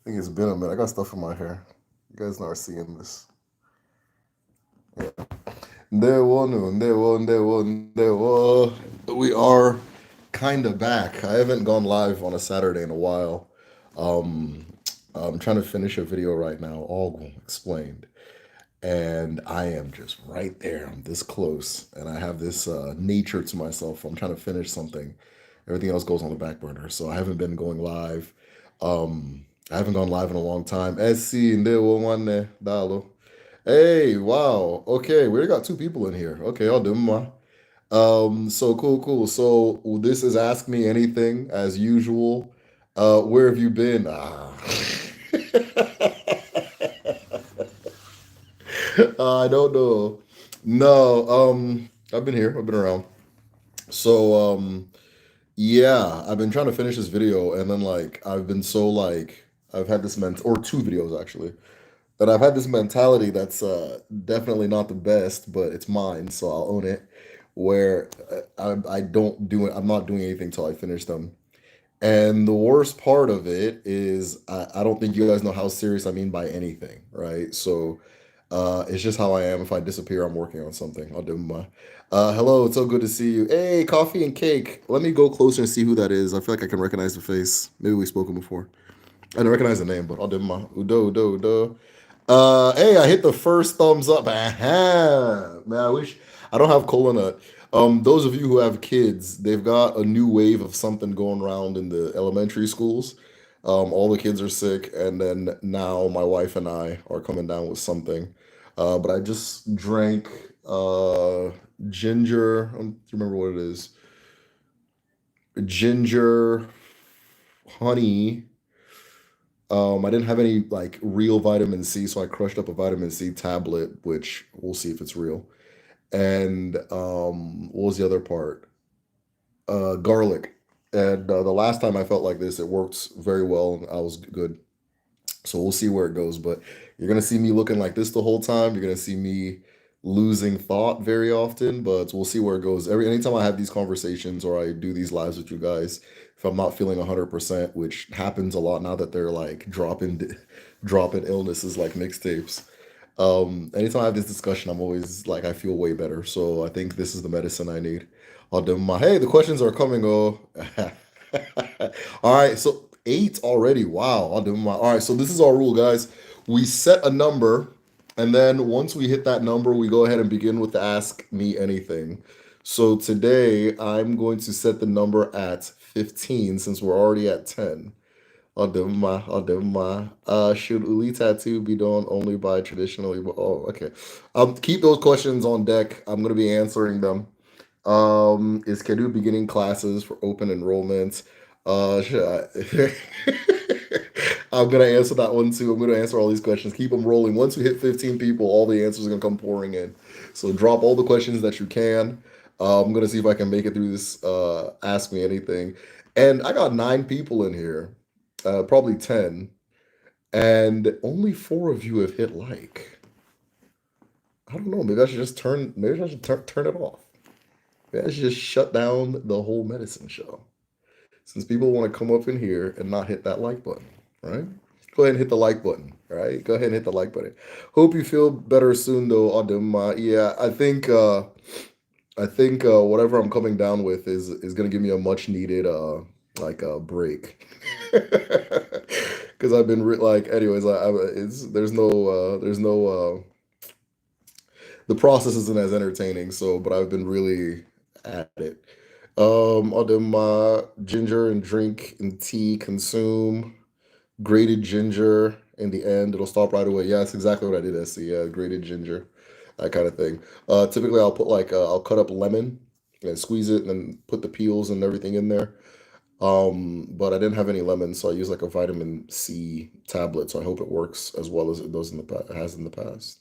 think it's been a minute. I got stuff in my hair. You guys not seeing this. Yeah. Ndewo. We are kind of back. I haven't gone live on a Saturday in a while. Um, I'm trying to finish a video right now, all explained. And I am just right there. I'm this close. And I have this nature to myself. I'm trying to finish something. Everything else goes on the back burner. So I haven't been going live. I haven't gone live in a long time. SC Ndewo Nwanne Dalo. Hey, wow. Okay, we already got two people in here. Okay, I'll do my. So cool. So this is Ask Me Anything as usual. Where have you been? I don't know. No, I've been here. I've been around. So, yeah, I've been trying to finish this video, and then I've been so I've had this or two videos actually, and I've had this mentality that's definitely not the best, but it's mine, so I'll own it. Where I don't do it, I'm not doing anything till I finish them. And the worst part of it is I don't think you guys know how serious I mean by anything, right? So it's just how I am. If I disappear, I'm working on something. I'll do my. Hello, it's so good to see you. Hey, coffee and cake. Let me go closer and see who that is. I feel like I can recognize the face. Maybe we've spoken before. I didn't recognize the name, but I'll do my. Udo. Hey, I hit the first thumbs up. Man, I wish I don't have cola nut. Those of you who have kids, they've got a new wave of something going around in the elementary schools. All the kids are sick, and then now my wife and I are coming down with something. But I just drank ginger. I don't remember what it is. Ginger, honey. I didn't have any real vitamin C, so I crushed up a vitamin C tablet, which we'll see if it's real. And what was the other part? Garlic. And the last time I felt like this, it worked very well, and I was good. So we'll see where it goes. But you're gonna see me looking like this the whole time. You're gonna see me losing thought very often, but we'll see where it goes. Anytime I have these conversations or I do these lives with you guys, if I'm not feeling 100%, which happens a lot now that they're dropping illnesses like mixtapes. Anytime I have this discussion, I'm always like I feel way better. So I think this is the medicine I need. I'll do my hey, the questions are coming. Oh, all right. So eight already. Wow. I'll do my all right. So this is our rule, guys. We set a number, and then once we hit that number, we go ahead and begin with the ask me anything. So today I'm going to set the number at 15 since we're already at 10. I'll do my. Should Uli tattoo be done only by traditionally? Oh, okay. Keep those questions on deck. I'm gonna be answering them. Is Kedu beginning classes for open enrollment? Should I? I'm gonna answer that one too. I'm gonna answer all these questions. Keep them rolling. Once we hit 15 people, all the answers are gonna come pouring in. So drop all the questions that you can. I'm gonna see if I can make it through this. Ask me anything. And I got 9 people in here, probably 10, and only 4 of you have hit like. I don't know. Maybe I should just turn. Maybe I should turn it off. Maybe I should just shut down the whole medicine show. Since people want to come up in here and not hit that like button, right? Go ahead and hit the like button, right? Go ahead and hit the like button. Hope you feel better soon, though, Adem. Yeah, I think whatever I'm coming down with is gonna give me a much needed break. Because I've been anyways. It's there's no the process isn't as entertaining. So, but I've been really at it. I'll do my ginger and drink and tea consume grated ginger in the end. It'll stop right away. Yeah, that's exactly what I did. SC. Yeah, grated ginger, that kind of thing. Typically, I'll put I'll cut up lemon and squeeze it and then put the peels and everything in there. But I didn't have any lemon, so I used like a vitamin C tablet. So I hope it works as well as it does in the it has in the past.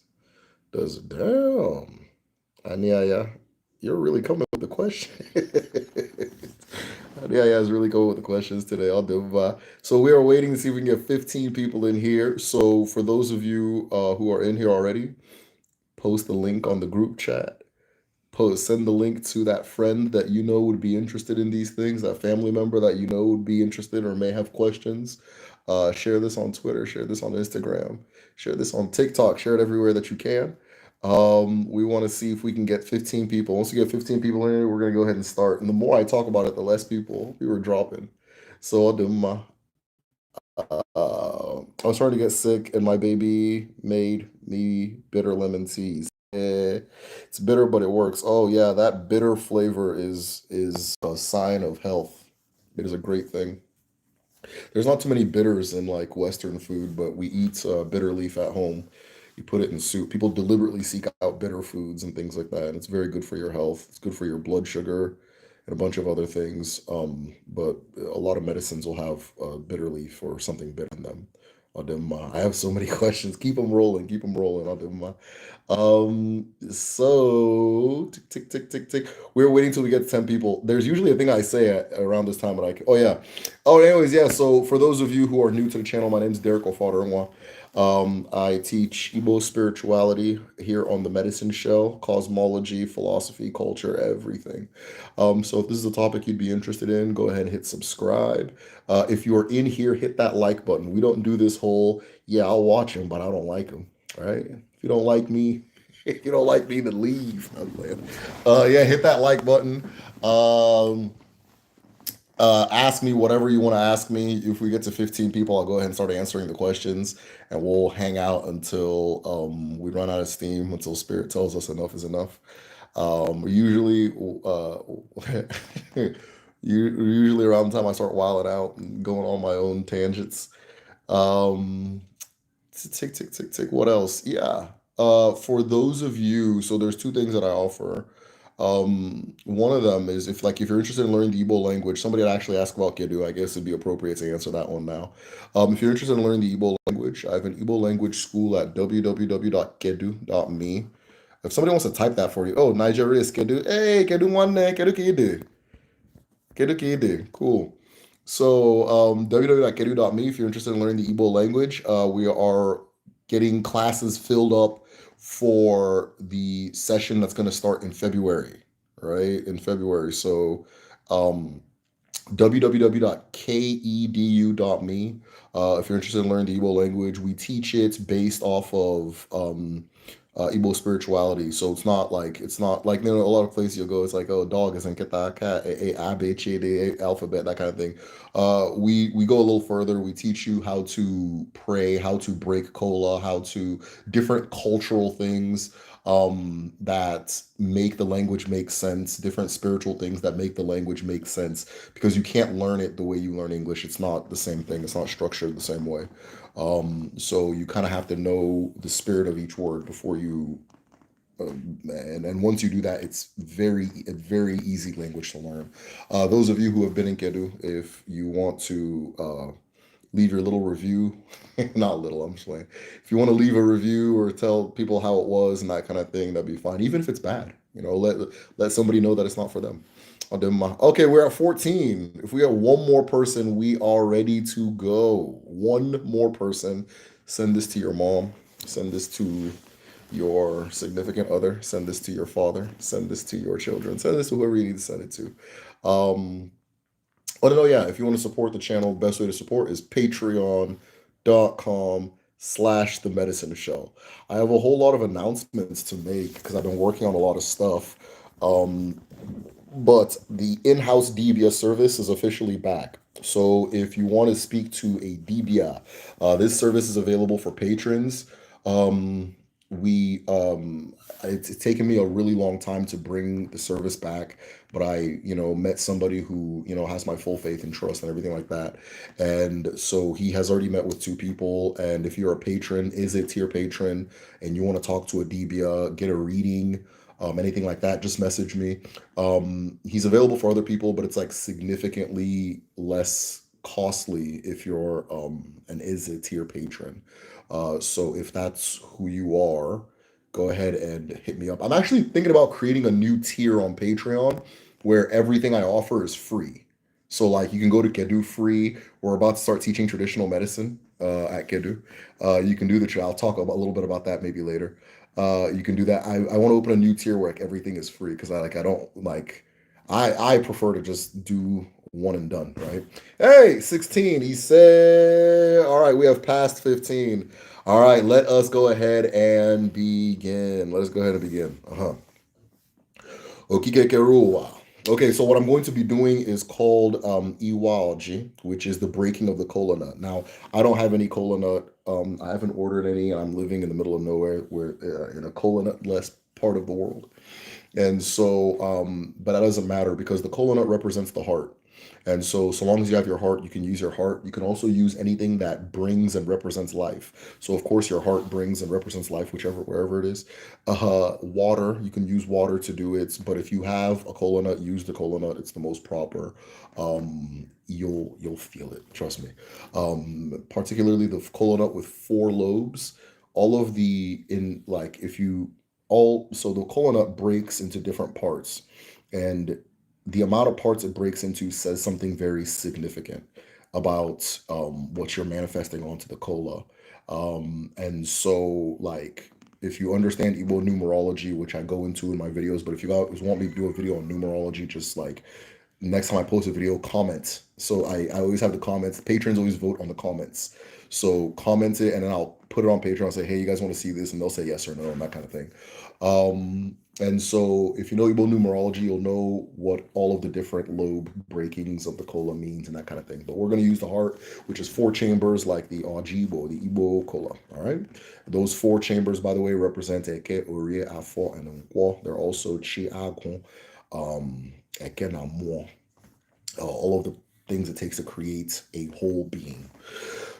Does it? Damn. Yeah. You're really coming with the question. Yeah, is really going with the questions today. I'll do. So we are waiting to see if we can get 15 people in here. So for those of you who are in here already, post the link on the group chat. Send the link to that friend that you know would be interested in these things, that family member that you know would be interested or may have questions. Share this on Twitter, share this on Instagram, share this on TikTok, share it everywhere that you can. We want to see if we can get 15 people. Once we get 15 people in here, we're gonna go ahead and start. And the more I talk about it, the less people we were dropping. So I'll do my I was trying to get sick, and my baby made me bitter lemon teas. It's bitter, but it works. Oh yeah, that bitter flavor is a sign of health. It is a great thing. There's not too many bitters in like Western food, but we eat bitter leaf at home. You put it in soup. People deliberately seek out bitter foods and things like that, and it's very good for your health. It's good for your blood sugar and a bunch of other things. But a lot of medicines will have bitter leaf or something bitter in them. I have so many questions. Keep them rolling. Keep them rolling. So tick, tick, tick, tick, tick. We're waiting till we get to 10 people. There's usually a thing I say around this time, but oh yeah. Oh, anyways, yeah. So for those of you who are new to the channel, my name is Derek Ofaderwa. I teach Igbo spirituality here on the Medicine Show, cosmology, philosophy, culture, everything. So if this is a topic you'd be interested in, go ahead and hit subscribe. If you're in here, hit that like button. We don't do this whole, yeah, I'll watch him, but I don't like him. All right. If you don't like me, if you don't like me, then leave. I'm playing. Yeah, hit that like button. Um, Ask me whatever you want to ask me. If we get to 15 people, I'll go ahead and start answering the questions, and we'll hang out until we run out of steam, until Spirit tells us enough is enough. Usually, usually around the time I start wilding out and going on my own tangents. Um, Tick, tick, tick, tick. What else? Yeah. For those of you, so there's two things that I offer. One of them is if you're interested in learning the Igbo language, somebody had actually asked about Kedu. I guess it'd be appropriate to answer that one now. If you're interested in learning the Igbo language, I have an Igbo language school at www.kedu.me. If somebody wants to type that for you, oh, Nigeria is Kedu. Hey, Kedu one, Kedu Kedu. Kedu Kedu. Cool. So, www.kedu.me if you're interested in learning the Igbo language. We are getting classes filled up for the session that's going to start in February, right? In February. So, um, www.kedu.me. If you're interested in learning the Igbo language, we teach it based off of Igbo spirituality. So it's not like a lot of places you'll go. It's like, oh, dog isn't get that cat a b c d alphabet, that kind of thing. We go a little further. We teach you how to pray, how to break kola, how to different cultural things that make the language make sense, different spiritual things that make the language make sense, because you can't learn it the way you learn English. It's not the same thing. It's not structured the same way. So you kind of have to know the spirit of each word before you, and once you do that, it's a very easy language to learn. Those of you who have been in Kedu, if you want to leave your little review, not little, I'm just saying, if you want to leave a review or tell people how it was and that kind of thing, that'd be fine. Even if it's bad, let somebody know that it's not for them. Okay, we're at 14. If we have one more person, we are ready to go. One more person. Send this to your mom. Send this to your significant other. Send this to your father. Send this to your children. Send this to whoever you need to send it to. Oh no, yeah. If you want to support the channel, best way to support is patreon.com/the medicine show. I have a whole lot of announcements to make because I've been working on a lot of stuff. Um, but the in-house Debia service is officially back. So if you want to speak to a Debia, this service is available for patrons. We it's taken me a really long time to bring the service back, but I met somebody who has my full faith and trust and everything like that. And so he has already met with two people. And if you're a patron, is a tier patron, and you want to talk to a Debia, get a reading, anything like that, just message me. He's available for other people, but it's like significantly less costly if you're an is a tier patron. So if that's who you are, go ahead and hit me up. I'm actually thinking about creating a new tier on Patreon where everything I offer is free. So like you can go to Kedu free. We're about to start teaching traditional medicine at Kedu. You can do the. I'll talk about a little bit about that maybe later. You can do that. I want to open a new tier where like everything is free because I don't like. I prefer to just do one and done, right? Hey, 16. He said, all right, we have passed 15. All right, let us go ahead and begin. Let us go ahead and begin. Okikekeruwa. Okay, so what I'm going to be doing is called Iwalji, which is the breaking of the kola nut. Now, I don't have any kola nut. I haven't ordered any, and I'm living in the middle of nowhere, where in a kola nut less part of the world. And so, but that doesn't matter because the kola nut represents the heart. And so, so long as you have your heart, you can use your heart. You can also use anything that brings and represents life. So, of course, your heart brings and represents life, whichever, wherever it is. Water, you can use water to do it. But if you have a kola nut, use the kola nut. It's the most proper. You'll feel it. Trust me. Particularly the kola nut with four lobes. All of the in like if you all so the kola nut breaks into different parts, and the amount of parts it breaks into says something very significant about what you're manifesting onto the cola. And so, like, if you understand Igbo numerology, which I go into in my videos, but if you guys want me to do a video on numerology, just like next time I post a video, comment. So I always have the comments. Patrons always vote on the comments. So comment it, and then I'll put it on Patreon and say, hey, you guys want to see this? And they'll say yes or no, and that kind of thing. And so if you know Igbo numerology, you'll know what all of the different lobe breakings of the kola means and that kind of thing. But we're going to use the heart, which is four chambers like the Ojibo, the Igbo kola. All right. Those four chambers, by the way, represent Eke, Uri, Afo, and Nkwo. They're also Chi, Agun, Eke, na Mo. All of the things it takes to create a whole being.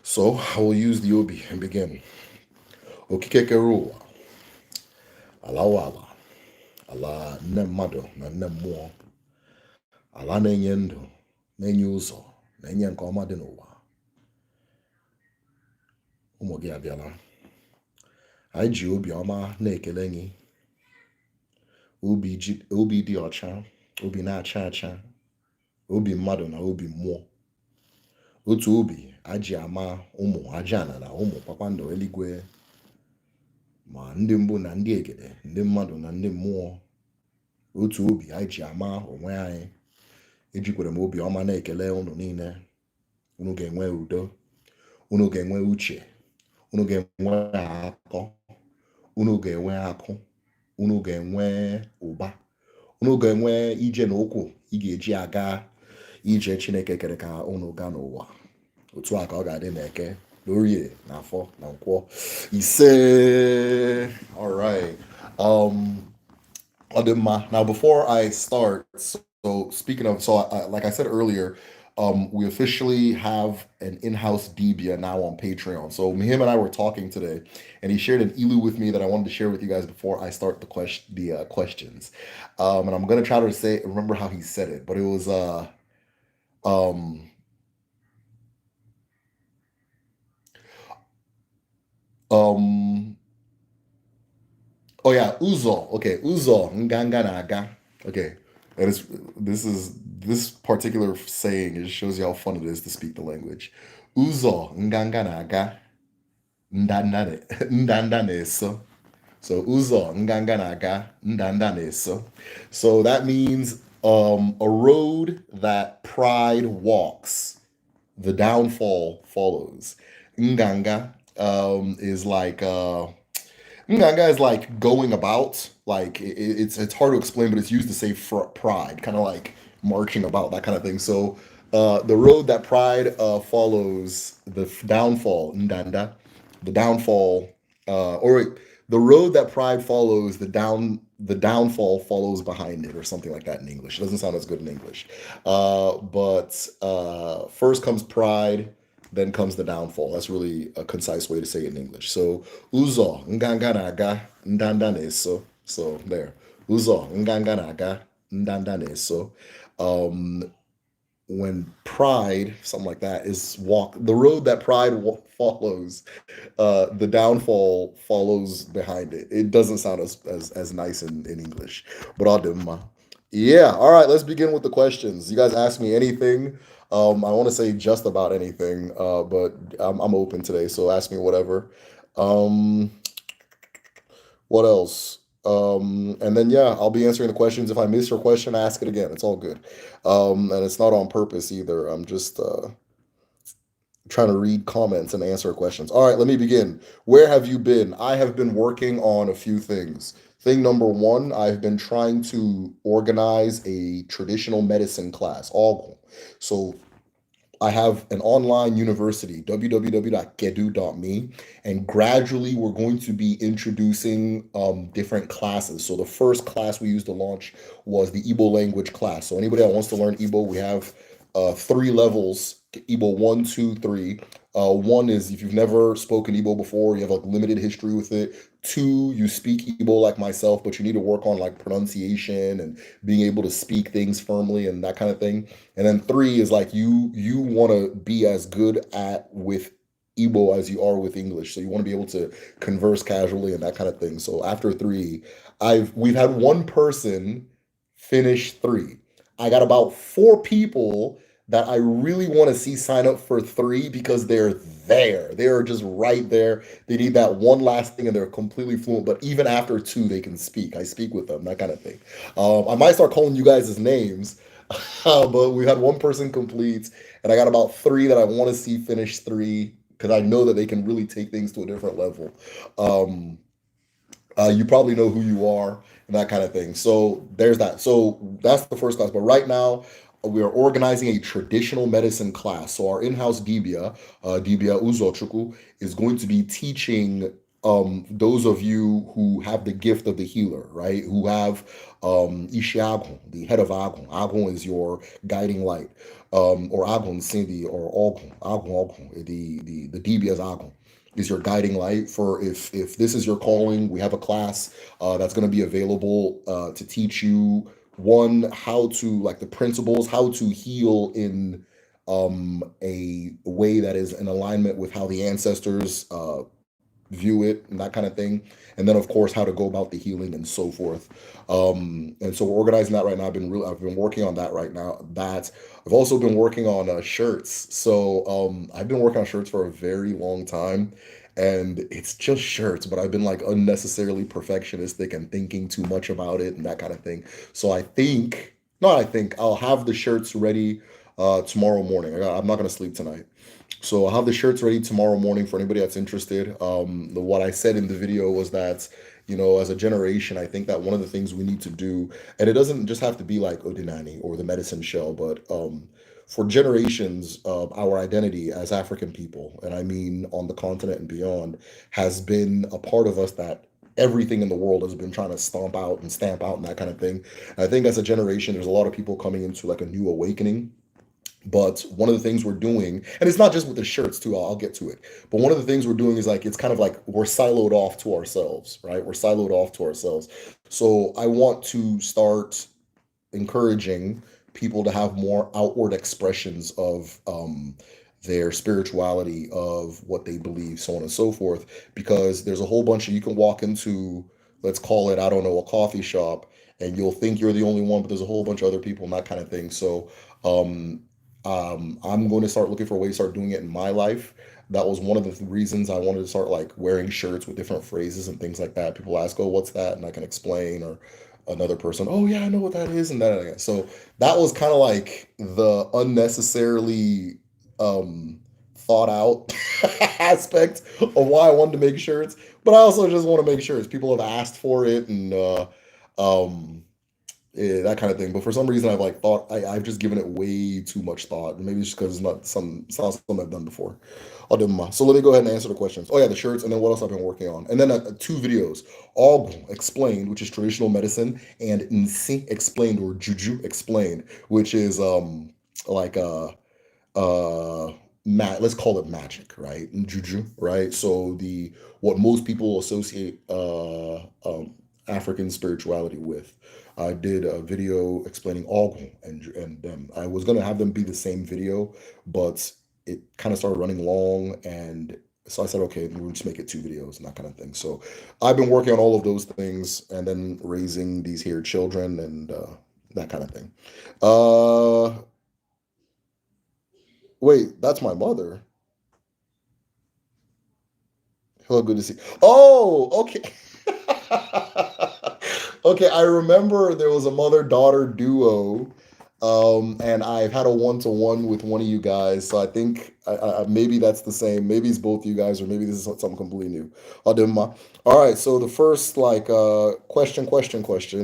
So I will use the Obi and begin. Okikekeru, Alawala, ala nne mmadụ na nne mmụọ, ala na-enye ndụ, na-enye ụzọ, na-enye nke ọma dị n'ụwa. Ụmụ gị abịala. Anyị ji obiọma na-ekele gị. Obi dị ọcha, obi na-acha acha, obi mmadụ na obi mmụọ. Otu obi aji ama ụmụ ajana na ụmụ kpakpando eluigwe, ma ndị mbụ na ndị egede, ndị mmadụ na ndị mmụọ. Otu obi anyị ji ama onwe anyị. Ejikwere m obi ọma na-ekele unu niile. Unu ga-enwe udo, unu ga-enwe uche, unu ga-enwe akọ, unu ga-enwe akụ, unu ga-enwe ụba, unu ga-enwe ije na ụkwụ ị ga-eji aga ije Chineke kere ka unu gaa n'ụwa. Otu a ka ọ ga-adị n'Eke, n'Orie, n'Afọ, na Nkwọ. Ise. All right. Adema. Now, before I start, so speaking of, so like I said earlier, we officially have an in-house Debia now on Patreon. So him and I were talking today, and he shared an ilu with me that I wanted to share with you guys before I start the questions. And I'm gonna try to remember how he said it, but it was um um oh yeah, Uzo. Okay, Uzo Nganga Naga. Okay. And this particular saying, it shows you how fun it is to speak the language. Uzo Nganga Naga Ndanda Neso. So Uzo Nganga Naga Ndanda Neso. So that means a road that pride walks, the downfall follows. Nganga is like Nganga is like going about, like it's hard to explain, but it's used to say pride, kind of like marching about, that kind of thing. So the road that pride follows, the downfall, Ndanda, the downfall, or wait, the road that pride follows, the downfall follows behind it, or something like that in English. It doesn't sound as good in English, but first comes pride, then comes the downfall. That's really a concise way to say it in English. So uzo nganga naga ndanda neso. So there, uzo nganga naga ndanda neso. When pride, something like that, is the road that pride follows, the downfall follows behind it. It doesn't sound as nice in English, but I'll do my. Yeah, all right, let's begin with the questions. You guys ask me anything. I want to say just about anything, but I'm open today, so ask me whatever. Um, what else? And then yeah, I'll be answering the questions. If I miss your question, ask it again. It's all good. And it's not on purpose either. I'm just trying to read comments and answer questions. All right, let me begin. Where have you been? I have been working on a few things. Thing number one, I've been trying to organize a traditional medicine class, all. So I have an online university, www.gedu.me, and gradually we're going to be introducing different classes. So the first class we used to launch was the Igbo language class. So anybody that wants to learn Igbo, we have three levels: Igbo one, two, three. One is if you've never spoken Igbo before, you have like limited history with it. Two, you speak Igbo like myself, but you need to work on like pronunciation and being able to speak things firmly and that kind of thing. And then three is like you want to be as good at with Igbo as you are with English. So you want to be able to converse casually and that kind of thing. So after three, we've had one person finish three. I got about four people that I really want to see sign up for three because they're there. They're just right there. They need that one last thing and they're completely fluent. But even after two, they can speak. I speak with them, that kind of thing. I might start calling you guys' names, but we had one person complete, and I got about three that I want to see finish three because I know that they can really take things to a different level. Um, you probably know who you are and that kind of thing. So there's that. So that's the first class. But right now, we are organizing a traditional medicine class. So our in-house Dibia Uzochukwu, is going to be teaching those of you who have the gift of the healer, right? Who have Ishiagun, the head of Agun. Agun is your guiding light. Or Agun Cindy or Ogun. Agun, the Dibia's Agun is your guiding light for if this is your calling. We have a class that's going to be available to teach you one how to like the principles, how to heal in a way that is in alignment with how the ancestors view it and that kind of thing, and then of course how to go about the healing and so forth. And so we're organizing that right now. I've been working on that right now. That I've also been working on shirts. So I've been working on shirts for a very long time, and it's just shirts, but I've been like unnecessarily perfectionistic and thinking too much about it and that kind of thing. So I think no I think I'll have the shirts ready tomorrow morning. I'm not going to sleep tonight, so I'll have the shirts ready tomorrow morning for anybody that's interested. What I said in the video was that, as a generation, I think that one of the things we need to do, and it doesn't just have to be like Odinani or the medicine shell, but for generations, our identity as African people, and I mean on the continent and beyond, has been a part of us that everything in the world has been trying to stomp out and stamp out and that kind of thing. And I think as a generation, there's a lot of people coming into like a new awakening. But one of the things we're doing, and it's not just with the shirts too, I'll get to it. But one of the things we're doing is like, it's kind of like we're siloed off to ourselves, right? We're siloed off to ourselves. So I want to start encouraging people to have more outward expressions of their spirituality, of what they believe, so on and so forth. Because there's a whole bunch of, you can walk into, let's call it, I don't know, a coffee shop, and you'll think you're the only one, but there's a whole bunch of other people and that kind of thing. So um, I'm going to start looking for a way to start doing it in my life. That was one of the reasons I wanted to start like wearing shirts with different phrases and things like that. People ask, "Oh, what's that?" And I can explain, or another person, "Oh yeah, I know what that is," and that. So that was kind of like the unnecessarily thought out aspect of why I wanted to make shirts. But I also just want to make shirts. People have asked for it, and um yeah, that kind of thing. But for some reason, I've like thought I've just given it way too much thought. And maybe it's just because it's not something I've done before. I'll do my. So let me go ahead and answer the questions. Oh yeah, the shirts, and then what else I've been working on, and then two videos, all explained, which is traditional medicine, and Nsi explained, or Juju explained, which is like uh let's call it magic, right? Juju, right? So the what most people associate African spirituality with. I did a video explaining Ogun and them. I was gonna have them be the same video, but it kind of started running long, and so I said, okay, we'll just make it two videos and that kind of thing. So I've been working on all of those things, and then raising these here children and that kind of thing. Uh, Wait, that's my mother. Hello, good to see. Oh, okay. Okay, I remember there was a mother-daughter duo, and I've had a one-to-one with one of you guys. So I think maybe that's the same. Maybe it's both you guys, or maybe this is something completely new. Ademma. All right. So the first question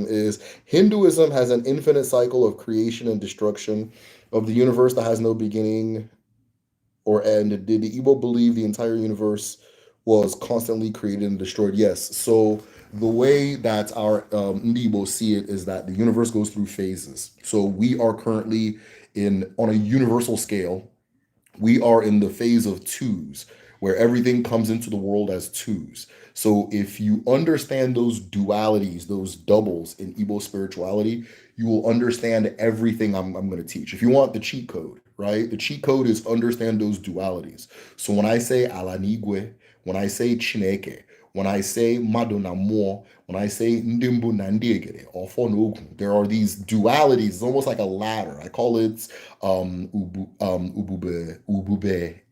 is: Hinduism has an infinite cycle of creation and destruction of the universe that has no beginning or end. Did the Igbo believe the entire universe was constantly created and destroyed? Yes. So the way that our Igbo see it is that the universe goes through phases. So we are currently in on a universal scale. We are in the phase of twos, where everything comes into the world as twos. So if you understand those dualities, those doubles in Igbo spirituality, you will understand everything I'm going to teach. If you want the cheat code, right? The cheat code is understand those dualities. So when I say Alanigwe, when I say Chineke, when I say Madonna Mo, when I say Ndimbu Nandiegere or Fonogu, there are these dualities. It's almost like a ladder. I call it Ubube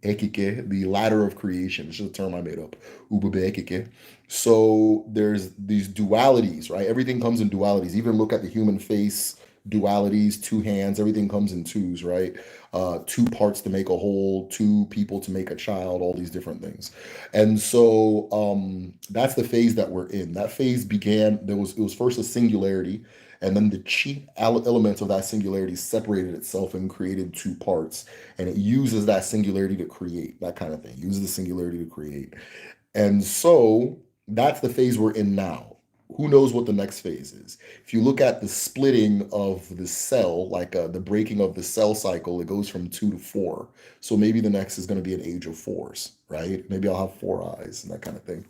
Ekike, the ladder of creation. It's just a term I made up. Ubube Ekike. So there's these dualities, right? Everything comes in dualities. Even look at the human face dualities, two hands, everything comes in twos, right? Two parts to make a whole, two people to make a child, all these different things. And so that's the phase that we're in. That phase began, it was first a singularity, and then the chi elements of that singularity separated itself and created two parts. And it uses that singularity to create, that kind of thing. Uses the singularity to create. And so that's the phase we're in now. Who knows what the next phase is? If you look at the splitting of the cell, like the breaking of the cell cycle, it goes from two to four. So maybe the next is going to be an age of fours, right? Maybe I'll have four eyes and that kind of thing.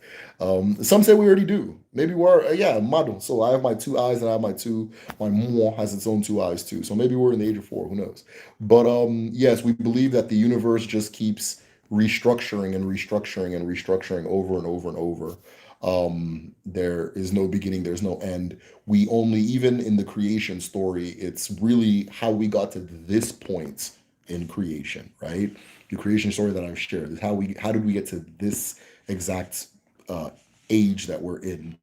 Some say we already do. Maybe we're, yeah, mado. So I have my two eyes and I have my moi has its own two eyes too. So maybe we're in the age of four. Who knows? But yes, we believe that the universe just keeps restructuring and restructuring and restructuring over and over and over. There is no beginning, there's no end. We only, even in the creation story, it's really how we got to this point in creation, right? The creation story that I've shared is how did we get to this exact uh, age that we're in.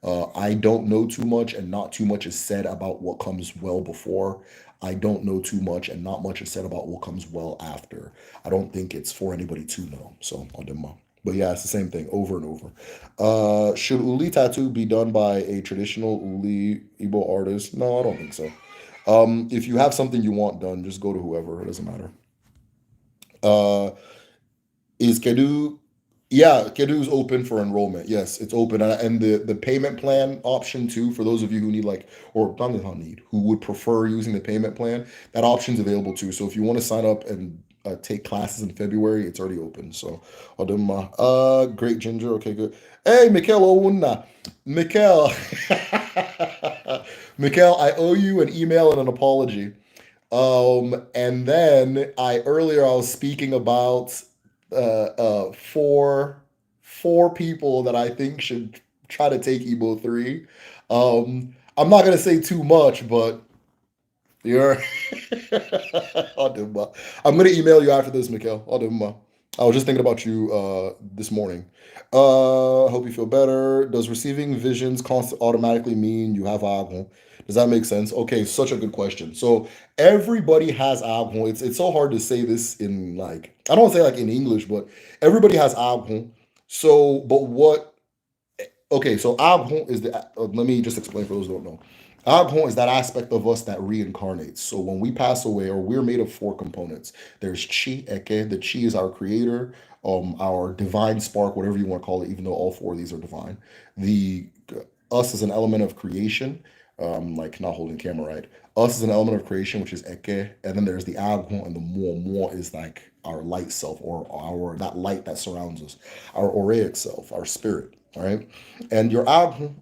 I don't know too much, and not too much is said about what comes well before. I don't know too much, and not much is said about what comes well after. I don't think it's for anybody to know. So, but yeah, it's the same thing over and over. Should Uli tattoo be done by a traditional Uli Igbo artist? No, I don't think so. If you have something you want done, just go to whoever. It doesn't matter. Uh, is Kedu? Yeah, Kedu is open for enrollment. Yes, it's open, and the payment plan option too. For those of you who need or not need, who would prefer using the payment plan, that option's available too. So if you want to sign up and take classes in February, it's already open. So, great ginger. Okay, good. Hey, Mikhail Owuna, Mikhail, Mikhail, I owe you an email and an apology. And then I was speaking about four people that I think should try to take Ebo 3. I'm not gonna say too much, but you're Adumba. I'm gonna email you after this, Mikhail. Adumba. I was just thinking about you this morning. Hope you feel better. Does receiving visions automatically mean you have Agon? Does that make sense? Okay, such a good question. So everybody has Agon. It's so hard to say this in I don't say like in English, but everybody has Agon. So, but what okay, so Aghon is let me just explain for those who don't know. Aghon is that aspect of us that reincarnates. So when we pass away, or we're made of four components. There's Chi, Eke. The Chi is our creator, our divine spark, whatever you want to call it, even though all four of these are divine. The us is an element of creation, like not holding camera right. Us is an element of creation, which is Eke, and then there's the Aghon and the Mo. Mo is like our light self, or our that light that surrounds us, our auric self, our spirit. All right. And your ab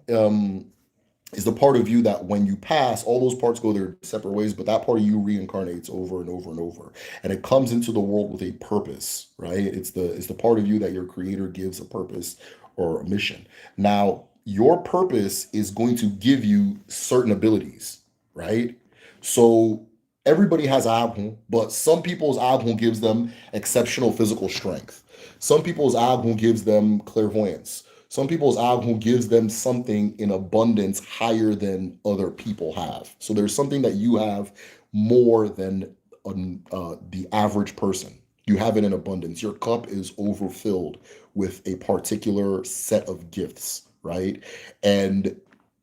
is the part of you that when you pass, all those parts go their separate ways, but that part of you reincarnates over and over and over. And it comes into the world with a purpose, right? It's the part of you that your creator gives a purpose or a mission. Now, your purpose is going to give you certain abilities, right? So everybody has Abhun, but some people's Abhun gives them exceptional physical strength. Some people's Abhun gives them clairvoyance. Some people's Aghon gives them something in abundance higher than other people have. So there's something that you have more than the average person. You have it in abundance. Your cup is overfilled with a particular set of gifts, right? And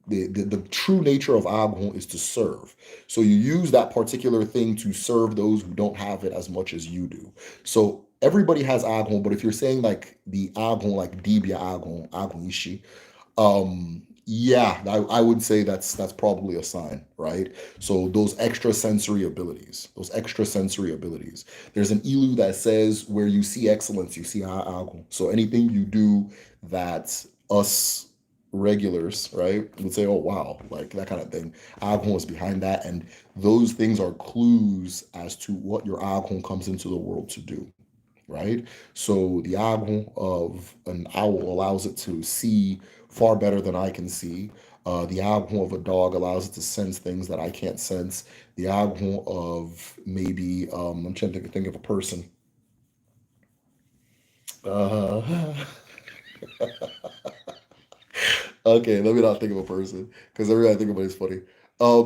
the true nature of Aghon is to serve. So you use that particular thing to serve those who don't have it as much as you do. So everybody has Aghon, but if you're saying like the Aghon, like Dibia Aghon, Aghon Ishi, yeah, I would say that's probably a sign, right? So those extra sensory abilities. There's an ilu that says where you see excellence, you see Aghon. So anything you do that us regulars, right, would say, oh wow, like that kind of thing. Aghon is behind that, and those things are clues as to what your Aghon comes into the world to do, right? So the Aghon of an owl allows it to see far better than I can see. The Aghon of a dog allows it to sense things that I can't sense. The Aghon of maybe, I'm trying to think of a person. Uh, okay, let me not think of a person because every time I think about it is funny.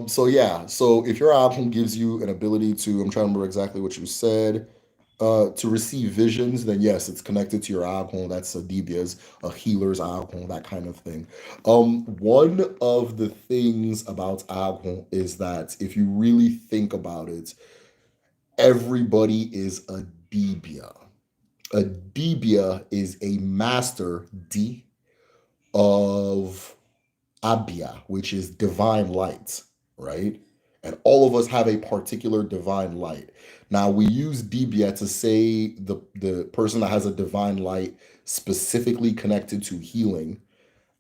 So yeah, so if your Aghon gives you an ability to, I'm trying to remember exactly what you said, to receive visions, then yes, it's connected to your Aghon. That's a Dibia's, a healer's Aghon, that kind of thing. One of the things about Aghon is that if you really think about it, everybody is a Dibia. A Dibia is a master D of Abia, which is divine light, right? And all of us have a particular divine light. Now we use Dibia to say the person that has a divine light specifically connected to healing,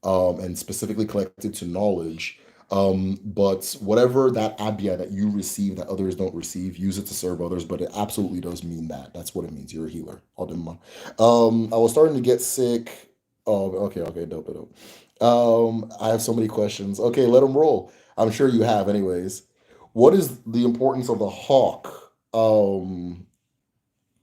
and specifically connected to knowledge. But whatever that Abia that you receive that others don't receive, use it to serve others. But it absolutely does mean that. That's what it means. You're a healer. Ademma. I was starting to get sick. Oh, okay, okay, dope, dope. I have so many questions. Okay, let them roll. I'm sure you have, anyways. What is the importance of the hawk?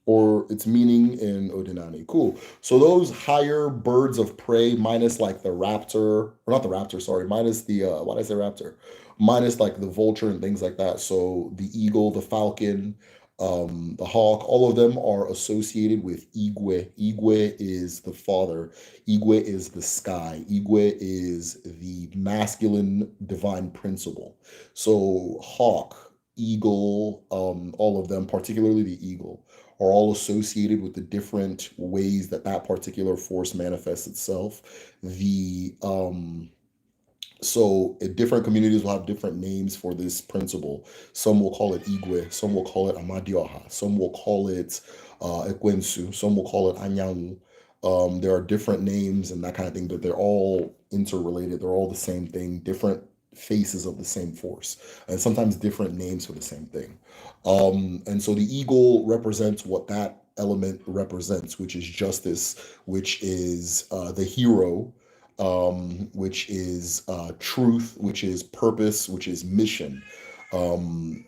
Or its meaning in Odinani. Cool. So those higher birds of prey, minus like the raptor, or not the raptor, sorry, minus the why did I say raptor? Minus like the vulture and things like that. So the eagle, the falcon, the hawk, all of them are associated with Igwe. Igwe is the father. Igwe is the sky. Igwe is the masculine divine principle. So hawk, eagle, all of them, particularly the eagle, are all associated with the different ways that that particular force manifests itself. The so different communities will have different names for this principle. Some will call it Igwe, some will call it Amadioha, some will call it Ekwensu, some will call it Anyanwu. There are different names and that kind of thing, but they're all interrelated. They're all the same thing, different faces of the same force, and sometimes different names for the same thing. And so the eagle represents what that element represents, which is justice, which is the hero, which is truth, which is purpose, which is mission.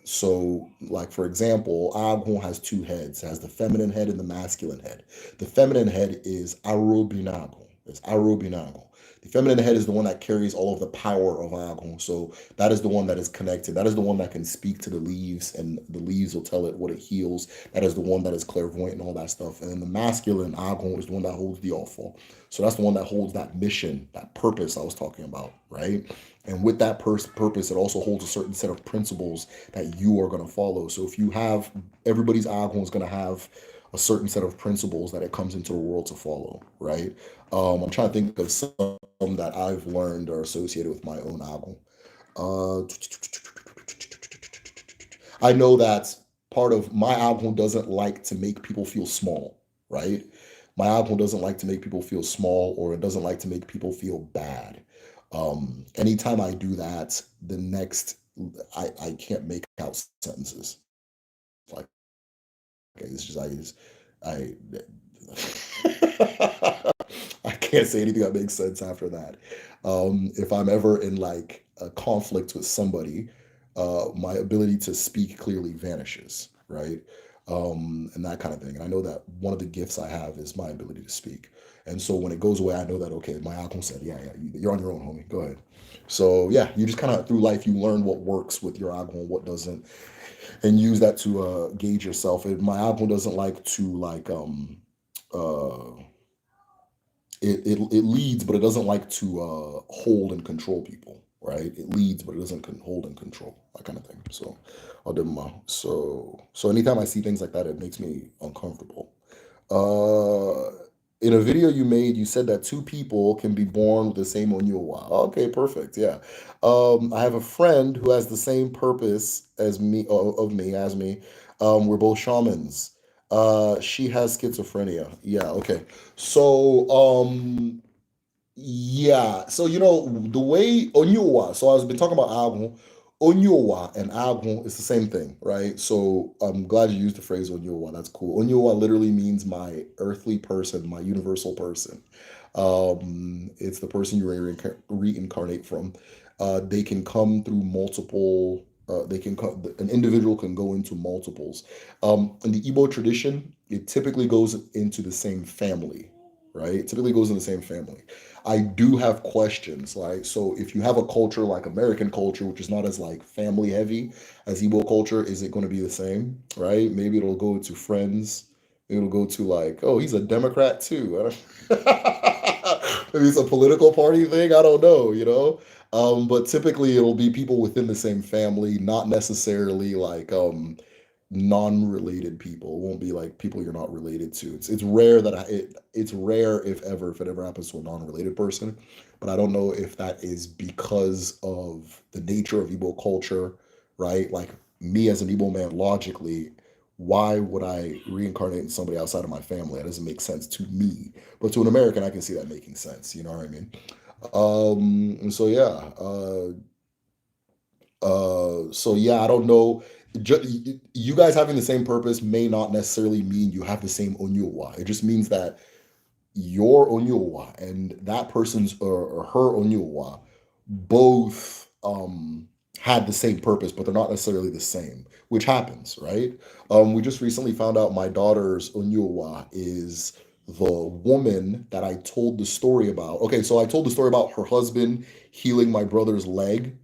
So, like for example, Aghon has two heads. It has the feminine head and the masculine head. The feminine head is Arobinago. It's Arobinago. The feminine head is the one that carries all of the power of Aghon. So that is the one that is connected. That is the one that can speak to the leaves, and the leaves will tell it what it heals. That is the one that is clairvoyant and all that stuff. And then the masculine Aghon is the one that holds the awful. So that's the one that holds that mission, that purpose I was talking about, right? And with that purpose, it also holds a certain set of principles that you are going to follow. So if you have, everybody's Aghon is going to have a certain set of principles that it comes into the world to follow, right? I'm trying to think of some that I've learned are associated with my own Aghon. Uh, I know that part of my Aghon doesn't like to make people feel small, right? My Aghon doesn't like to make people feel small, or it doesn't like to make people feel bad. Anytime I do that, the next, I can't make out sentences. Like, okay, it's just, I I can't say anything that makes sense after that. If I'm ever in like a conflict with somebody, my ability to speak clearly vanishes, right? And that kind of thing. And I know that one of the gifts I have is my ability to speak. And so when it goes away, I know that, okay, my alchemy said, yeah, yeah, you're on your own, homie. Go ahead. So yeah, you just kind of through life, you learn what works with your alchemy and what doesn't, and use that to gauge yourself. My alchemy doesn't like to like uh it leads, but it doesn't like to hold and control people, right? It leads, but it doesn't hold and control, that kind of thing. So so anytime I see things like that, it makes me uncomfortable. uh in a video you made, you said that two people can be born with the same Onyowa. Okay, perfect. Yeah. I have a friend who has the same purpose as me, of me, as me. We're both shamans. She has schizophrenia. Yeah, okay. So, yeah. So, the way Onyowa, so I've been talking about Agun. Onyowa and Agun is the same thing, right? So I'm glad you used the phrase Onyowa. That's cool. Onyowa literally means my earthly person, my universal person. It's the person you reincarnate from. They can come through multiple. They can come. An individual can go into multiples. In the Igbo tradition, it typically goes into the same family, right? It typically goes in the same family. I do have questions, like, so if you have a culture like American culture, which is not as like family heavy as Igbo culture, is it going to be the same, right? Maybe it'll go to friends. It'll go to like, oh, he's a Democrat too. Maybe it's a political party thing. I don't know. But typically it'll be people within the same family, not necessarily like non-related people. It won't be like people you're not related to. It's rare that it's rare if it ever happens to a non-related person. But I don't know if that is because of the nature of Igbo culture, right? Like me as an Igbo man, logically, why would I reincarnate in somebody outside of my family? That doesn't make sense to me. But to an American, I can see that making sense. You know what I mean? And so yeah, so yeah, I don't know. You guys having the same purpose may not necessarily mean you have the same Onyowa. It just means that your Onyowa and that person's or her Onyowa both had the same purpose, but they're not necessarily the same, which happens, right? We just recently found out my daughter's Onyowa is the woman that I told the story about. Okay, so I told the story about her husband healing my brother's leg.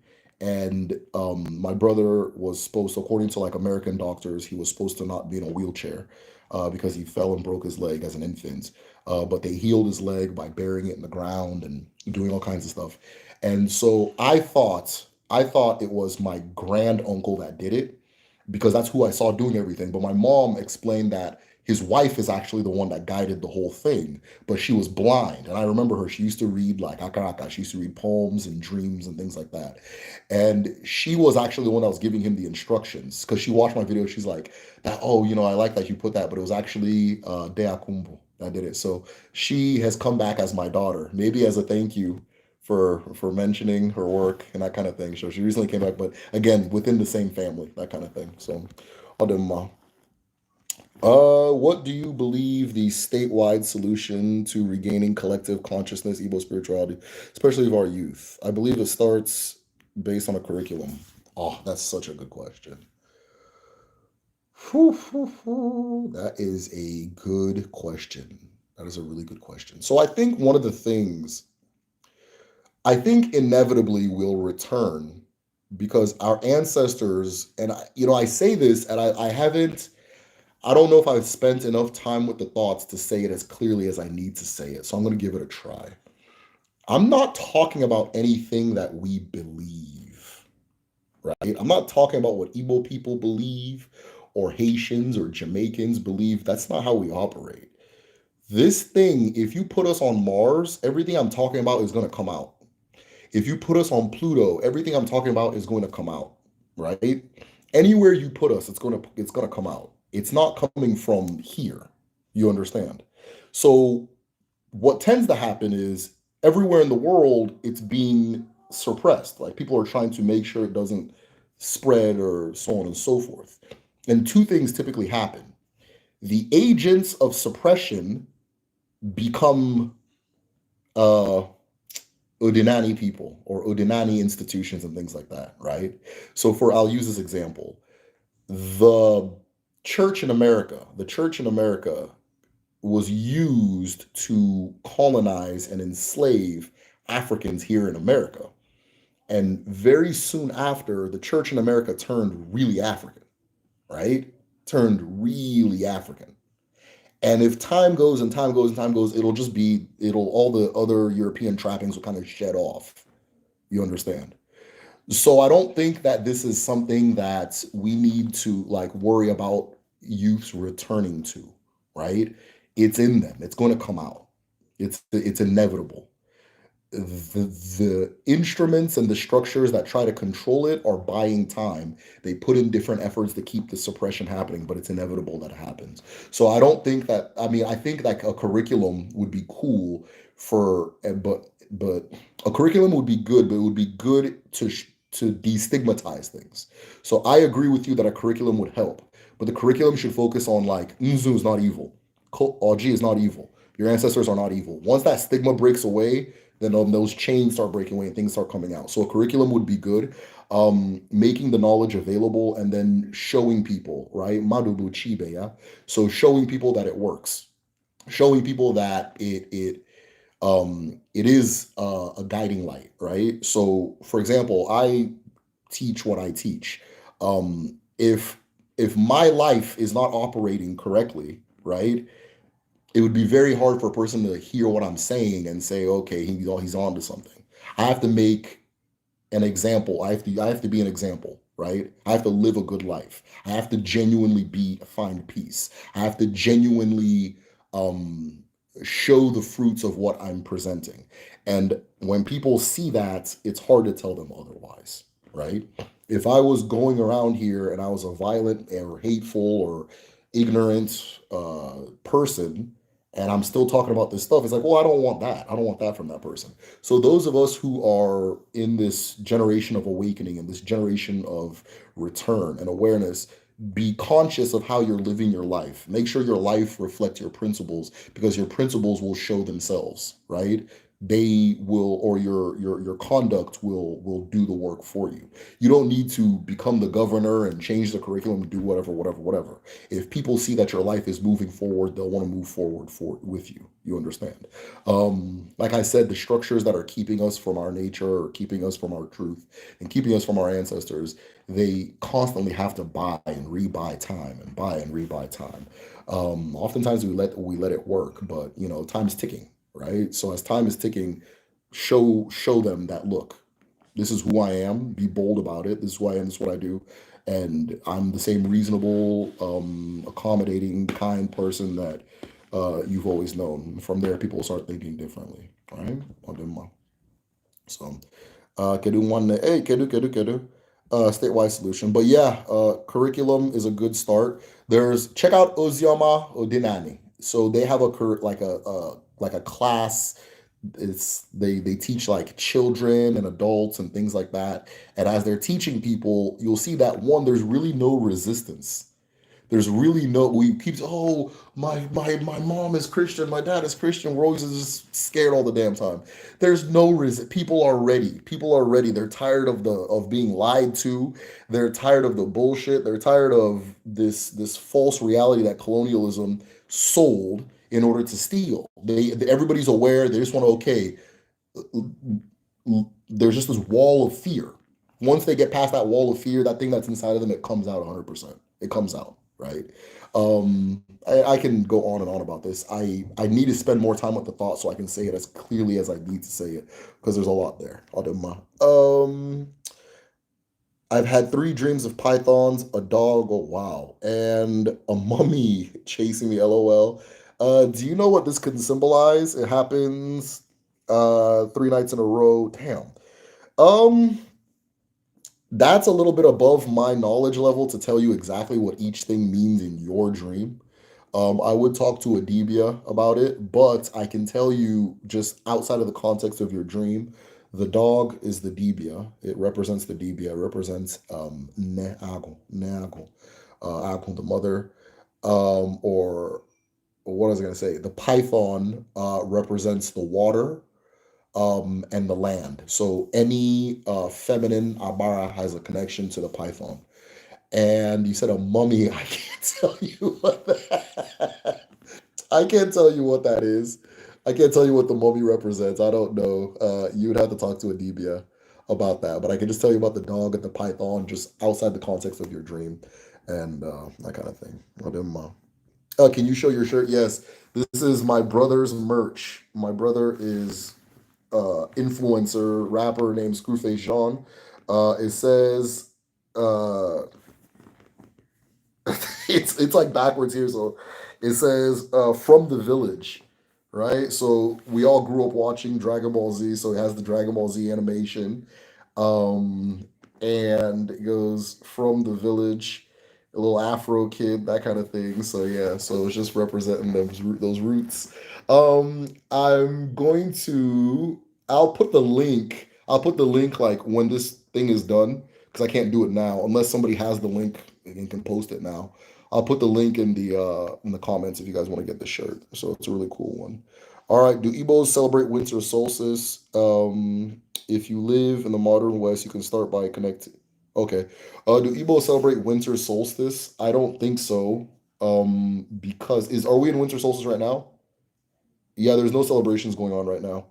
And my brother was supposed to, according to like American doctors, he was supposed to not be in a wheelchair because he fell and broke his leg as an infant. But they healed his leg by burying it in the ground and doing all kinds of stuff. And so I thought it was my grand uncle that did it because that's who I saw doing everything. But my mom explained that his wife is actually the one that guided the whole thing, but she was blind. And I remember her, she used to read like akaraka, she used to read poems and dreams and things like that. And she was actually the one that was giving him the instructions because she watched my video. She's like, that, oh, I like that you put that, but it was actually Dea Kumbu that did it. So she has come back as my daughter, maybe as a thank you for mentioning her work and that kind of thing. So she recently came back, but again, within the same family, that kind of thing. So, Ademma. What do you believe the statewide solution to regaining collective consciousness, Igbo spirituality, especially of our youth? I believe it starts based on a curriculum. Oh, that's such a good question. Whew, whew, whew. That is a good question. That is a really good question. So I think one of the things I think inevitably will return because our ancestors, and I say this, and I don't know if I've spent enough time with the thoughts to say it as clearly as I need to say it. So I'm going to give it a try. I'm not talking about anything that we believe, right? I'm not talking about what Igbo people believe or Haitians or Jamaicans believe. That's not how we operate. This thing, if you put us on Mars, everything I'm talking about is going to come out. If you put us on Pluto, everything I'm talking about is going to come out, right? Anywhere you put us, it's going to come out. It's not coming from here. You understand? So what tends to happen is everywhere in the world it's being suppressed. Like people are trying to make sure it doesn't spread or so on and so forth. And two things typically happen. The agents of suppression become uh Udinani people or Udinani institutions and things like that, right? So I'll use this example. The church in America was used to colonize and enslave Africans here in America. And very soon after, the church in America turned really African, right? Turned really African. And if time goes and time goes and time goes, it'll all the other European trappings will kind of shed off. You understand? So I don't think that this is something that we need to like worry about youths returning to, right? It's in them. It's going to come out. It's inevitable. The instruments and the structures that try to control it are buying time. They put in different efforts to keep the suppression happening, but it's inevitable that it happens. So I don't think that, I mean, I think like a curriculum would be cool for, but a curriculum would be good, but it would be good to destigmatize things. So I agree with you that a curriculum would help, but the curriculum should focus on like Nzu is not evil, Oji is not evil, your ancestors are not evil. Once that stigma breaks away, then those chains start breaking away and things start coming out. So a curriculum would be good. Making the knowledge available and then showing people, right? Madubu chibe, yeah. So showing people that it works, showing people that it is a guiding light, right? So for example, I teach what I teach. If my life is not operating correctly, right, it would be very hard for a person to hear what I'm saying and say, okay, he's on to something. I have to make an example. I have to be an example, right? I have to live a good life. I have to genuinely find peace. I have to genuinely um show the fruits of what I'm presenting. And when people see that, it's hard to tell them otherwise, right? If I was going around here and I was a violent or hateful or ignorant person, and I'm still talking about this stuff, it's like, well, I don't want that. I don't want that from that person. So those of us who are in this generation of awakening and this generation of return and awareness, be conscious of how you're living your life. Make sure your life reflects your principles because your principles will show themselves, right? They will, or your conduct will do the work for you. You don't need to become the governor and change the curriculum and do whatever. If people see that your life is moving forward, they'll want to move forward with you. You understand? Like I said, the structures that are keeping us from our nature or keeping us from our truth and keeping us from our ancestors, they constantly have to buy and rebuy time and buy and rebuy time. Oftentimes we let it work, but time's ticking, right? So as time is ticking, show them that, look, this is who I am. Be bold about it. This is who I am. This is what I do. And I'm the same reasonable, accommodating, kind person that you've always known. From there, people will start thinking differently. Right? So, kedu one, hey, kedu. Statewide solution. But yeah, curriculum is a good start. Check out Ozioma Odinani. So they have like a class. They teach like children and adults and things like that. And as they're teaching people, you'll see that one, there's really no resistance. There's really no, we keep, oh, my mom is Christian, my dad is Christian. We're always just scared all the damn time. There's no people are ready. People are ready. They're tired of being lied to. They're tired of the bullshit. They're tired of this false reality that colonialism sold in order to steal. Everybody's aware. They just want to, okay, there's just this wall of fear. Once they get past that wall of fear, that thing that's inside of them, it comes out 100%. It comes out, right? I can go on and on about this. I need to spend more time with the thought so I can say it as clearly as I need to say it because there's a lot there. I've had three dreams of pythons, a dog, oh wow, and a mummy chasing me, lol. Do you know what this can symbolize? It happens three nights in a row. Damn. Um, that's a little bit above my knowledge level to tell you exactly what each thing means in your dream. I would talk to a Debia about it, but I can tell you just outside of the context of your dream, the dog is the Debia. It represents the Debia. It represents Neago, Ago, the mother. Or what was I going to say? The python represents the water and the land. So any feminine Abara has a connection to the python. And you said a mummy. I can't tell you what that. I can't tell you what that is. I can't tell you what the mummy represents. I don't know. You would have to talk to a Debia about that. But I can just tell you about the dog and the python, just outside the context of your dream, and that kind of thing. Can you show your shirt? Yes, this is my brother's merch. My brother is influencer rapper named Screwface Jean. It says uh, it's like backwards here, so it says from the village, right? So we all grew up watching Dragon Ball Z, so it has the Dragon Ball Z animation, um, and it goes from the village, a little Afro kid, that kind of thing. So yeah, so it's just representing those roots. I'm going to. I'll put the link. I'll put the link like when this thing is done because I can't do it now unless somebody has the link and can post it now. I'll put the link in the comments if you guys want to get the shirt. So it's a really cool one. All right. Do Igbos celebrate winter solstice? If you live in the modern West, you can start by connecting. Okay. Do Igbos celebrate winter solstice? I don't think so. Because is are we in winter solstice right now? Yeah, there's no celebrations going on right now.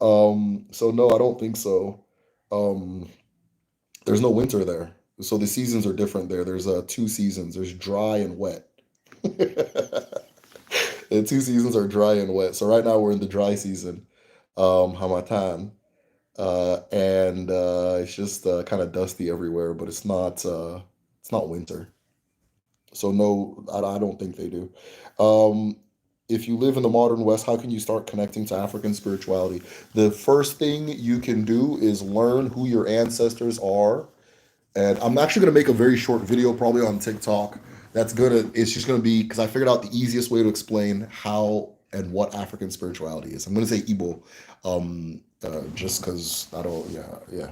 So no, I don't think so. Um, there's no winter there. So the seasons are different there. There's two seasons. There's dry and wet. The two seasons are dry and wet. So right now we're in the dry season, Hamatan. And it's just kind of dusty everywhere, but it's not winter. So no, I don't think they do. Um, if you live in the modern West, how can you start connecting to African spirituality? The first thing you can do is learn who your ancestors are, and I'm actually gonna make a very short video, probably on TikTok. It's just gonna be because I figured out the easiest way to explain how and what African spirituality is. I'm gonna say Igbo, just because I don't, yeah, yeah.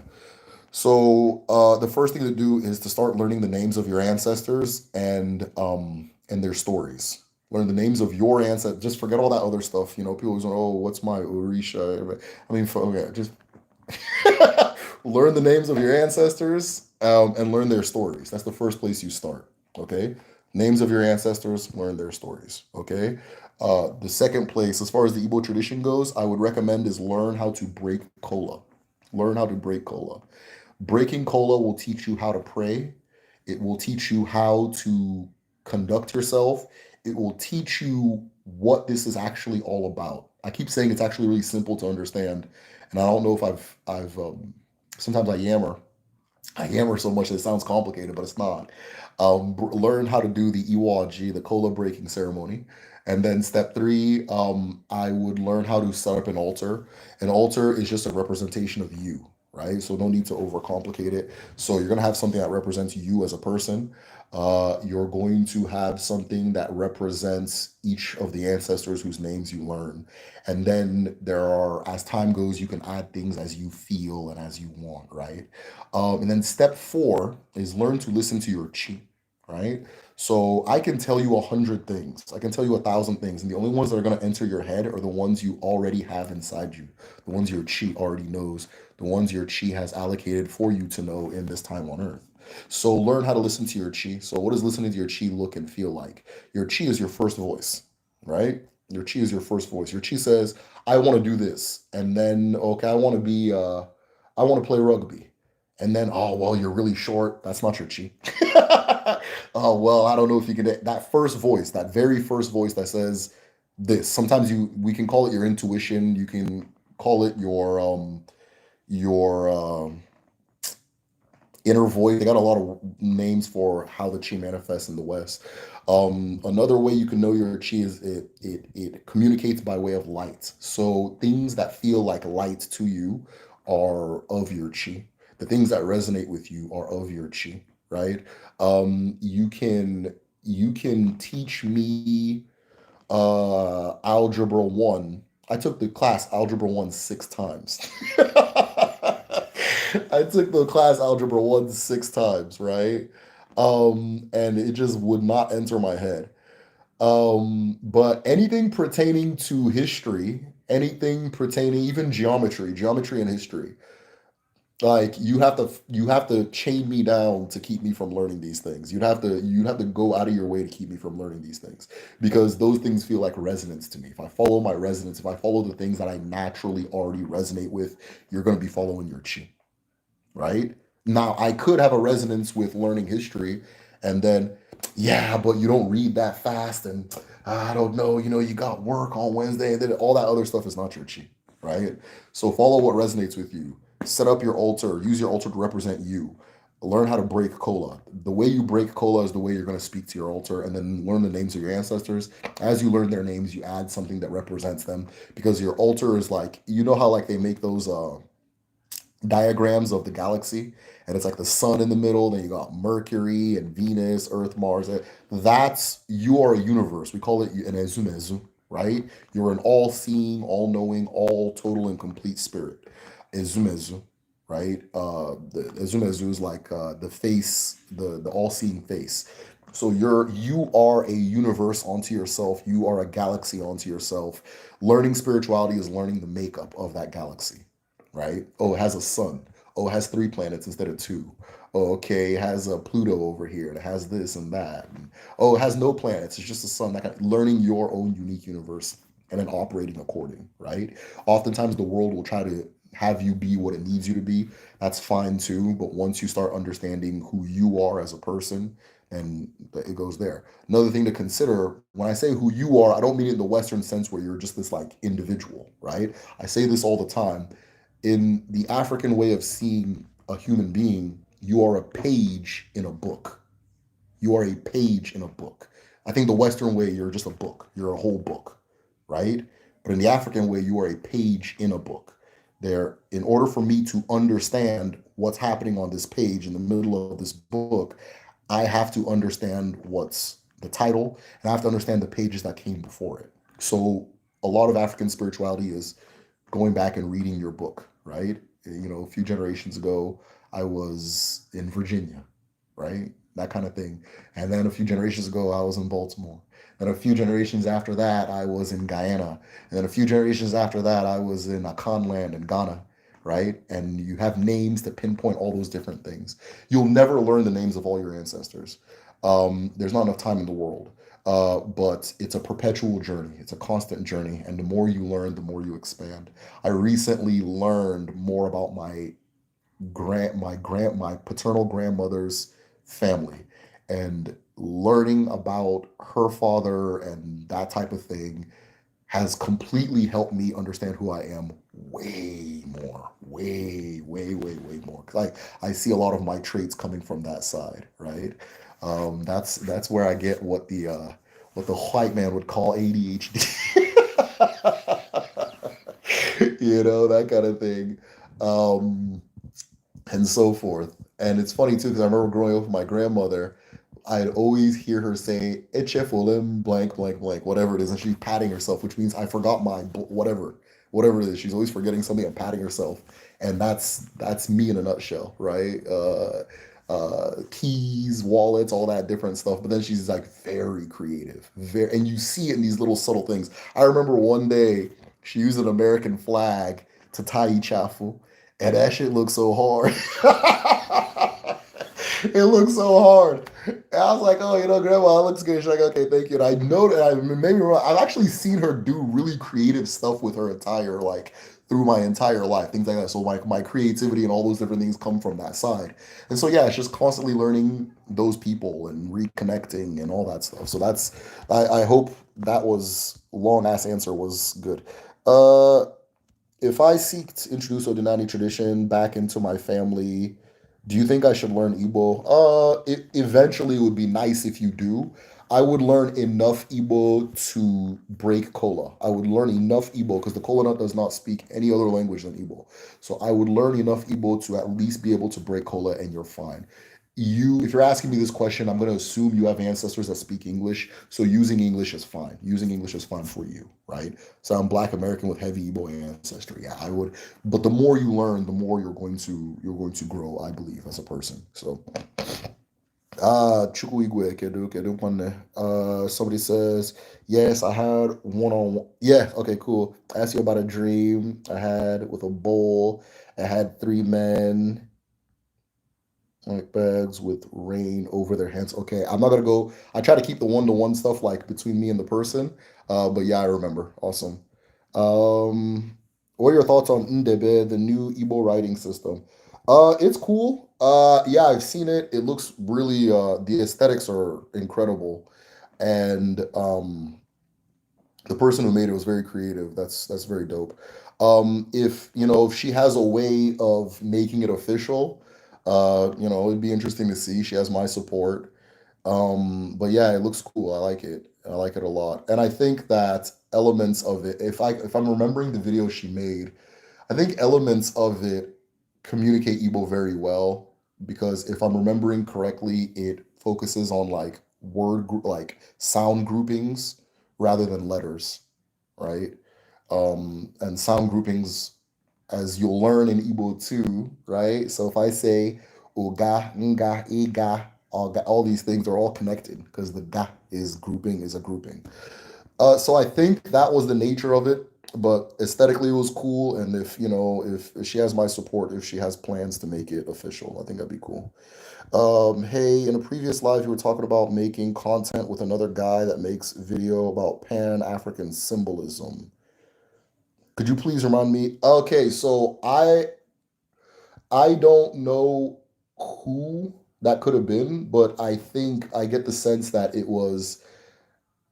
So the first thing to do is to start learning the names of your ancestors and their stories. Learn the names of your ancestors. Just forget all that other stuff. You know, people always want, oh, what's my Orisha? I mean, okay, just learn the names of your ancestors and learn their stories. That's the first place you start. Okay, names of your ancestors, learn their stories. Okay. The second place, as far as the Igbo tradition goes, I would recommend is learn how to break kola. Learn how to break kola. Breaking kola will teach you how to pray. It will teach you how to conduct yourself. It will teach you what this is actually all about. I keep saying it's actually really simple to understand, and I don't know if I've sometimes I yammer so much that it sounds complicated, but it's not. Learn how to do the Iwaji, the cola breaking ceremony. And then step three, I would learn how to set up an altar. An altar is just a representation of you, right? So no need to overcomplicate it. So you're going to have something that represents you as a person. You're going to have something that represents each of the ancestors whose names you learn. And then as time goes, you can add things as you feel and as you want, right? And then step four is learn to listen to your chi, right? So I can tell you 100 things. I can tell you 1,000 things, and the only ones that are going to enter your head are the ones you already have inside you, the ones your chi already knows, the ones your chi has allocated for you to know in this time on earth. So learn how to listen to your chi. So what does listening to your chi look and feel like? Your chi is your first voice, right? Your chi is your first voice. Your chi says, "I want to do this," and then okay, I want to play rugby. And then, oh, well, you're really short. That's not your chi. Oh, well, I don't know if you can. That first voice, that very first voice that says this. Sometimes we can call it your intuition. You can call it your inner voice. They got a lot of names for how the chi manifests in the West. Another way you can know your chi is it communicates by way of light. So things that feel like light to you are of your chi. The things that resonate with you are of your chi, right? You can teach me algebra one. I took the class algebra one 6 times. I took the class algebra one 6 times, right? And it just would not enter my head. But anything pertaining to history, anything pertaining, even geometry and history, Like you have to chain me down to keep me from learning these things. You'd have to go out of your way to keep me from learning these things because those things feel like resonance to me. If I follow my resonance, if I follow the things that I naturally already resonate with, you're going to be following your chi, right? Now, I could have a resonance with learning history and then, yeah, but you don't read that fast. And I don't know, you got work on Wednesday and then all that other stuff is not your chi, right? So follow what resonates with you. Set up your altar, use your altar to represent you. Learn how to break kola. The way you break kola is the way you're going to speak to your altar, and then learn the names of your ancestors. As you learn their names, you add something that represents them because your altar is like, how like they make those diagrams of the galaxy, and it's like the sun in the middle, then you got Mercury and Venus, Earth, Mars. That's, you are a universe. We call it an ezumezu, right? You're an all-seeing, all-knowing, all total and complete spirit. Ezumezu, right? The ezumezu is like the face, the all-seeing face. So you are a universe onto yourself. You are a galaxy onto yourself. Learning spirituality is learning the makeup of that galaxy, right? Oh, it has a sun. Oh, it has three planets instead of two. Oh, okay, it has a Pluto over here. It has this and that. And, oh, it has no planets. It's just a sun. That kind of, learning your own unique universe and then operating according, right? Oftentimes, the world will try to have you be what it needs you to be. That's fine too. But once you start understanding who you are as a person, and it goes there. Another thing to consider when I say who you are, I don't mean it in the Western sense where you're just this like individual, right? I say this all the time. In the African way of seeing a human being, you are a page in a book. You are a page in a book. I think the Western way, you're just a book. You're a whole book, right? But in the African way, you are a page in a book. There, in order for me to understand what's happening on this page in the middle of this book, I have to understand what's the title, and I have to understand the pages that came before it. So a lot of African spirituality is going back and reading your book, right? A few generations ago, I was in Virginia, right? That kind of thing. And then a few generations ago, I was in Baltimore. Then a few generations after that, I was in Guyana. And then a few generations after that, I was in Akanland in Ghana, right? And you have names to pinpoint all those different things. You'll never learn the names of all your ancestors. There's not enough time in the world. But it's a perpetual journey. It's a constant journey, and the more you learn, the more you expand. I recently learned more about my paternal grandmother's family, and learning about her father and that type of thing has completely helped me understand who I am way more, way, way, way, way more. Because I see a lot of my traits coming from that side, right? That's where I get what the white man would call ADHD, that kind of thing, um, and so forth. And it's funny too because I remember growing up with my grandmother. I'd always hear her say "Echefolim blank blank blank," whatever it is, and she's patting herself, which means I forgot my whatever it is. She's always forgetting something and patting herself, and that's me in a nutshell, right? Keys, wallets, all that different stuff. But then she's like very creative, and you see it in these little subtle things. I remember one day she used an American flag to tie chafu, and that shit looked so hard. It looks so hard. And I was like, oh, grandma, it looks good. She's like, okay, thank you. And I know that I've actually seen her do really creative stuff with her attire, like through my entire life, things like that. So my creativity and all those different things come from that side. And so yeah, it's just constantly learning those people and reconnecting and all that stuff. So I hope that was long ass answer was good. Uh if I seek to introduce Odinani tradition back into my family, do you think I should learn Igbo? Eventually it would be nice if you do. I would learn enough Igbo to break Kola. I would learn enough Igbo because the Kola nut does not speak any other language than Igbo. So I would learn enough Igbo to at least be able to break Kola, and you're fine. If you're asking me this question, I'm going to assume you have ancestors that speak English. So using English is fine. Using English is fine for you, right? So I'm Black American with heavy Igbo ancestry. Yeah, I would. But the more you learn, the more you're going to grow, I believe, as a person. So Chukwuigwe, kedu kwanne. Somebody says, yes, I had one on one. Yeah, okay, cool. I asked you about a dream I had with a bowl. I had three men like bags with rain over their heads. Okay, I'm not gonna go. I try to keep the one-to-one stuff like between me and the person. But yeah, I remember. Awesome. Um, what are your thoughts on Ndebe, the new Igbo writing system? It's cool. Yeah, I've seen it. It looks really. The aesthetics are incredible, and the person who made it was very creative. That's very dope. If if she has a way of making it official, it'd be interesting to see. She has my support. But yeah, it looks cool. I like it. I like it a lot. And I think that elements of it, if I'm remembering the video she made, I think elements of it communicate Igbo very well because if I'm remembering correctly, it focuses on like like sound groupings rather than letters, right? And sound groupings, as you'll learn in Igbo too, right? So if I say uga, nga, iga, all these things are all connected because the ga is grouping, is a grouping. So I think that was the nature of it, but aesthetically it was cool. And if she has my support, if she has plans to make it official, I think that'd be cool. Hey, in a previous live, you were talking about making content with another guy that makes video about Pan-African symbolism. Could you please remind me? Okay, so I don't know who that could have been, but I think I get the sense that it was,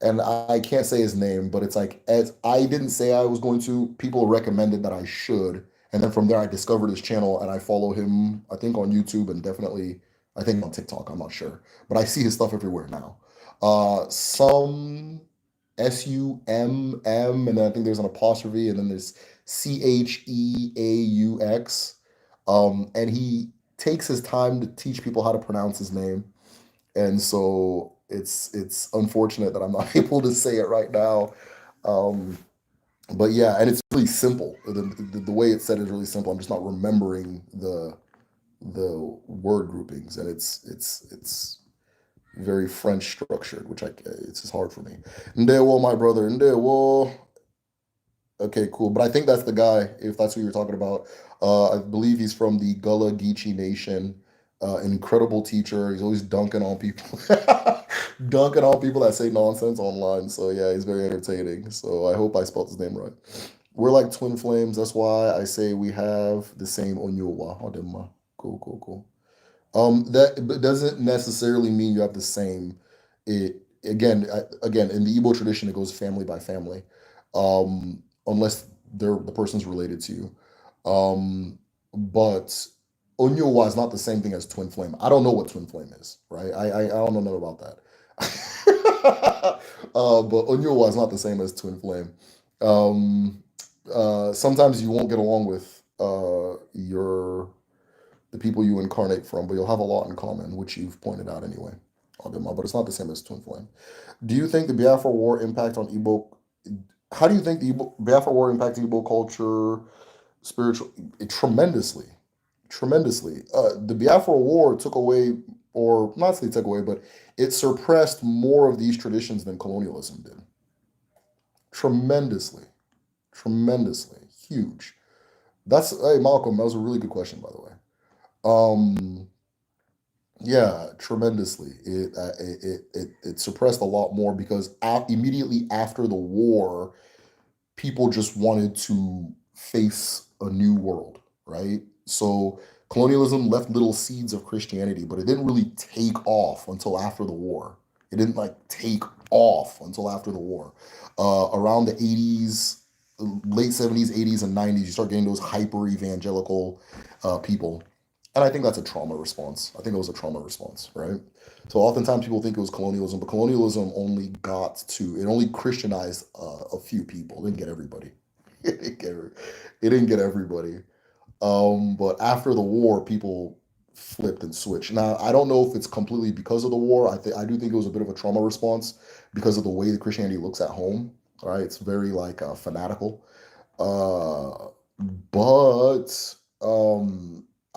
and I can't say his name, but it's like as I didn't say I was going to, people recommended that I should, and then from there I discovered his channel and I follow him. I think on YouTube and definitely I think on TikTok. I'm not sure, but I see his stuff everywhere now. Some SUMM, and then I think there's an apostrophe, and then there's CHEAUX. And he takes his time to teach people how to pronounce his name, and so it's unfortunate that I'm not able to say it right now. Um, but yeah, and it's really simple. The way it's said is really simple. I'm just not remembering the word groupings, and it's very French structured, which it's just hard for me. Ndewo, my brother, Ndewo. Okay, cool. But I think that's the guy, if that's who you're talking about. I believe he's from the Gullah Geechee Nation. An incredible teacher. He's always dunking on people, dunking on people that say nonsense online. So yeah, he's very entertaining. So I hope I spelled his name right. We're like twin flames. That's why I say we have the same onyowa. Odemma. Cool, cool, cool. That doesn't necessarily mean you have the same. It again in the Igbo tradition, it goes family by family, unless the person's related to you. But Onyowa is not the same thing as twin flame. I don't know what twin flame is, right? I don't know nothing about that. But Onyowa is not the same as twin flame. Um, Sometimes you won't get along with your the people you incarnate from, but you'll have a lot in common, which you've pointed out anyway. Adema, but it's not the same as twin flame. Do you think the Biafra War impact on Igbo? How do you think the Biafra War impacted Igbo culture, spiritual? Tremendously, tremendously. The Biafra War took away, or not say took away, but it suppressed more of these traditions than colonialism did. Tremendously, tremendously, huge. That's hey Malcolm. That was a really good question, by the way. Um, Yeah, tremendously. It suppressed a lot more because immediately after the war, people just wanted to face a new world, right? So colonialism left little seeds of Christianity, but it didn't really take off until after the war. It didn't like take off until after the war. Around the 80s, late 70s, 80s, and 90s, you start getting those hyper evangelical people. And I think that's a trauma response. I think it was a trauma response, right? So oftentimes people think it was colonialism, but colonialism it only Christianized a few people. It didn't get everybody. It didn't get everybody. But after the war, people flipped and switched. Now, I don't know if it's completely because of the war. I do think it was a bit of a trauma response because of the way that Christianity looks at home. All right, it's very like fanatical. Uh, but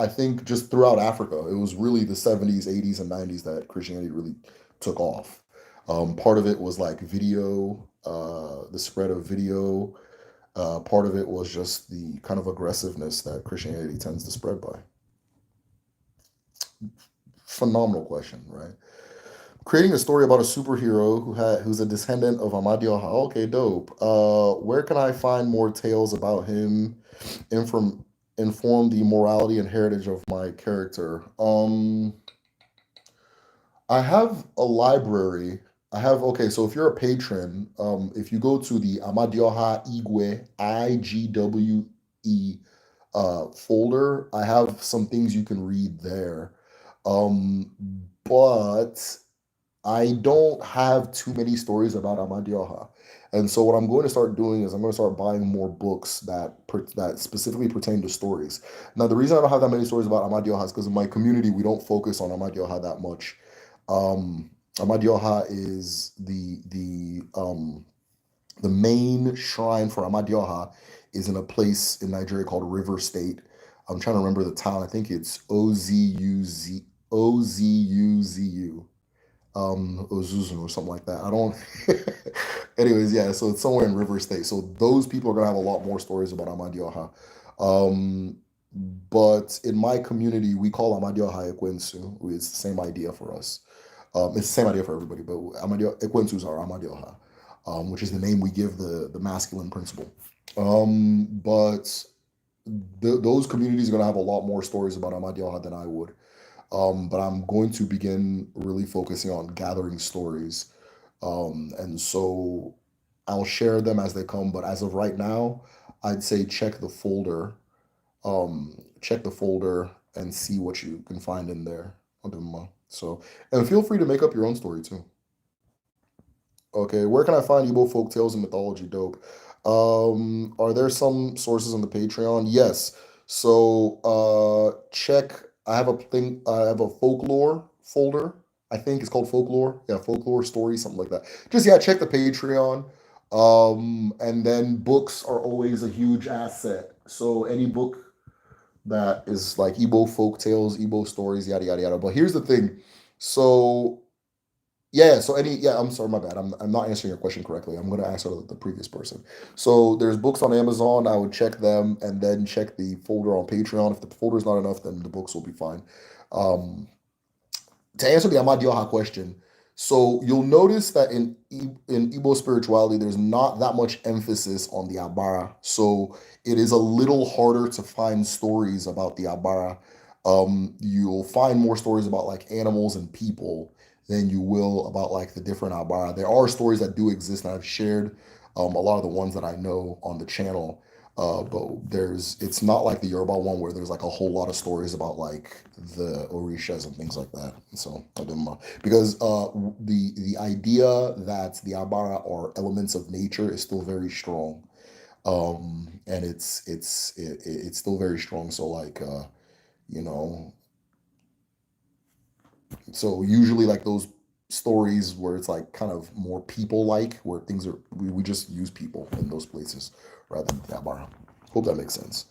I think just throughout Africa, it was really the 70s, 80s, and 90s that Christianity really took off. Part of it was like video, the spread of video. Part of it was just the kind of aggressiveness that Christianity tends to spread by. Phenomenal question, right? Creating a story about a superhero who's a descendant of Amadioha. Okay, dope. Where can I find more tales about him? Inform inform the morality and heritage of my character. I have a library. I have okay. So if you're a patron, if you go to the Amadioha Igwe IGWE folder, I have some things you can read there. Um, but I don't have too many stories about Amadioha. And so what I'm going to start doing is I'm going to start buying more books that specifically pertain to stories. Now, the reason I don't have that many stories about Amadioha is because in my community we don't focus on Amadioha that much. Amadioha is the main shrine for Amadioha is in a place in Nigeria called River State. I'm trying to remember the town. I think it's Ozuzu, Ozuzun or something like that. I don't. Anyways, yeah. So it's somewhere in River State. So those people are gonna have a lot more stories about Amadioha. Um, but in my community, we call Amadioha Ekwensu. It's the same idea for us. It's the same idea for everybody, but Ekwensus are Amadioha, which is the name we give the masculine principle. But those communities are gonna have a lot more stories about Amadioha than I would. But I'm going to begin really focusing on gathering stories. And so I'll share them as they come. But as of right now, I'd say check the folder and see what you can find in there. So, and feel free to make up your own story too. Okay, where can I find Igbo folk tales and mythology? Dope. Are there some sources on the Patreon? Yes. So, check. I have a thing. I have a folklore folder. I think it's called folklore. Yeah, folklore stories, something like that. Just yeah, check the Patreon. And then books are always a huge asset. So any book that is like Igbo folk tales, Igbo stories, yada yada yada. But here's the thing. So yeah, so I'm sorry, my bad. I'm not answering your question correctly. I'm gonna answer the previous person. So there's books on Amazon. I would check them and then check the folder on Patreon. If the folder's not enough, then the books will be fine. Um, to answer the Amadioha question, so you'll notice that in Igbo spirituality, there's not that much emphasis on the Abara. So it is a little harder to find stories about the Abara. You'll find more stories about like animals and people than you will about like the different Abara. There are stories that do exist, and I've shared a lot of the ones that I know on the channel. But it's not like the Yoruba one where there's like a whole lot of stories about like the Orishas and things like that. So I don't know because the idea that the Abara are elements of nature is still very strong, and it's still very strong. So like you know, so usually like those stories where it's like kind of more people like where things are we just use people in those places rather than the Abara. Hope that makes sense.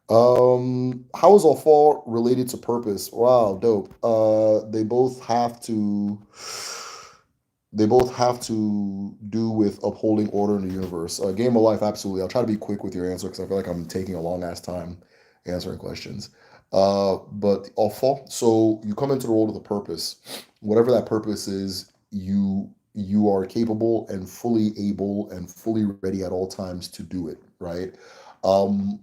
How is all fall related to purpose? Wow, dope. They both have to do with upholding order in the universe. Game of life, absolutely. I'll try to be quick with your answer because I feel like I'm taking a long ass time answering questions. But all fall. So you come into the world with a purpose. Whatever that purpose is, you are capable and fully able and fully ready at all times to do it, right? Um,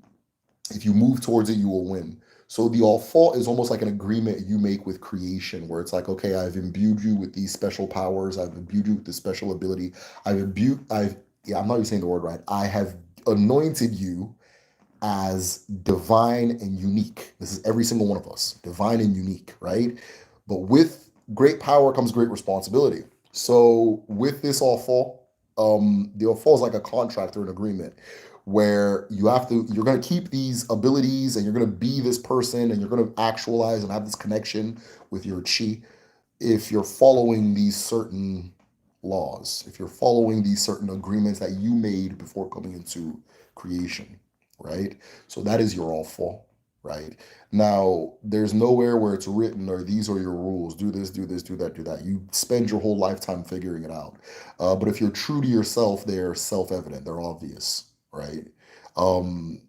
if you move towards it, you will win. So the all fault is almost like an agreement you make with creation, where it's like, okay, I've imbued you with these special powers, I've imbued you with this special ability, I'm not even saying the word right. I have anointed you as divine and unique. This is every single one of us, divine and unique, right? But with great power comes great responsibility. So with this all fall, the all fall is like a contract or an agreement where you're going to keep these abilities and you're going to be this person and you're going to actualize and have this connection with your chi if you're following these certain laws, if you're following these certain agreements that you made before coming into creation, right? So that is your all fall. right? Now, there's nowhere where it's written or these are your rules. Do this, do this, do that, do that. You spend your whole lifetime figuring it out. But if you're true to yourself, they're self-evident. They're obvious, right? The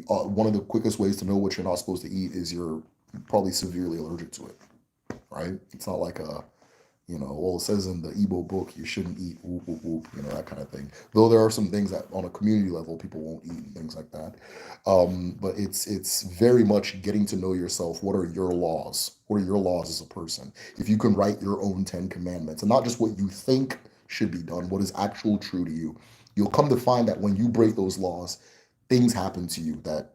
one of the quickest ways to know what you're not supposed to eat is you're probably severely allergic to it, right? It's not like well, it says in the Igbo book you shouldn't eat whoop whoop whoop, that kind of thing. Though there are some things that on a community level people won't eat and things like that. But it's very much getting to know yourself. What are your laws? What are your laws as a person? If you can write your own 10 Commandments and not just what you think should be done, what is actual true to you, you'll come to find that when you break those laws, things happen to you that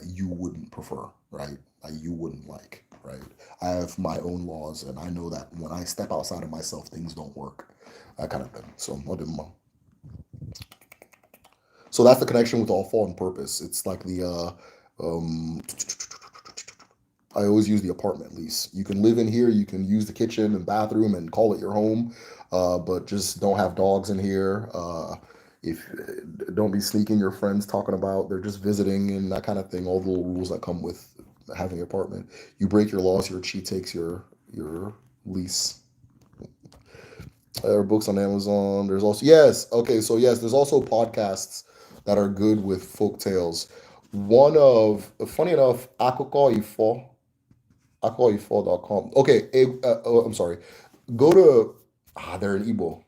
you wouldn't prefer, right? That you wouldn't like, right? I have my own laws, and I know that when I step outside of myself, things don't work, that kind of thing. So, so that's the connection with all fall and purpose. It's like um, I always use the apartment lease. You can live in here, you can use the kitchen and bathroom and call it your home, but just don't have dogs in here. If Don't be sneaking your friends talking about they're just visiting and that kind of thing. All the little rules that come with having an apartment. You break your laws, your cheat takes your lease. There are books on Amazon. There's also yes, okay, so yes, there's also podcasts that are good with folk tales. One of funny enough, akukọ.com. Okay, I'm sorry. Go to they're in Igbo.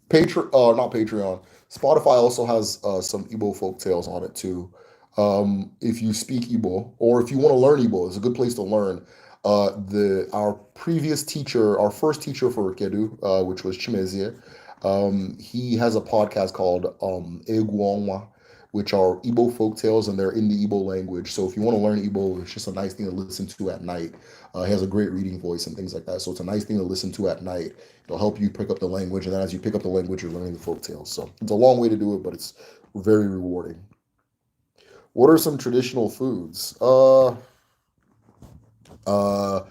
Patreon, not Patreon. Spotify also has some Igbo folk tales on it too. If you speak Igbo or if you want to learn Igbo, it's a good place to learn. The Our previous teacher, our first teacher for Kedu, which was Chimezie, he has a podcast called Egwu Onwa, which are Igbo folk tales, and they're in the Igbo language. So if you want to learn Igbo, it's just a nice thing to listen to at night. He has a great reading voice and things like that. So it's a nice thing to listen to at night. It'll help you pick up the language, and then as you pick up the language, you're learning the folk tales. So it's a long way to do it, but it's very rewarding. What are some traditional foods? Uh, a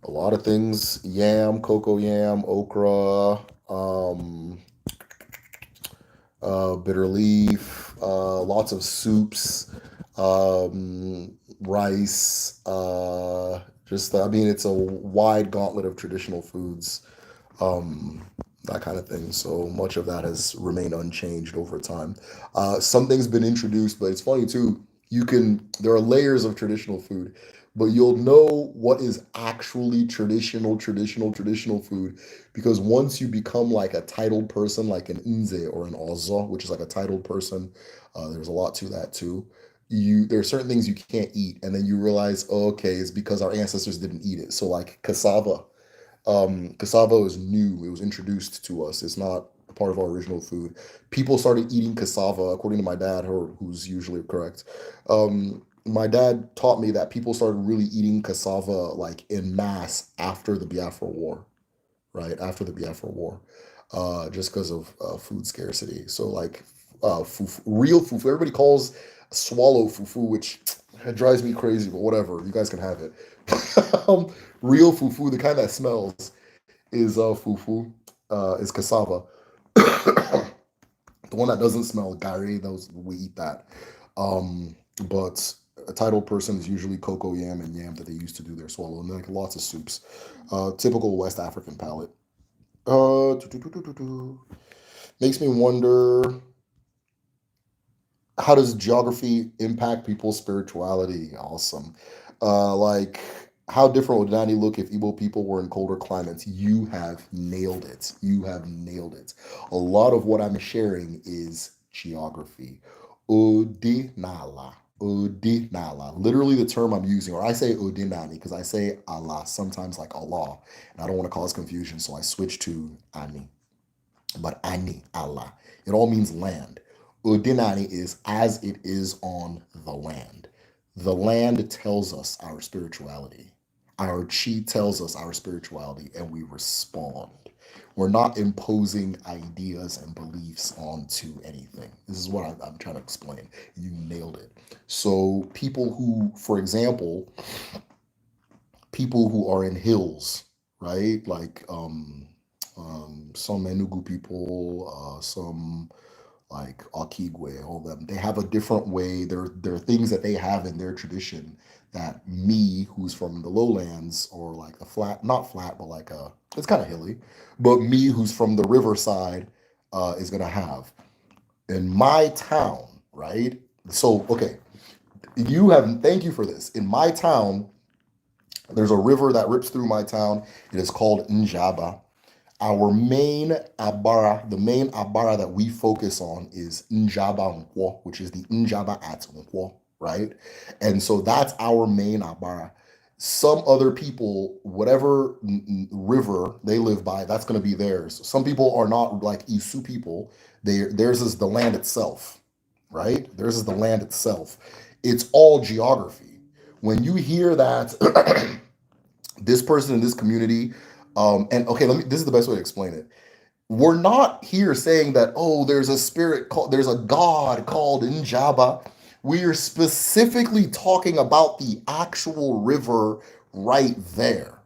lot of things: yam, cocoa yam, okra, bitter leaf, lots of soups, rice. I mean, it's a wide gauntlet of traditional foods, that kind of thing. So much of that has remained unchanged over time. Something's been introduced, but it's funny too. There are layers of traditional food, but you'll know what is actually traditional food because once you become like a titled person, like an Nze or an Ozo, which is like a titled person, there's a lot to that too. There are certain things you can't eat, and then you realize, oh, okay, it's because our ancestors didn't eat it. So like cassava, cassava is new. It was introduced to us. It's not a part of our original food. People started eating cassava, according to my dad, who's usually correct. My dad taught me that people started really eating cassava like in mass after the Biafra War, right? After the Biafra War, just because of food scarcity. So like fufu, real fufu. Everybody calls swallow fufu, which it drives me crazy, but whatever. You guys can have it. Real fufu, the kind that smells, is fufu, is cassava. The one that doesn't smell, gari, those we eat that. But a titled person is usually cocoa yam and yam that they used to do their swallow, and like lots of soups. Typical West African palate. Do, do, do, do, do, do. Makes me wonder, how does geography impact people's spirituality? Awesome. Like, how different would Nani look if Igbo people were in colder climates? You have nailed it. You have nailed it. A lot of what I'm sharing is geography. Odinala. Odinala. Literally the term I'm using, or I say Odinani because I say Allah, sometimes like Allah. And I don't want to cause confusion, so I switch to Ani. But Ani, Allah. It all means land. Udinani is as it is on the land. The land tells us our spirituality. Our chi tells us our spirituality, and we respond. We're not imposing ideas and beliefs onto anything. This is what I'm trying to explain. You nailed it. So, people who, for example, people who are in hills, right? Like some Enugu people, some like Okigwe, all them. They have a different way. There are things that they have in their tradition that me, who's from the lowlands or like the flat, not flat, but like it's kind of hilly, but me, who's from the riverside, is gonna have in my town, right? So okay, thank you for this. In my town, there's a river that rips through my town. It is called Njaba. Our main Abara, the main Abara that we focus on is Njaba Nkwo, which is the Njaba at Nkwo, right? And so that's our main Abara. Some other people, whatever river they live by, that's going to be theirs. Some people are not like Isu people. Theirs is the land itself, right? Theirs is the land itself. It's all geography. When you hear that this person in this community, and okay, this is the best way to explain it. We're not here saying that, oh, there's a God called Njaba. We are specifically talking about the actual river right there.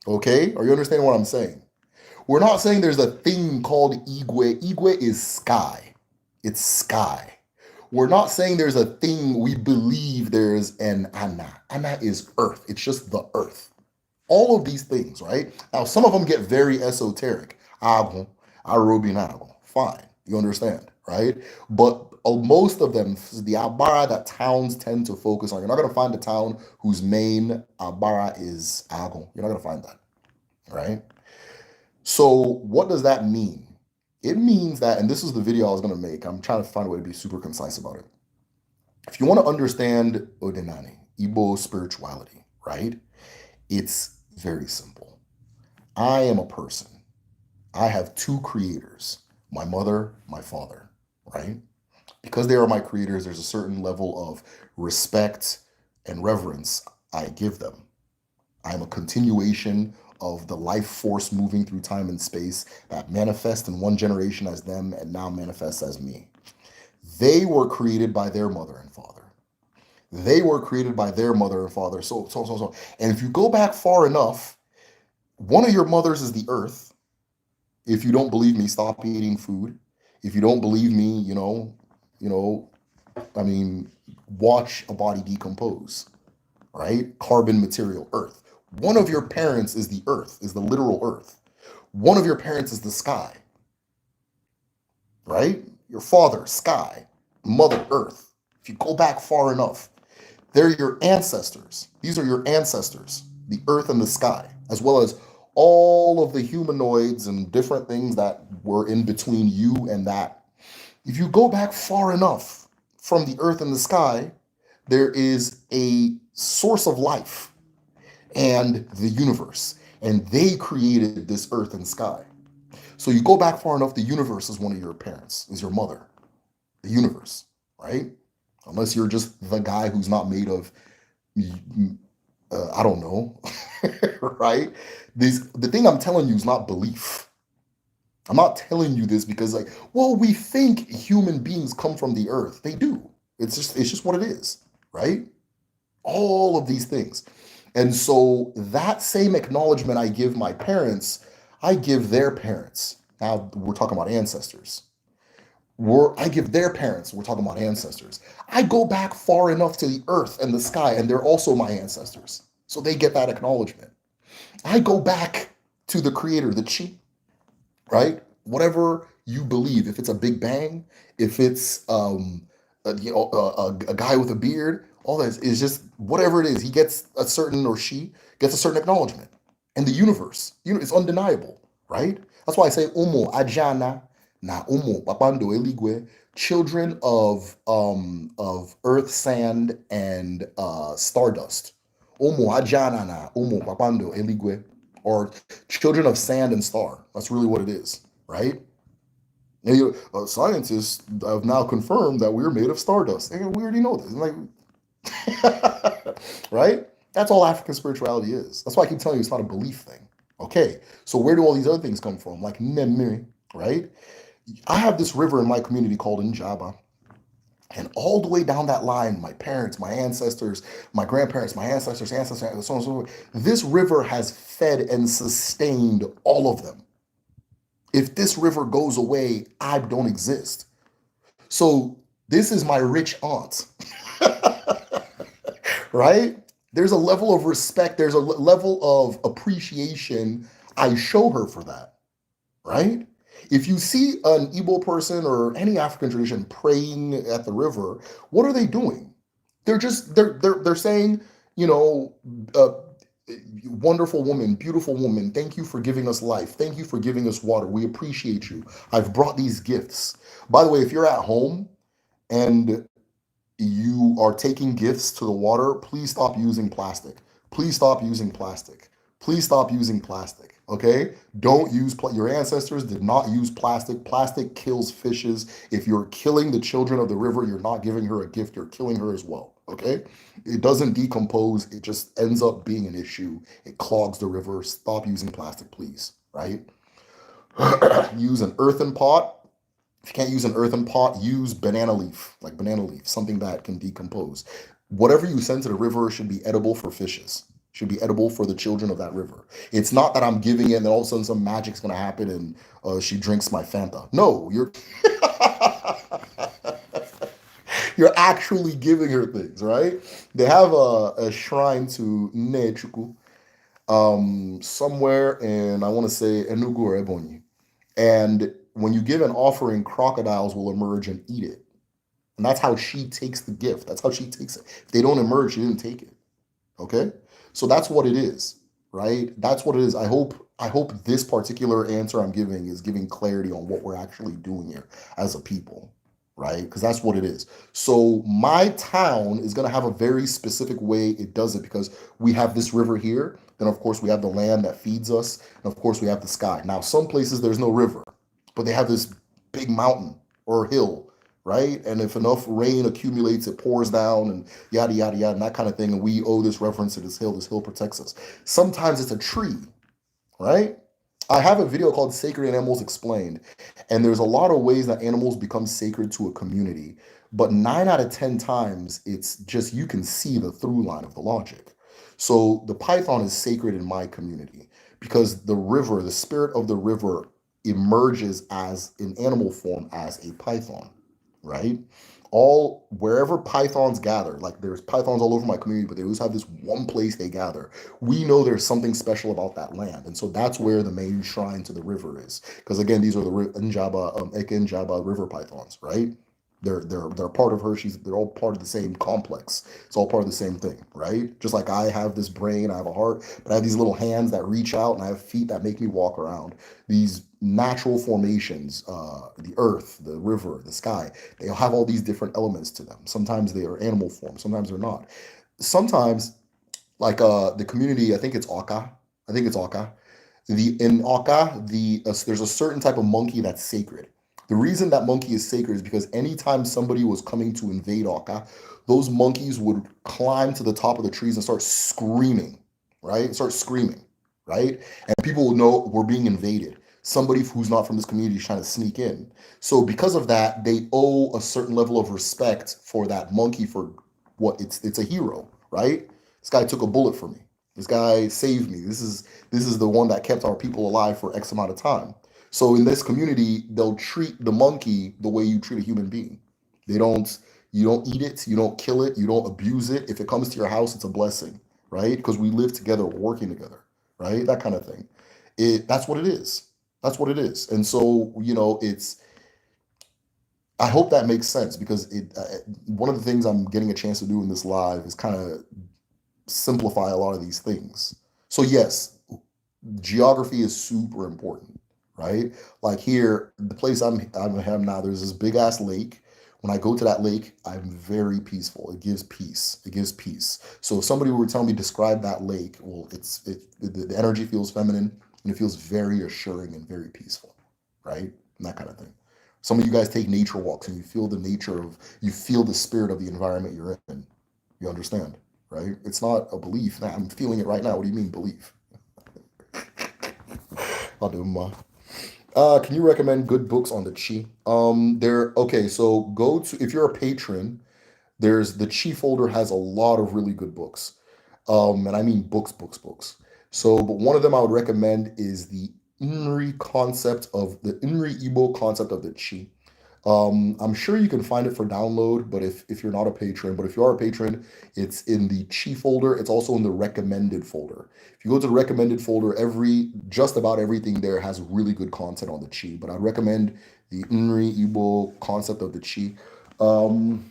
Okay? Are you understanding what I'm saying? We're not saying there's a thing called Igwe. Igwe is sky. It's sky. We're not saying there's a thing we believe there's an Anna. Anna is earth. It's just the earth. All of these things, right? Now, some of them get very esoteric. Agon, Arobin Agon. Fine. You understand, right? But most of them, the Abara that towns tend to focus on, you're not going to find a town whose main Abara is Agon. You're not going to find that, right? So what does that mean? It means that, and this is the video I was going to make. I'm trying to find a way to be super concise about it. If you want to understand Odenani, Igbo spirituality, right? It's very simple. I am a person. I have two creators, my mother, my father, right? Because they are my creators, there's a certain level of respect and reverence I give them. I'm a continuation of the life force moving through time and space that manifests in one generation as them and now manifests as me. They were created by their mother and father. They were created by their mother and father. So. And if you go back far enough, one of your mothers is the earth. If you don't believe me, stop eating food. If you don't believe me, watch a body decompose, right? Carbon material, earth. One of your parents is the earth, is the literal earth. One of your parents is the sky, right? Your father, sky. Mother, earth. If you go back far enough, they're your ancestors. These are your ancestors, the earth and the sky, as well as all of the humanoids and different things that were in between you and that. If you go back far enough from the earth and the sky, there is a source of life and the universe, and they created this earth and sky. So you go back far enough, the universe is one of your parents, is your mother, the universe, right? Unless you're just the guy who's not made of, I don't know, right? The thing I'm telling you is not belief. I'm not telling you this because we think human beings come from the earth. They do. It's just what it is, right? All of these things. And so that same acknowledgement I give my parents, I give their parents. Now we're talking about ancestors. I give their parents, we're talking about ancestors. I go back far enough to the earth and the sky, and they're also my ancestors. So they get that acknowledgement. I go back to the creator, the chi, right? Whatever you believe, if it's a big bang, if it's a guy with a beard, all that is just whatever it is. He gets a certain, or she gets a certain acknowledgement. And the universe, it's undeniable, right? That's why I say Umu Ajana na Umu Papando Eligwe, children of earth, sand, and stardust. Umu Ajana na Umu Papando Eligwe, or children of sand and star. That's really what it is, right? And scientists have now confirmed that we're made of stardust. And we already know this. Right? That's all African spirituality is. That's why I keep telling you it's not a belief thing. Okay, so where do all these other things come from? Like Mmiri, right? I have this river in my community called Njaba. And all the way down that line, my parents, my ancestors, my grandparents, my ancestors, so on and so forth, this river has fed and sustained all of them. If this river goes away, I don't exist. So this is my rich aunt, right? There's a level of respect, there's a level of appreciation I show her for that, right? If you see an Igbo person or any African tradition praying at the river, what are they doing? They're saying, you know, uh, wonderful woman, beautiful woman, thank you for giving us life. Thank you for giving us water. We appreciate you. I've brought these gifts. By the way, if you're at home and you are taking gifts to the water, please stop using plastic. Please stop using plastic. Please stop using plastic. Okay? Don't use your ancestors did not use plastic. Plastic kills fishes. If you're killing the children of the river, you're not giving her a gift, you're killing her as well. Okay? It doesn't decompose, it just ends up being an issue. It clogs the river. Stop using plastic, please. Right? Use an earthen pot. If you can't use an earthen pot, use banana leaf, like banana leaf, something that can decompose. Whatever you send to the river should be edible for fishes, should be edible for the children of that river. It's not that I'm giving it and then all of a sudden some magic's gonna happen and she drinks my Fanta. No, you're you're actually giving her things, right? They have a shrine to Nechuku somewhere in, I want to say, Enugu or Ebonyi. And when you give an offering, crocodiles will emerge and eat it. And that's how she takes the gift. That's how she takes it. If they don't emerge, she didn't take it. Okay? So that's what it is, right? That's what it is. I hope this particular answer I'm giving is giving clarity on what we're actually doing here as a people, right? Because that's what it is. So my town is going to have a very specific way it does it because we have this river here. Then of course we have the land that feeds us, and of course we have the sky. Now some places there's no river, but they have this big mountain or hill, right? And if enough rain accumulates, it pours down and yada yada yada and that kind of thing. And we owe this reverence to this hill. This hill protects us. Sometimes it's a tree, right? I have a video called Sacred Animals Explained, and there's a lot of ways that animals become sacred to a community. But 9 out of 10 times, it's just you can see the through line of the logic. So the python is sacred in my community because the river, the spirit of the river, emerges as in animal form as a python, right? All wherever pythons gather, like there's pythons all over my community, but they always have this one place they gather. We know there's something special about that land, and so that's where the main shrine to the river is. Because again, these are the Njaba, Eke Njaba river pythons, right? They're part of Hershey's. They're all part of the same complex. It's all part of the same thing, right? Just like I have this brain, I have a heart, but I have these little hands that reach out, and I have feet that make me walk around. These natural formations, the earth, the river, the sky, they have all these different elements to them. Sometimes they are animal form, sometimes they're not. Sometimes, like the community, I think it's Aka. I think it's Aka. In Aka, there's a certain type of monkey that's sacred. The reason that monkey is sacred is because anytime somebody was coming to invade Aka, those monkeys would climb to the top of the trees and start screaming, right? Start screaming, right? And people will know we're being invaded. Somebody who's not from this community is trying to sneak in. So because of that, they owe a certain level of respect for that monkey for what it's a hero, right? This guy took a bullet for me. This guy saved me. This is the one that kept our people alive for X amount of time. So in this community, they'll treat the monkey the way you treat a human being. They don't you don't eat it, you don't kill it, you don't abuse it. If it comes to your house, it's a blessing, right? Because we live together, we're working together, right? That kind of thing. That's what it is. That's what it is. And so, it's I hope that makes sense because one of the things I'm getting a chance to do in this live is kind of simplify a lot of these things. So yes, geography is super important, right? Like here, the place I'm have now, there's this big ass lake. When I go to that lake, I'm very peaceful. It gives peace. It gives peace. So if somebody were to tell me describe that lake, well, the energy feels feminine and it feels very assuring and very peaceful, right? And that kind of thing. Some of you guys take nature walks and you feel the spirit of the environment you're in. You understand, right? It's not a belief. Nah, I'm feeling it right now. What do you mean belief? I'll do my. Can you recommend good books on the chi? There. Okay, so go to if you're a patron. There's the chi folder has a lot of really good books, and I mean books, books, books. So, but one of them I would recommend is the Inri concept of the Inri Igbo concept of the chi. I'm sure you can find it for download, but if you're not a patron, but if you are a patron, it's in the chi folder. It's also in the recommended folder. If you go to the recommended folder, just about everything there has really good content on the chi. But I'd recommend the Nri Igbo concept of the chi. Um,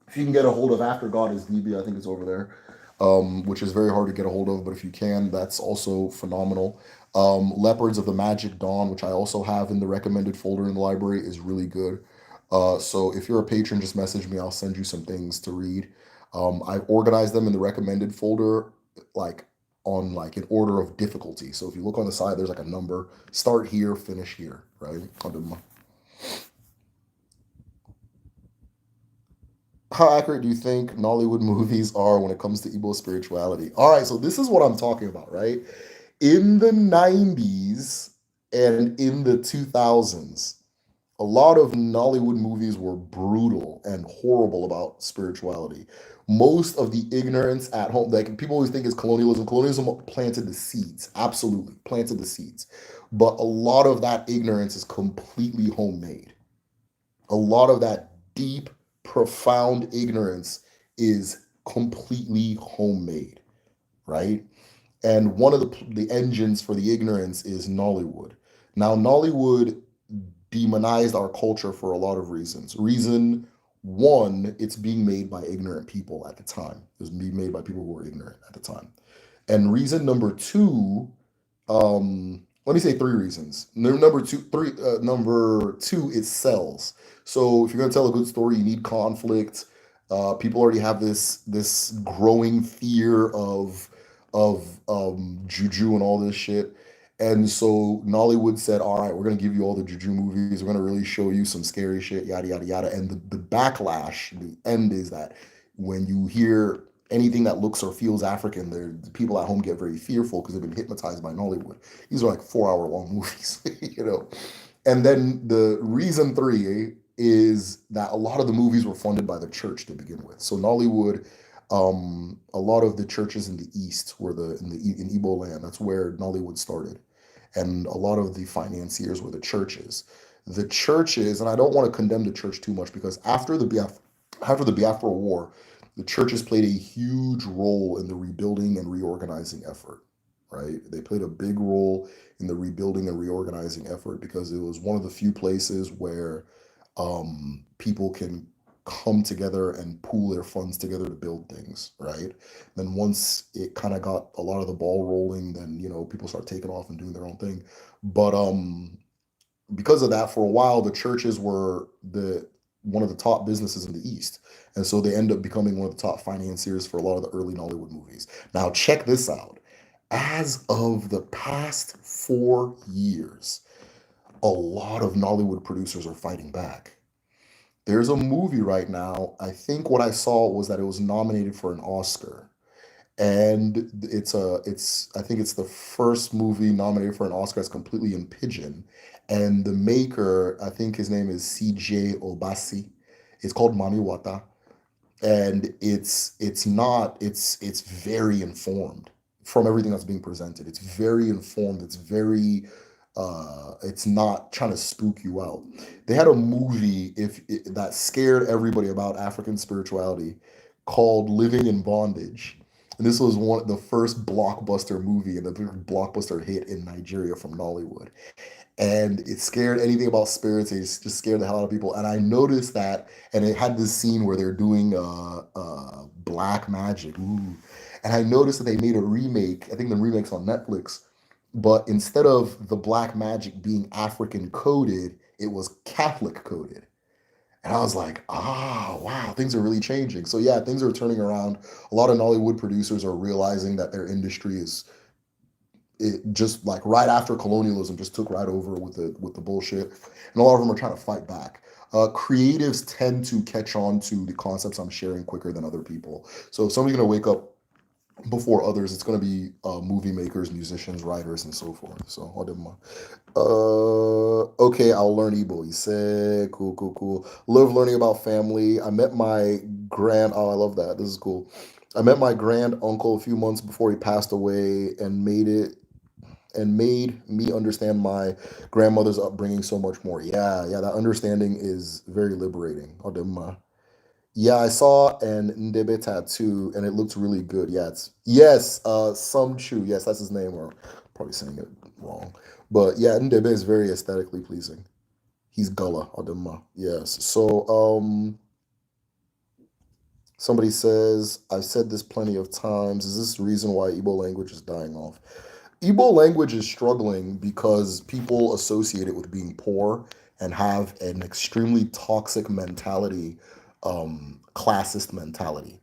if you can get a hold of After God is DB, I think it's over there, which is very hard to get a hold of, but if you can, that's also phenomenal. Leopards of the Magic Dawn, which I also have in the recommended folder in the library, is really good. So if you're a patron, just message me. I'll send you some things to read. I've organized them in the recommended folder, like on like in order of difficulty. So if you look on the side, there's like a number. Start here, finish here, right? How accurate do you think Nollywood movies are when it comes to Igbo spirituality? All right, so this is what I'm talking about, right? In the 90s and in the 2000s, a lot of Nollywood movies were brutal and horrible about spirituality. Most of the ignorance at home, like people always think is colonialism. Colonialism planted the seeds, absolutely planted the seeds. But a lot of that ignorance is completely homemade. A lot of that deep, profound ignorance is completely homemade, right? And one of the engines for the ignorance is Nollywood. Now, Nollywood demonized our culture for a lot of reasons. Reason one, it's being made by ignorant people at the time. It was being made by people who were ignorant at the time. And reason number two, let me say three reasons. Number two, it sells. So if you're gonna tell a good story, you need conflict. People already have this growing fear of juju and all this shit. And so Nollywood said, all right, we're gonna give you all the juju movies. We're gonna really show you some scary shit, yada yada yada. And the backlash, the end is that when you hear anything that looks or feels African, the people at home get very fearful because they've been hypnotized by Nollywood. These are like 4 hour long movies, you know. And then the reason three is that a lot of the movies were funded by the church to begin with. So Nollywood, a lot of the churches in the East were in Igbo land. That's where Nollywood started, and a lot of the financiers were the churches. The churches, and I don't want to condemn the church too much because after the Biafra War, the churches played a huge role in the rebuilding and reorganizing effort. Right? They played a big role in the rebuilding and reorganizing effort because it was one of the few places where people can come together and pool their funds together to build things, right? Then once it kind of got a lot of the ball rolling, then people start taking off and doing their own thing. But because of that, for a while, the churches were the one of the top businesses in the East, and so they end up becoming one of the top financiers for a lot of the early Nollywood movies. Now, check this out. As of the past 4 years, a lot of Nollywood producers are fighting back. There's a movie right now. I think what I saw was that it was nominated for an Oscar, and I think it's the first movie nominated for an Oscar that's completely in pidgin. And the maker, I think his name is CJ Obasi. It's called Mami Wata, and it's very informed from everything that's being presented. It's very informed. It's not trying to spook you out. They had a movie that scared everybody about African spirituality called Living in Bondage. And this was one of the first blockbuster movie and the blockbuster hit in Nigeria from Nollywood. And it scared anything about spirits. It just scared the hell out of people. And I noticed that, and it had this scene where they're doing black magic. Ooh. And I noticed that they made a remake. I think the remake's on Netflix, but instead of the black magic being African coded, it was Catholic coded. And I was like, wow, things are really changing. So yeah, things are turning around. A lot of Nollywood producers are realizing that their industry is just like right after colonialism just took right over with the bullshit, and a lot of them are trying to fight back. Creatives tend to catch on to the concepts I'm sharing quicker than other people. So if somebody's gonna wake up before others, it's going to be movie makers, musicians, writers, and so forth. So, okay, I'll learn Igbo. He said, cool, cool, cool. Love learning about family. I met my oh, I love that. This is cool. I met my grand uncle a few months before he passed away and made it. and made me understand my grandmother's upbringing so much more. Yeah, yeah, that understanding is very liberating. Odema. Yeah, I saw an Ndebe tattoo and it looks really good. Yeah, it's yes, some Chu. Yes, that's his name, or probably saying it wrong. But yeah, Ndebe is very aesthetically pleasing. He's Gullah Odema. Yes. So somebody says, I've said this plenty of times. Is this the reason why Igbo language is dying off? Igbo language is struggling because people associate it with being poor and have an extremely toxic mentality, classist mentality.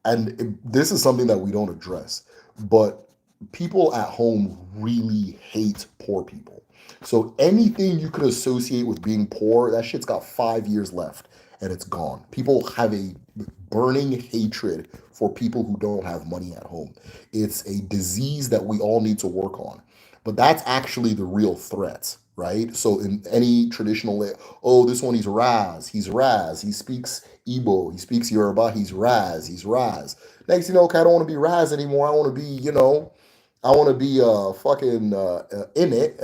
And this is something that we don't address. But people at home really hate poor people. So anything you could associate with being poor, that shit's got 5 years left and it's gone. People have a burning hatred for people who don't have money at home. It's a disease that we all need to work on. But that's actually the real threat, right? So in any traditional, oh, this one he's Raz, he speaks Igbo, he speaks Yoruba, he's Raz. Next, okay, I don't want to be Raz anymore. I want to be, I want to be fucking in it,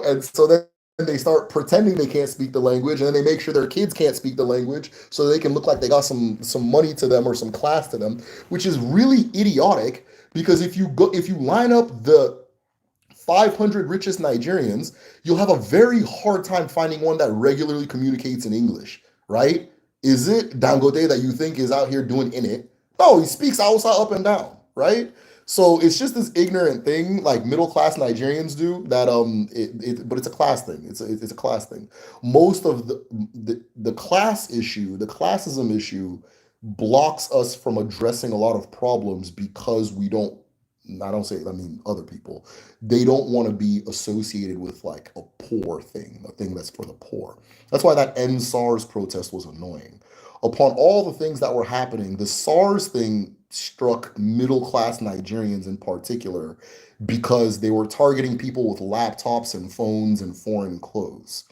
and so then they start pretending they can't speak the language, and then they make sure their kids can't speak the language, so they can look like they got some money to them or some class to them, which is really idiotic. Because if you line up the 500 richest Nigerians, you'll have a very hard time finding one that regularly communicates in English, right? Is it Dangote that you think is out here doing in it? No, he speaks Hausa up and down, right? So it's just this ignorant thing like middle class Nigerians do that but it's a class thing. It's a class thing. Most of the class issue, the classism issue blocks us from addressing a lot of problems because we don't I don't say I mean other people. They don't want to be associated with like a poor thing, a thing that's for the poor. That's why that end SARS protest was annoying. Upon all the things that were happening, the SARS thing struck middle class Nigerians in particular because they were targeting people with laptops and phones and foreign clothes.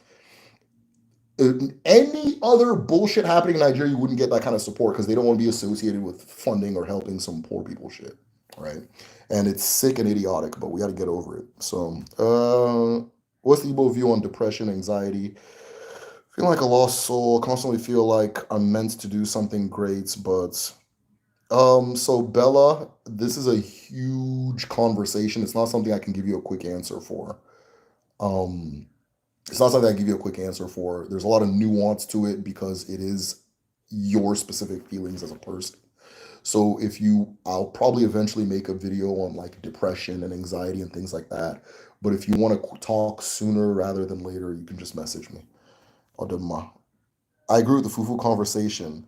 Any other bullshit happening in Nigeria, you wouldn't get that kind of support because they don't want to be associated with funding or helping some poor people shit, right? And it's sick and idiotic, but we got to get over it. So, what's the Igbo view on depression, anxiety? Feeling like a lost soul, constantly feel like I'm meant to do something great, but so Bella, this is a huge conversation. It's not something I can give you a quick answer for. Um, it's not something I can give you a quick answer for. There's a lot of nuance to it because it is your specific feelings as a person. So I'll probably eventually make a video on like depression and anxiety and things like that. But if you want to talk sooner rather than later, you can just message me. Odema. I agree with the fufu conversation.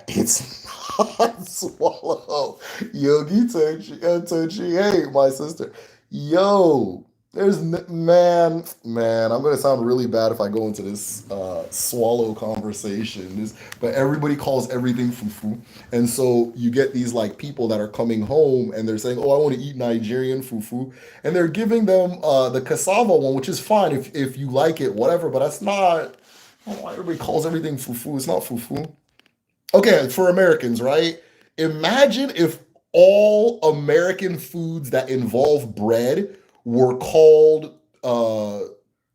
It's not swallow. Yogi Tochi, hey, my sister. Yo, man, I'm gonna sound really bad if I go into this swallow conversation. But everybody calls everything fufu. And so you get these like people that are coming home and they're saying, oh, I want to eat Nigerian fufu. And they're giving them the cassava one, which is fine if you like it, whatever, but that's not I don't know why everybody calls everything fufu. It's not fufu. Okay, for Americans, right? Imagine if all American foods that involve bread were called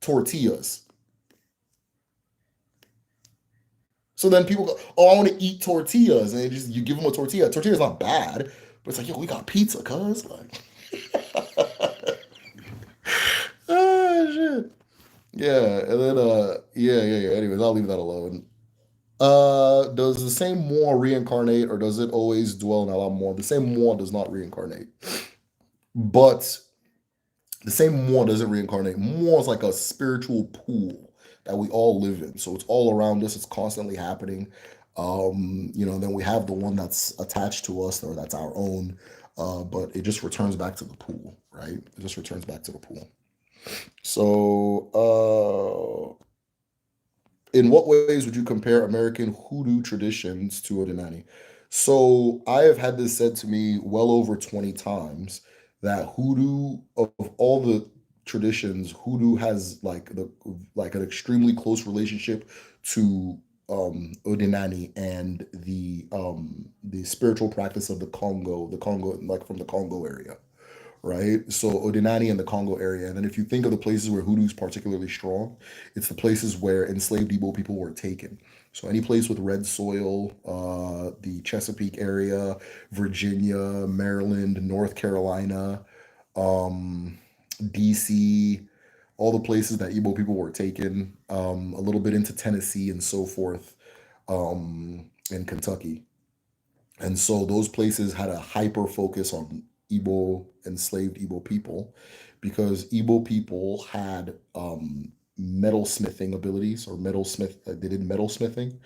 tortillas. So then people go, "Oh, I want to eat tortillas," and you give them a tortilla. Tortilla's not bad, but it's like, "Yo, we got pizza, cuz." Like, ah, shit. Yeah, and then yeah. Anyways, I'll leave that alone. Does the same moi reincarnate, or does it always dwell in a lot more? The same moi does not reincarnate, but the same moi doesn't reincarnate. Moi is like a spiritual pool that we all live in, so it's all around us. It's constantly happening. And then we have the one that's attached to us, or that's our own. But it just returns back to the pool, right? It just returns back to the pool. So, in what ways would you compare American hoodoo traditions to Odinani? So I have had this said to me well over 20 times that hoodoo of all the traditions, hoodoo has like an extremely close relationship to Odinani and the spiritual practice of the Congo, like from the Congo area, right? So Odinani in the Congo area. And then if you think of the places where hoodoo is particularly strong, it's the places where enslaved Igbo people were taken. So any place with red soil, the Chesapeake area, Virginia, Maryland, North Carolina, um, DC, all the places that Igbo people were taken, a little bit into Tennessee and so forth, in Kentucky. And so those places had a hyper focus on Igbo, enslaved Igbo people, because Igbo people had metal smithing abilities, or they did metal smithing,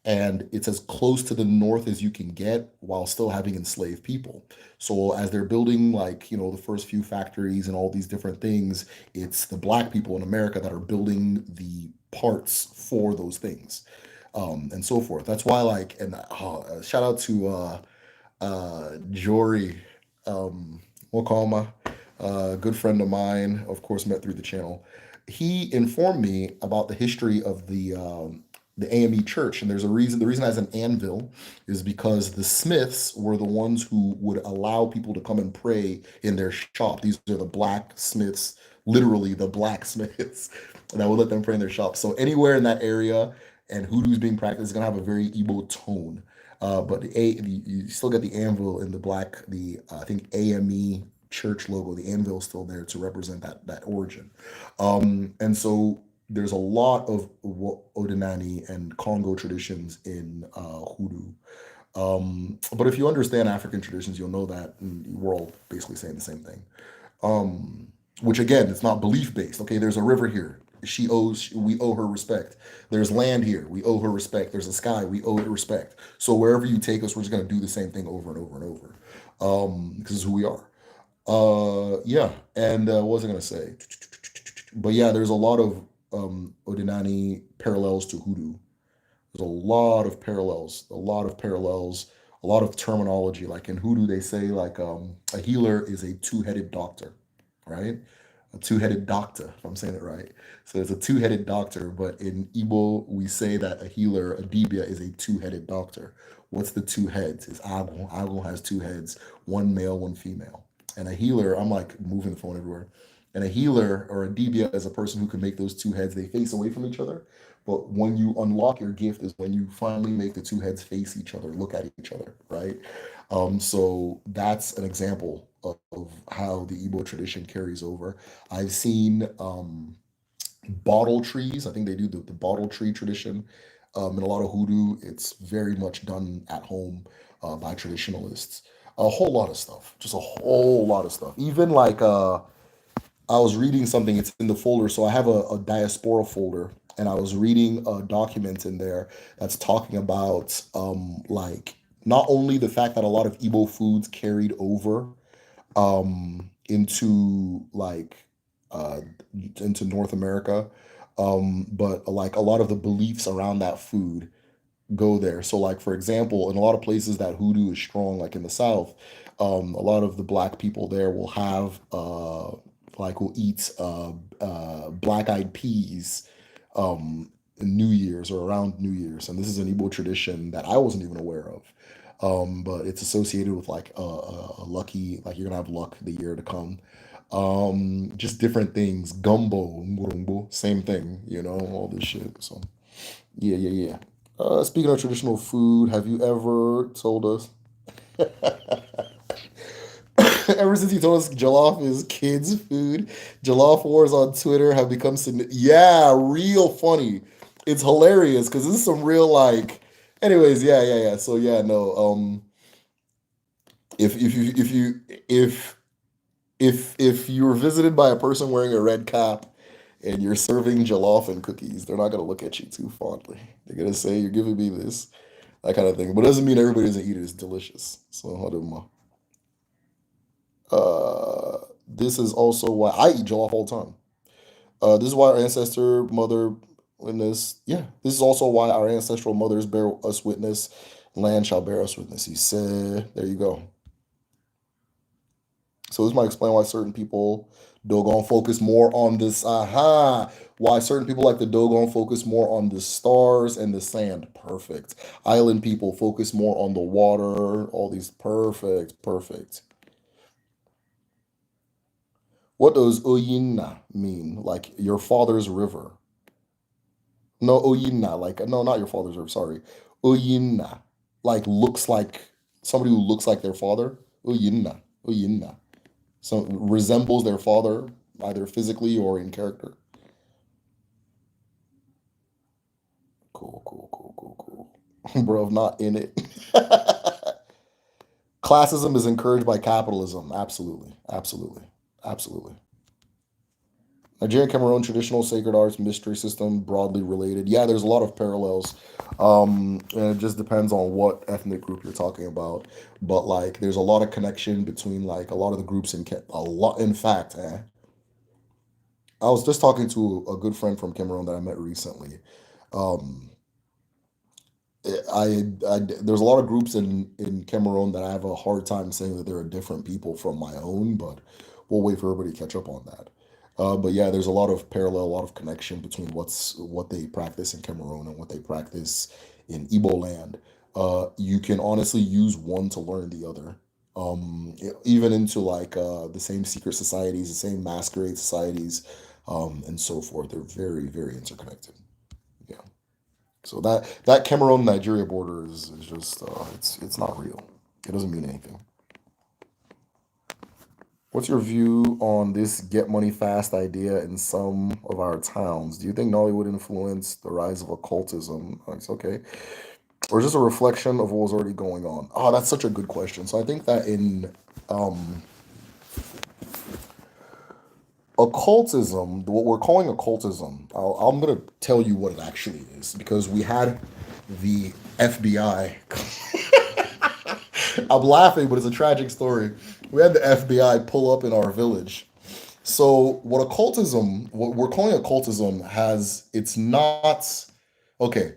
and it's as close to the north as you can get while still having enslaved people. So as they're building, like, the first few factories and all these different things, it's the black people in America that are building the parts for those things, and so forth. That's why, like, and shout out to Jory Wakama, a good friend of mine, of course, met through the channel. He informed me about the history of the AME church, and there's a reason. The reason it has an anvil is because the Smiths were the ones who would allow people to come and pray in their shop. These are the blacksmiths, literally the blacksmiths, that would let them pray in their shop. So anywhere in that area and hoodoo's being practiced is gonna have a very Igbo tone. But you still get the anvil in the black, the I think AME church logo. The anvil is still there to represent that origin. And so there's a lot of Odinani and Congo traditions in hoodoo. But if you understand African traditions, you'll know that we're all basically saying the same thing. Which again, it's not belief based. Okay, there's a river here. We owe her respect. There's land here. We owe her respect. There's a sky. We owe it respect. So wherever you take us, we're just gonna do the same thing over and over and over. Because it's who we are. Yeah. And what was I gonna say? But yeah, there's a lot of Odinani parallels to hoodoo. There's a lot of parallels, a lot of terminology. Like in hoodoo, they say like a healer is a two-headed doctor, right? A two-headed doctor, if I'm saying it right. So it's a two-headed doctor, but in Igbo, we say that a healer, a dibia, is a two-headed doctor. What's the two heads? It's Agon. Agon has two heads, one male, one female. And a healer, I'm like moving the phone everywhere. And a healer or a dibia is a person who can make those two heads, they face away from each other. But when you unlock your gift is when you finally make the two heads face each other, look at each other, right? So that's an example of how the Igbo tradition carries over. I've seen bottle trees. I think they do the bottle tree tradition. In a lot of hoodoo, it's very much done at home by traditionalists. A whole lot of stuff, just a whole lot of stuff. Even like I was reading something, it's in the folder. So I have a diaspora folder, and I was reading a document in there that's talking about like not only the fact that a lot of Igbo foods carried over into like into North America, but like a lot of the beliefs around that food go there. So, like for example, in a lot of places that hoodoo is strong, like in the South, a lot of the black people there will have will eat black-eyed peas in New Year's or around New Year's, and this is an Igbo tradition that I wasn't even aware of. But it's associated with like a lucky, like you're gonna have luck the year to come. Just different things. Gumbo, ngurumbo, same thing, all this shit. So yeah, yeah, yeah. Speaking of traditional food, have you ever told us? Ever since you told us jollof is kids' food, jollof wars on Twitter have become yeah, real funny. It's hilarious because this is some real like. Anyways, yeah, yeah, yeah. So yeah, no. If if you were visited by a person wearing a red cap and you're serving jollof and cookies, they're not gonna look at you too fondly. They're gonna say you're giving me this, that kind of thing. But it doesn't mean everybody doesn't eat it. It's delicious. So hold on. This is also why I eat jollof all the time. This is why our ancestor mother witness. Yeah, this is also why our ancestral mothers bear us witness. Land shall bear us witness. He said, there you go. So this might explain why certain people Dogon focus more on this. Aha. Why certain people like the Dogon focus more on the stars and the sand. Perfect. Island people focus more on the water. All these. Perfect. Perfect. What does Oyinna mean? Like your father's river. No, Oyinna. Like, no, not your father's river. Sorry. Oyinna. Like, looks like somebody who looks like their father. Oyinna. Oyinna. So resembles their father either physically or in character. Cool, cool, cool, cool, cool. Bro, not in it. Classism is encouraged by capitalism. Absolutely. Absolutely. Absolutely. Nigerian Cameroon traditional sacred arts mystery system broadly related. Yeah, there's a lot of parallels. And it just depends on what ethnic group you're talking about. But like there's a lot of connection between like a lot of the groups a lot in fact, I was just talking to a good friend from Cameroon that I met recently. Um there's a lot of groups in Cameroon that I have a hard time saying that they're different people from my own, but we'll wait for everybody to catch up on that. But yeah, there's a lot of parallel, a lot of connection between what they practice in Cameroon and what they practice in Igbo land. You can honestly use one to learn the other. Even into like the same secret societies, the same masquerade societies, and so forth. They're very, very interconnected. Yeah. So that Cameroon Nigeria border is just it's not real. It doesn't mean anything. What's your view on this get money fast idea in some of our towns? Do you think Nollywood influenced the rise of occultism? Oh, it's okay. Or is this a reflection of what was already going on? Oh, that's such a good question. So I think that in um, occultism, what we're calling occultism, I'm going to tell you what it actually is because we had the FBI. I'm laughing, but it's a tragic story. We had the FBI pull up in our village. So what we're calling occultism it's not, okay,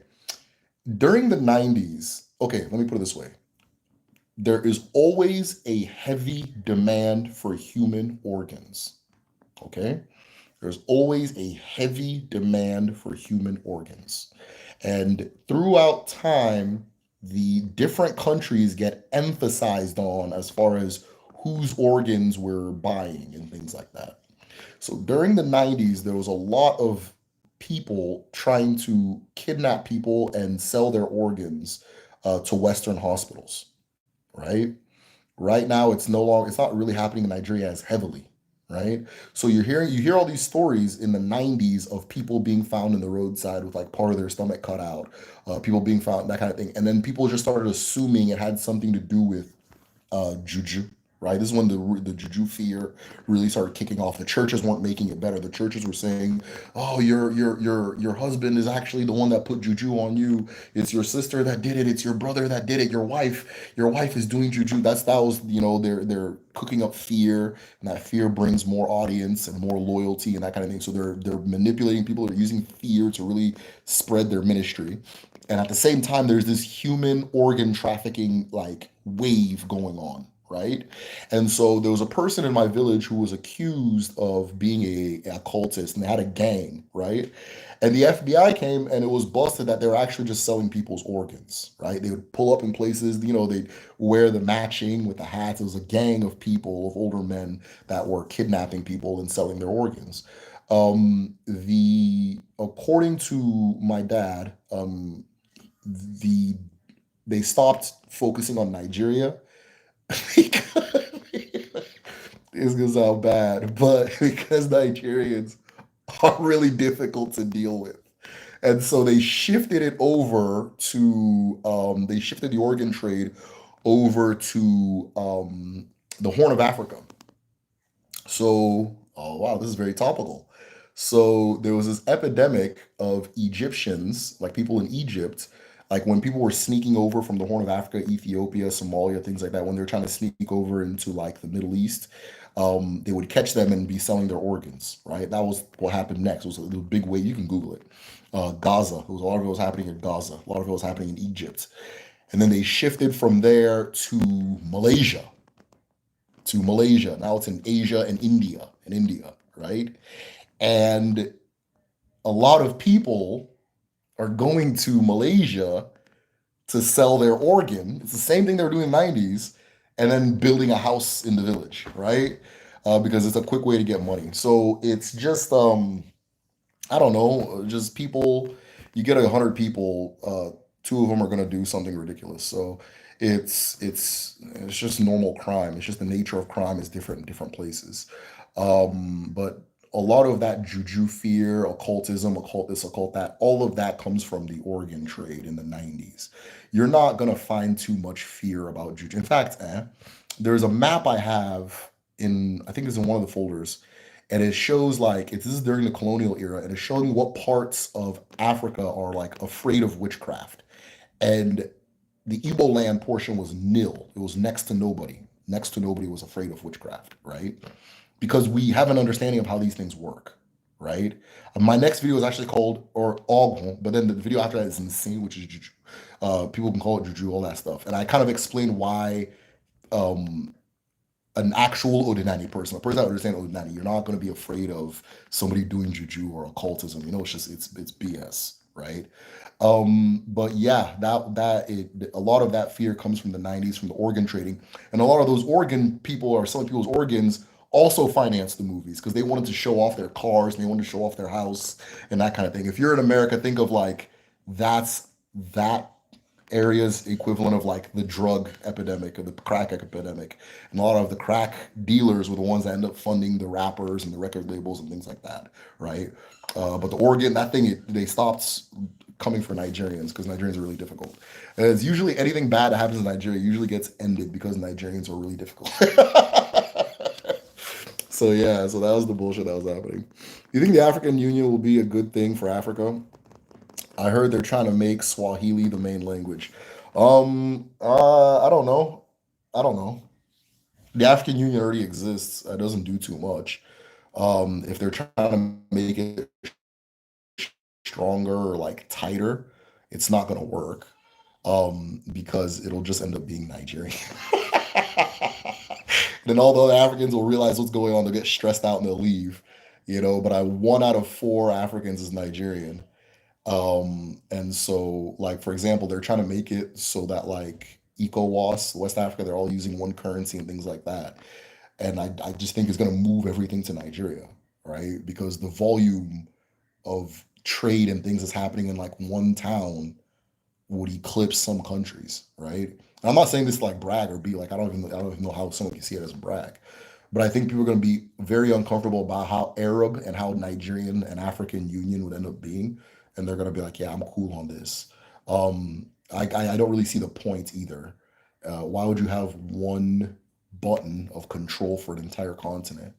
during the 90s, okay, let me put it this way. There is always a heavy demand for human organs, okay? There's always a heavy demand for human organs. And throughout time, the different countries get emphasized on as far as whose organs we're buying and things like that. So during the 90s, there was a lot of people trying to kidnap people and sell their organs to Western hospitals, right? Right now, it's not really happening in Nigeria as heavily, right? So you hear all these stories in the 90s of people being found in the roadside with like part of their stomach cut out, people being found, that kind of thing. And then people just started assuming it had something to do with juju, right? This is when the juju fear really started kicking off. The churches weren't making it better. The churches were saying, "Oh, your husband is actually the one that put juju on you. It's your sister that did it. It's your brother that did it. Your wife is doing juju." That was they're cooking up fear, and that fear brings more audience and more loyalty and that kind of thing. So they're manipulating people. They're using fear to really spread their ministry. And at the same time, there's this human organ trafficking like wave going on, right? And so there was a person in my village who was accused of being a cultist, and they had a gang, right? And the FBI came and it was busted that they were actually just selling people's organs, right? They would pull up in places, they'd wear the matching with the hats. It was a gang of people, of older men that were kidnapping people and selling their organs. According to my dad, the they stopped focusing on Nigeria because it's gonna sound bad, but because Nigerians are really difficult to deal with. And so they shifted the organ trade over to the Horn of Africa. So, oh wow, this is very topical. So there was this epidemic of Egyptians, like people in Egypt, like when people were sneaking over from the Horn of Africa, Ethiopia, Somalia, things like that, when they were trying to sneak over into like the Middle East, they would catch them and be selling their organs, right? That was what happened next. It was a big way. You can Google it. Gaza. A lot of it was happening in Gaza. A lot of it was happening in Egypt. And then they shifted from there Malaysia. To Malaysia. Now it's in Asia and India. right? And a lot of people are going to Malaysia to sell their organ. It's the same thing they were doing in the 90s, and then building a house in the village, right? Because it's a quick way to get money. So it's just I don't know, just people. You get 100 people, two of them are gonna do something ridiculous. So it's just normal crime. It's just the nature of crime is different in different places. But a lot of that juju fear, occultism, occult this, occult that, all of that comes from the organ trade in the 90s. You're not gonna find too much fear about juju. In fact, there's a map I have in, I think it's in one of the folders, and it shows like this is during the colonial era, and it's showing what parts of Africa are like afraid of witchcraft. And the Igbo land portion was nil. It was next to nobody. Next to nobody was afraid of witchcraft, right? Because we have an understanding of how these things work, right? My next video is actually called or Ogun, but then the video after that is insane, which is juju. People can call it juju, all that stuff, and I kind of explain why um, an actual Odinani person, a person that understands Odinani, you're not going to be afraid of somebody doing juju or occultism. You know, it's BS, right? But yeah, a lot of that fear comes from the 90s, from the organ trading, and a lot of those organ people are selling people's organs also finance the movies because they wanted to show off their cars and they wanted to show off their house and that kind of thing. If you're in America, think of like that's that area's equivalent of like the drug epidemic or the crack epidemic. And a lot of the crack dealers were the ones that end up funding the rappers and the record labels and things like that, right? But the organ, that thing, they stopped coming for Nigerians because Nigerians are really difficult. And it's usually anything bad that happens in Nigeria usually gets ended because Nigerians are really difficult. So yeah, so that was the bullshit that was happening. You think the African Union will be a good thing for Africa? I heard they're trying to make Swahili the main language. I don't know. I don't know. The African Union already exists. It doesn't do too much. If they're trying to make it stronger or like tighter, it's not gonna work. Because it'll just end up being Nigerian. Then all the other Africans will realize what's going on. They'll get stressed out and they'll leave. But one out of four Africans is Nigerian. And so, like, for example, they're trying to make it so that like ECOWAS, West Africa, they're all using one currency and things like that. And I just think it's going to move everything to Nigeria, right? Because the volume of trade and things that's happening in like one town would eclipse some countries, right? And I'm not saying this to like brag or be like I don't even know how someone can see it as a brag, but I think people are going to be very uncomfortable about how Arab and how Nigerian and African Union would end up being, and they're going to be like, yeah, I'm cool on this. I don't really see the point either. Why would you have one button of control for an entire continent?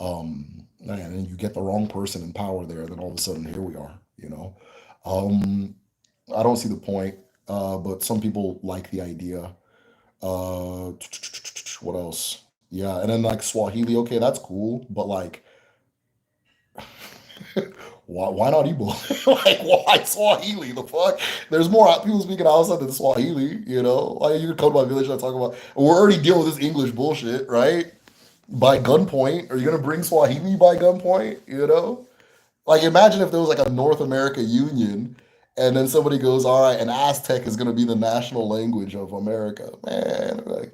And then you get the wrong person in power there, then all of a sudden here we are, you know. Um, I don't see the point, but some people like the idea. Uh, what else? Yeah, and then like Swahili, okay, that's cool, but like, why not Igbo? Like, why Swahili? The fuck? There's more people speaking outside than Swahili, you know? Like, you can come to my village and talk about, we're already dealing with this English bullshit, right? By gunpoint. Are you gonna bring Swahili by gunpoint, you know? Like, imagine if there was like a North America Union, and then somebody goes, "All right, and Aztec is going to be the national language of America." Man, like,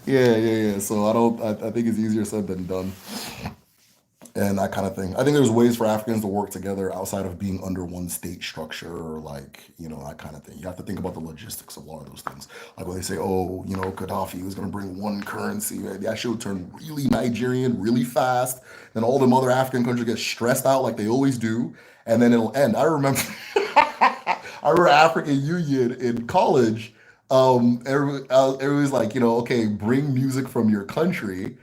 yeah, yeah, yeah. So I don't. I think it's easier said than done, and that kind of thing. I think there's ways for Africans to work together outside of being under one state structure or like that kind of thing. You have to think about the logistics of a lot of those things. Like when they say, "Oh, Gaddafi was going to bring one currency," right? That shit would turn really Nigerian really fast. Then all them other African countries get stressed out like they always do, and then it'll end. I remember, I remember African Union in college. Everybody's like, okay, bring music from your country.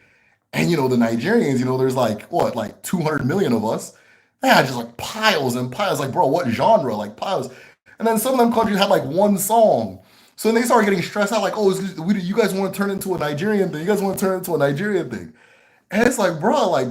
And the Nigerians, there's like what, like 200 million of us. They had just like piles and piles. Like, bro, what genre? Like piles. And then some of them countries had like one song. So then they started getting stressed out, like, oh, you guys want to turn into a Nigerian thing? You guys want to turn into a Nigerian thing? And it's like, bro, like,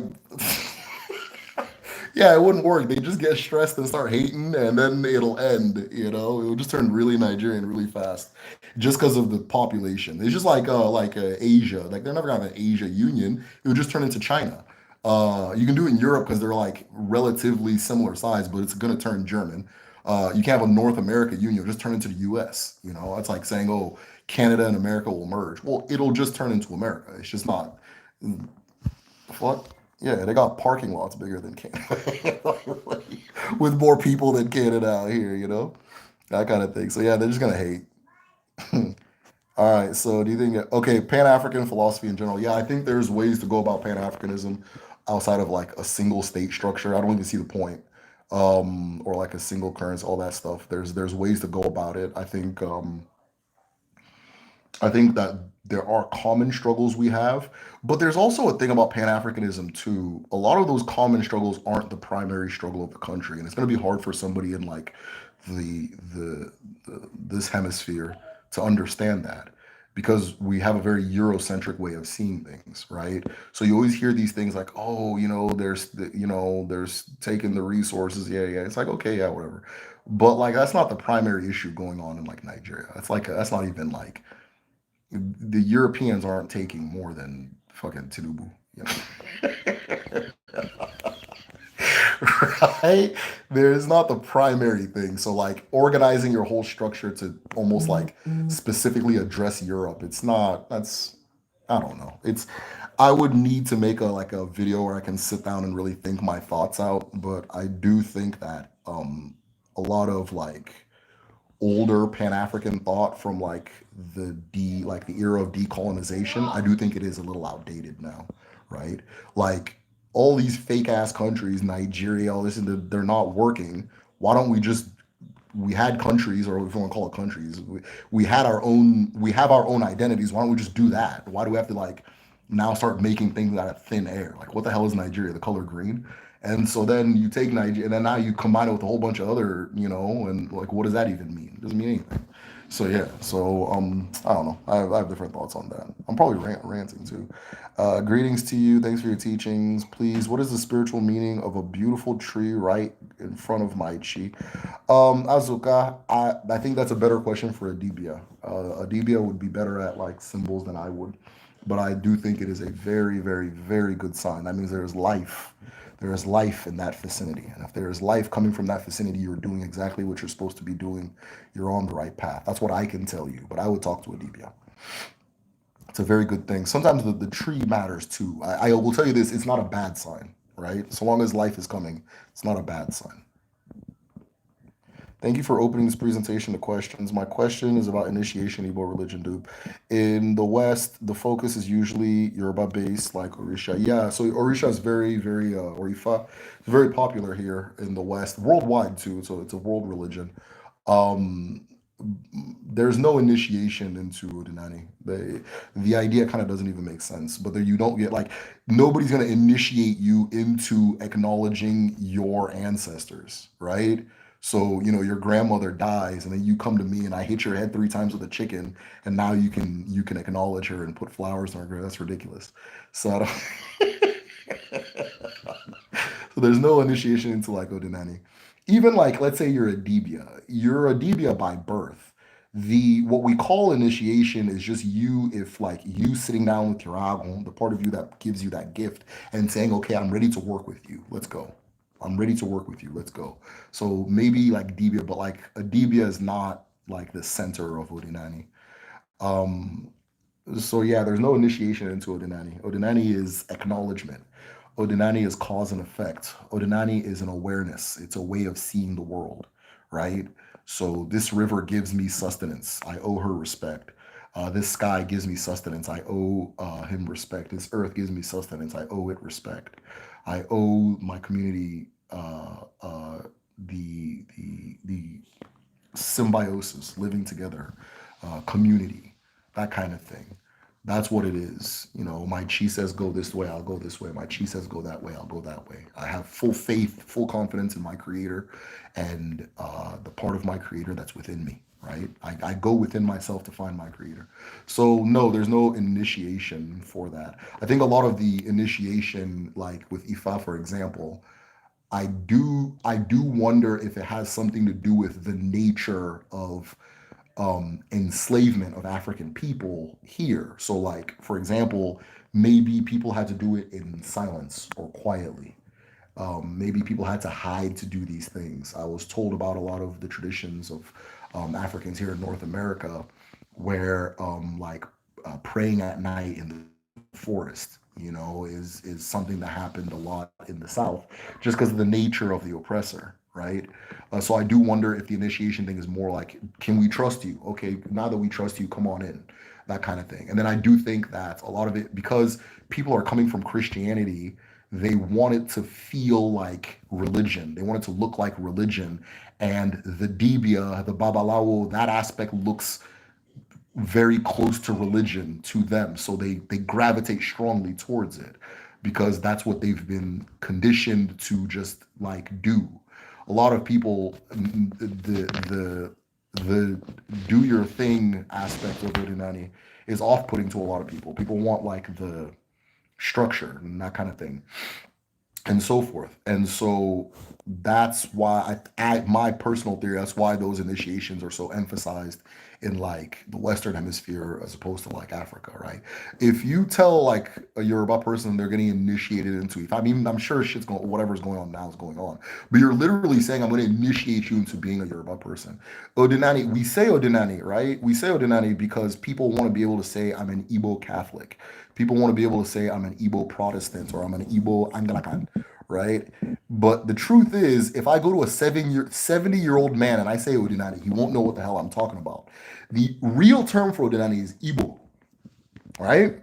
Yeah, it wouldn't work. They just get stressed and start hating, and then it'll end. It will just turn really Nigerian really fast, just because of the population. It's just like Asia. Like they're never gonna have an Asia Union. It would just turn into China. You can do it in Europe because they're like relatively similar size, but it's gonna turn German. You can't have a North America Union. It'll just turn into the U.S. It's like saying, oh, Canada and America will merge. Well, it'll just turn into America. It's just not. Fuck. Yeah, they got parking lots bigger than Canada, with more people than Canada out here. That kind of thing. So yeah, they're just gonna hate. All right. So do you think okay, Pan-African philosophy in general? Yeah, I think there's ways to go about Pan-Africanism outside of like a single state structure. I don't even see the point. Or like a single currency, all that stuff. There's ways to go about it. I think that there are common struggles we have, but there's also a thing about Pan Africanism too. A lot of those common struggles aren't the primary struggle of the country, and it's going to be hard for somebody in like this hemisphere to understand that because we have a very Eurocentric way of seeing things, right? So you always hear these things like, oh, there's taking the resources, yeah, yeah. It's like okay, yeah, whatever, but like that's not the primary issue going on in like Nigeria. That's not even like the Europeans aren't taking more than fucking Tinubu, you know? Right? There's not the primary thing. So like organizing your whole structure to almost like specifically address Europe, it's not that's I don't know. I would need to make a video where I can sit down and really think my thoughts out, but I do think that a lot of like older Pan-African thought from like the era of decolonization, I do think it is a little outdated now, right? Like all these fake ass countries, Nigeria, all this, and they're not working. Why don't we just we had countries, or if you want to call it countries, we have our own identities. Why don't we just do that? Why do we have to like now start making things out of thin air? Like what the hell is Nigeria? The color green? And so then you take Nigeria, and then now you combine it with a whole bunch of other, and like what does that even mean? It doesn't mean anything. So yeah, so I don't know. I have different thoughts on that. I'm probably ranting too. Greetings to you. Thanks for your teachings. Please, what is the spiritual meaning of a beautiful tree right in front of my chi? Azuka, I think that's a better question for Adibia. Adibia would be better at like symbols than I would, but I do think it is a very, very, very good sign. That means there is life. There is life in that vicinity, and if there is life coming from that vicinity, you're doing exactly what you're supposed to be doing. You're on the right path. That's what I can tell you. But I would talk to Adibia. It's a very good thing. Sometimes the tree matters too. I will tell you this: it's not a bad sign, right? So long as life is coming, it's not a bad sign. Thank you for opening this presentation to questions. My question is about initiation Igbo religion, dude. In the West, the focus is usually Yoruba based, like Orisha. Yeah, so Orisha is very, very, Orifa, it's very popular here in the West, worldwide too. So it's a world religion. Um, there's no initiation into Udinani. The idea kind of doesn't even make sense. But there you don't get like nobody's gonna initiate you into acknowledging your ancestors, right? So your grandmother dies, and then you come to me, and I hit your head 3 times with a chicken, and now you can acknowledge her and put flowers on her grave. That's ridiculous. So I don't. So there's no initiation into like Odinani. Even like let's say you're a Debia by birth. The what we call initiation is just you if like you sitting down with your agon, the part of you that gives you that gift, and saying, okay, I'm ready to work with you. Let's go. I'm ready to work with you. Let's go. So maybe like Debia, but like a Debia is not like the center of Odinani. Um, so yeah, there's no initiation into Odinani. Odinani is acknowledgement. Odinani is cause and effect. Odinani is an awareness. It's a way of seeing the world, right? So this river gives me sustenance. I owe her respect. This sky gives me sustenance. I owe him respect. This earth gives me sustenance. I owe it respect. I owe my community the symbiosis, living together, community, that kind of thing. That's what it is. My chi says go this way, I'll go this way. My chi says go that way, I'll go that way. I have full faith, full confidence in my creator and the part of my creator that's within me, right? I go within myself to find my creator. So, no, there's no initiation for that. I think a lot of the initiation, like with Ifa, for example, I do wonder if it has something to do with the nature of enslavement of African people here. So, like, for example, maybe people had to do it in silence or quietly. Maybe people had to hide to do these things. I was told about a lot of the traditions of Africans here in North America, where praying at night in the forest, is something that happened a lot in the South, just because of the nature of the oppressor, right? So I do wonder if the initiation thing is more like, can we trust you? Okay, now that we trust you, come on in, that kind of thing. And then I do think that a lot of it, because people are coming from Christianity, they want it to feel like religion. They want it to look like religion. And the Dibia, the Babalawo, that aspect looks very close to religion to them. So they gravitate strongly towards it because that's what they've been conditioned to just like do. A lot of people, the do your thing aspect of Odinani is off-putting to a lot of people. People want like the structure and that kind of thing and so forth. And so that's why my personal theory, that's why those initiations are so emphasized in like the Western hemisphere as opposed to like Africa, right? If you tell like a Yoruba person they're getting initiated into, if I mean, I'm sure shit's going, whatever's going on now is going on, but you're literally saying, I'm going to initiate you into being a Yoruba person. Odinani, we say Odinani, right? We say Odinani because people want to be able to say, I'm an Igbo Catholic. People want to be able to say, I'm an Igbo Protestant or I'm an Igbo Anglican, right? But the truth is, if I go to a 70-year-old man and I say Odinani, he won't know what the hell I'm talking about. The real term for Odinani is Igbo, right?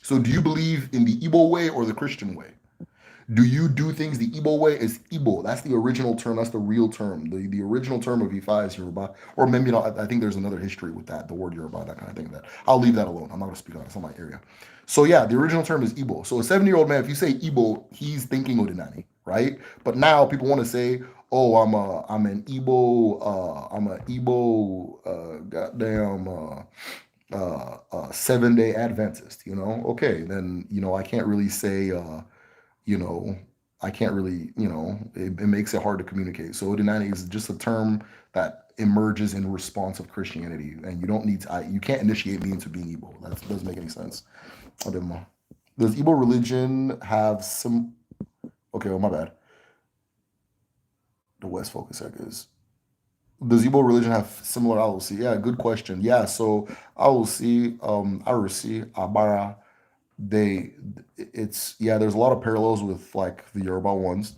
So do you believe in the Igbo way or the Christian way? Do you do things the Igbo way? Is Igbo. That's the original term. That's the real term. The original term of Ifa is Yoruba. Or maybe not. I think there's another history with that, the word Yoruba, that kind of thing. That I'll leave that alone. I'm not going to speak on it. It's not my area. So yeah, the original term is Igbo. So a 70-year-old man, if you say Igbo, he's thinking Odinani, right? But now people want to say, oh, I'm an Igbo, goddamn, 7-day Adventist. Okay, then I can't really say. You know, I can't really, it makes it hard to communicate. So Odinani is just a term that emerges in response of Christianity, and you don't need to, you can't initiate me into being Igbo. That doesn't make any sense. I don't know. Does Igbo religion have some? Okay, oh my bad. The West Focus is. Does Igbo religion have similar LLC? Yeah, good question. Yeah, so LLC, Arusi, Abara, they, it's yeah. There's a lot of parallels with like the Yoruba ones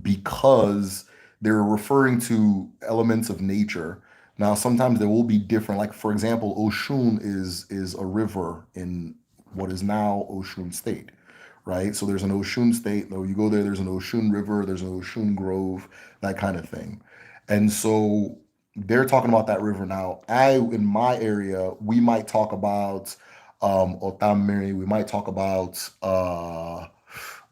because they're referring to elements of nature. Now, sometimes they will be different. Like for example, Oshun is a river in what is now Oshun State, right? So there's an Oshun State. Though you go there, there's an Oshun River, there's an Oshun Grove, that kind of thing. And so they're talking about that river now. In my area, we might talk about Otamiri. We might talk about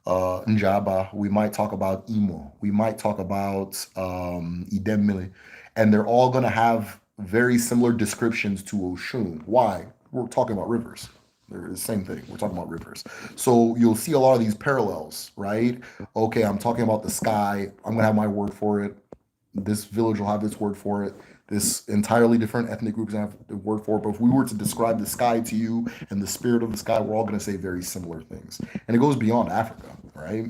Njaba. We might talk about Imo. We might talk about Idemili. And they're all going to have very similar descriptions to Oshun. Why? We're talking about rivers. They're the same thing. We're talking about rivers. So you'll see a lot of these parallels, right? Okay, I'm talking about the sky. I'm going to have my word for it. This village will have its word for it. This entirely different ethnic groups have the word for it. But if we were to describe the sky to you and the spirit of the sky, we're all going to say very similar things. And it goes beyond Africa, right?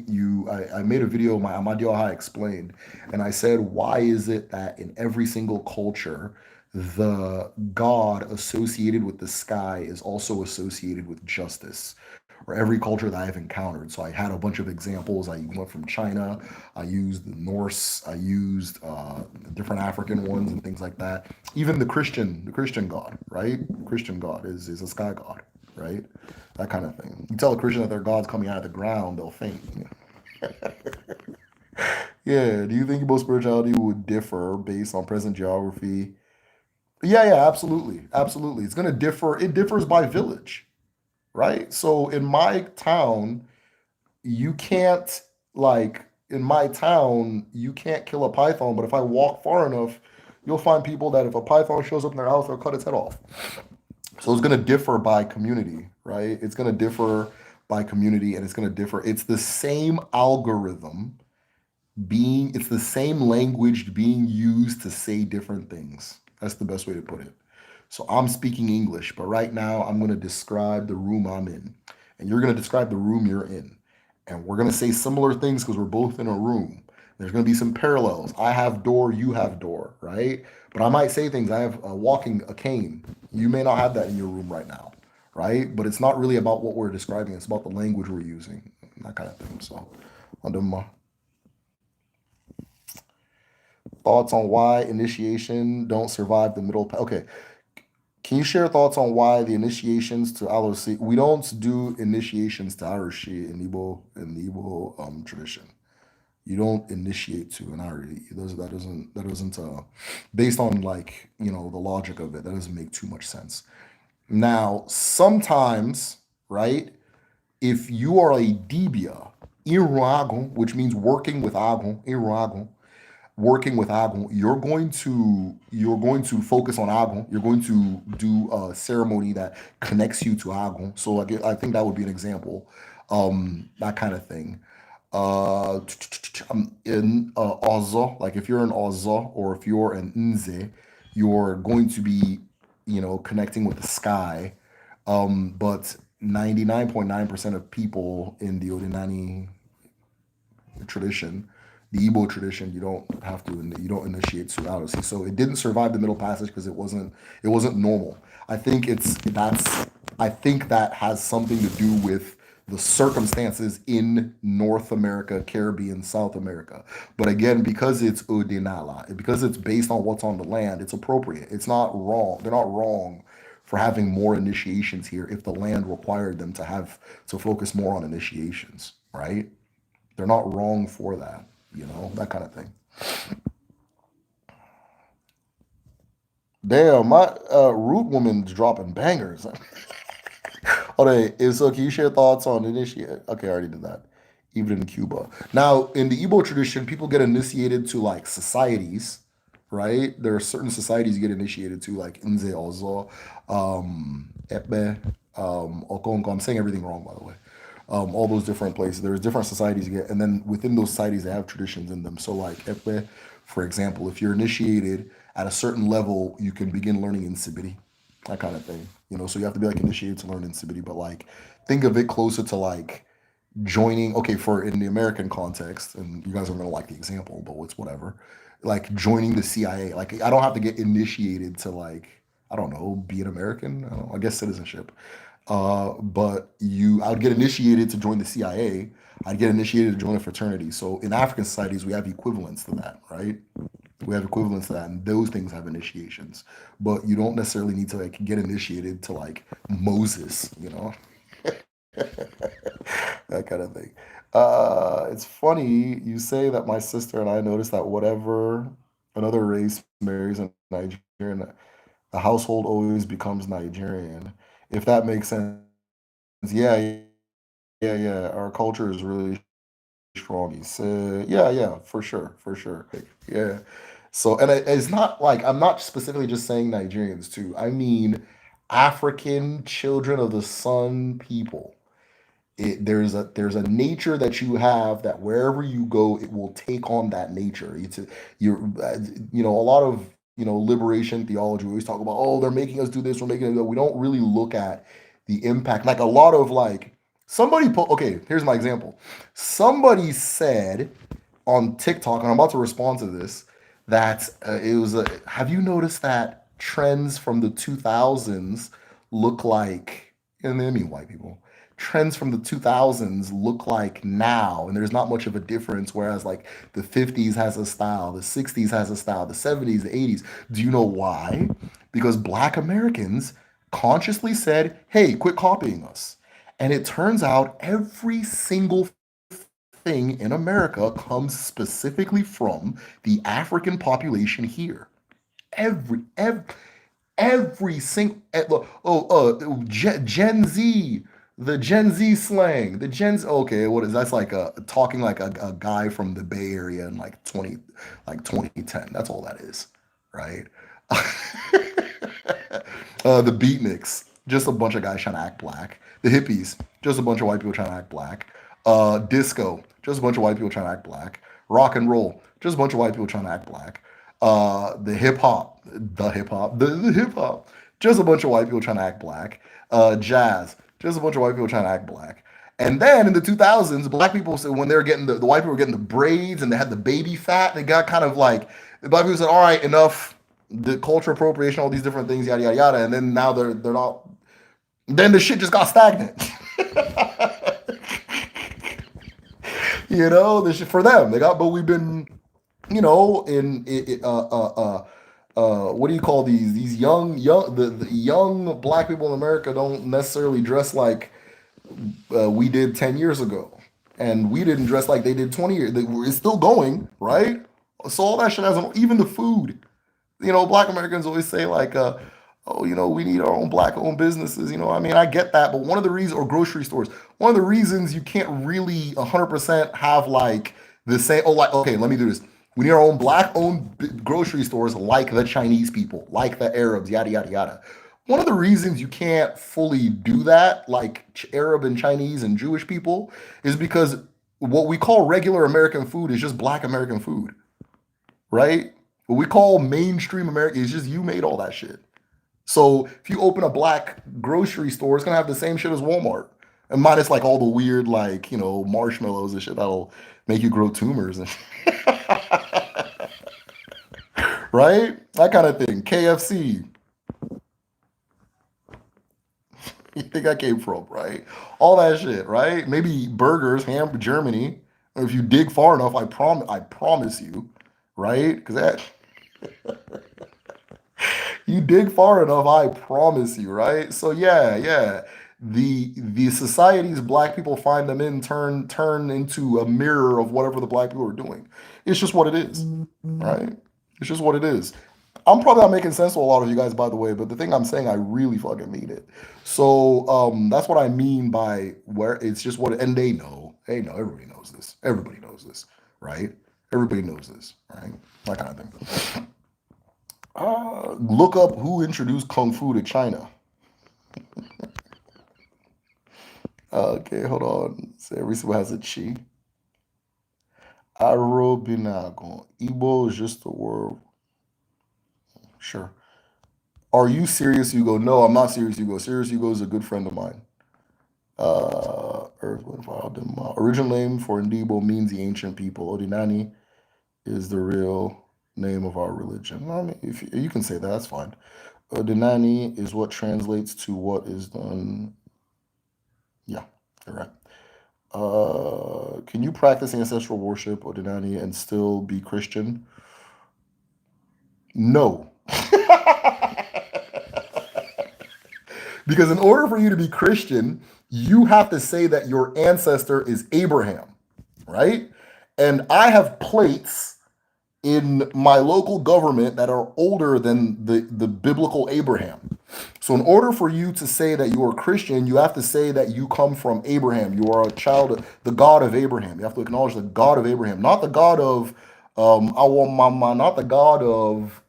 I made a video, my Amadioha explained, and I said, why is it that in every single culture, the god associated with the sky is also associated with justice? Or every culture that I've encountered. So I had a bunch of examples. I went from China, I used the Norse, I used different African ones and things like that. Even the Christian God, right? Christian God is a sky god, right? That kind of thing. You tell a Christian that their God's coming out of the ground, they'll faint. Yeah. Do you think Igbo spirituality would differ based on present geography? Yeah, yeah, absolutely, absolutely. It's going to differ. It differs by village, right? So in my town, you can't like in my town, you can't kill a python, but if I walk far enough, you'll find people that if a python shows up in their house, they'll cut its head off. So it's going to differ by community, right? It's going to differ by community and it's going to differ. It's the same algorithm. being it's the same language being used to say different things. That's the best way to put it. So I'm speaking English, but right now I'm going to describe the room I'm in, and you're going to describe the room you're in, and we're going to say similar things because we're both in a room. There's going to be some parallels. I have door, you have door, right? But I might say things. I have a cane. You may not have that in your room right now, right? But it's not really about what we're describing. It's about the language we're using, that kind of thing. So, I'll do my thoughts on why initiation don't survive the middle. Okay, can you share thoughts on why the initiations to Alosi? We don't do initiations to Arashi in the Igbo tradition. You don't initiate to an Ari. That doesn't based on like the logic of it. That doesn't make too much sense. Now, sometimes, right? If you are a dibia, irago, which means working with agon, irago, working with agon, you're going to focus on agon. You're going to do a ceremony that connects you to agon. So like I think that would be an example, that kind of thing. In Ozo, like if you're an Ozo or if you're an Nze, you're going to be connecting with the sky. But 99.9% of people in the Odinani tradition, the Igbo tradition, you don't initiate Sudadosi. So it didn't survive the Middle Passage because it wasn't normal. I think that has something to do with the circumstances in North America, Caribbean, South America. But again, because it's Udinala, because it's based on what's on the land, it's appropriate. It's not wrong. They're not wrong for having more initiations here if the land required them to focus more on initiations, right? They're not wrong for that, that kind of thing. Damn, my root woman's dropping bangers. Okay, so can you share thoughts on initiate? Okay, I already did that. Even in Cuba. Now, in the Igbo tradition, people get initiated to like societies, right? There are certain societies you get initiated to, like Nze Ozo, Epe, Okonko. I'm saying everything wrong, by the way. All those different places. There's different societies you get, and then within those societies, they have traditions in them. So, like Epe, for example, if you're initiated at a certain level, you can begin learning in Sibiri, that kind of thing. So you have to be like initiated to learn in Sibiri, but like think of it closer to like joining. Okay, for in the American context, and you guys are gonna like the example, but it's whatever. Like joining the CIA. Like I don't have to get initiated to like I don't know be an American. I guess citizenship. But I would get initiated to join the CIA. I'd get initiated to join a fraternity. So in African societies, we have equivalents to that, right? We have equivalents to that, and those things have initiations. But you don't necessarily need to like get initiated to like Moses, that kind of thing. It's funny you say that my sister and I noticed that whatever another race marries a Nigerian, the household always becomes Nigerian. If that makes sense, yeah, yeah, yeah. Our culture is really strong. He said, yeah, yeah, for sure, for sure. Yeah. So, and it's not like I'm not specifically just saying Nigerians too. I mean African children of the sun people. There's a nature that you have that wherever you go, it will take on that nature. You're a lot of liberation theology. We always talk about, oh, they're making us do this, we're making it. We don't really look at the impact. Like a lot of like somebody put. Okay, here's my example. Somebody said on TikTok, and I'm about to respond to this, that it was a. Have you noticed that trends from the 2000s look like, and I mean white people, trends from the 2000s look like now, and there's not much of a difference. Whereas like the 50s has a style, the 60s has a style, the 70s, the 80s. Do you know why? Because Black Americans consciously said, "Hey, quit copying us." And it turns out every single thing in America comes specifically from the African population here. Every every every single Gen Z, the Gen Z slang, the Gen Z. Okay, what is that's like a talking like a guy from the Bay Area in like 2010. That's all that is, right? The beatniks, just a bunch of guys trying to act black. The hippies, just a bunch of white people trying to act black. Disco, just a bunch of white people trying to act black, rock and roll, just a bunch of white people trying to act black. The hip hop, just a bunch of white people trying to act black. Jazz, just a bunch of white people trying to act black. And then in the 2000s, black people said when they were getting the white people were getting the braids and they had the baby fat, they got kind of like the black people said, all right, enough, the culture appropriation, all these different things, yada yada yada. And then now they're not. Then the shit just got stagnant. You know, this shit for them. They got, but we've been, you know, what do you call these the young black people in America don't necessarily dress like we did 10 years ago, and we didn't dress like they did 20 years. It's still going, right? So all that shit has even the food. You know, black Americans always say like, oh, you know, we need our own black owned businesses. You know, I mean, I get that, but one of the reasons, or grocery stores, one of the reasons you can't really 100% have like the same. Oh, like okay, let me do this. We need our own black owned grocery stores like the Chinese people, like the Arabs, yada yada yada. One of the reasons you can't fully do that, like Arab and Chinese and Jewish people, is because what we call regular American food is just black American food, right? What we call mainstream America is just you made all that shit. So if you open a black grocery store, it's gonna have the same shit as Walmart, and minus like all the weird like you know marshmallows and shit that'll make you grow tumors and right, that kind of thing. KFC, you think I came from, right? All that shit, right? Maybe burgers, ham, Germany. If you dig far enough, I promise you, right? Because that you dig far enough, I promise you, right? So yeah, yeah. The societies black people find them in turn into a mirror of whatever the black people are doing. It's just what it is, right? It's just what it is. I'm probably not making sense to a lot of you guys, by the way, but the thing I'm saying, I really fucking mean it. So that's what I mean by where it's just what, and they know, everybody knows this, everybody knows this, right? Everybody knows this, right? That kind of thing. Look up who introduced kung fu to China. Okay, hold on. So every single has a chi. Arobinagon. Igbo is just a word. Sure. Are you serious, Hugo? No, I'm not serious, Hugo. Serious Hugo is a good friend of mine. Earth, Wind, Fire, Dema. Original name for Ndibo means the ancient people. Odinani is the real name of our religion. I mean, if you can say that, that's fine. Odinani is what translates to what is done. Yeah, you're right. Can you practice ancestral worship, Odinani, and still be Christian? No. Because in order for you to be Christian, you have to say that your ancestor is Abraham, right? And I have plates in my local government that are older than the biblical Abraham. So in order for you to say that you are Christian, you have to say that you come from Abraham. You are a child of the God of Abraham. You have to acknowledge the God of Abraham, not the God of Awamama, not the God of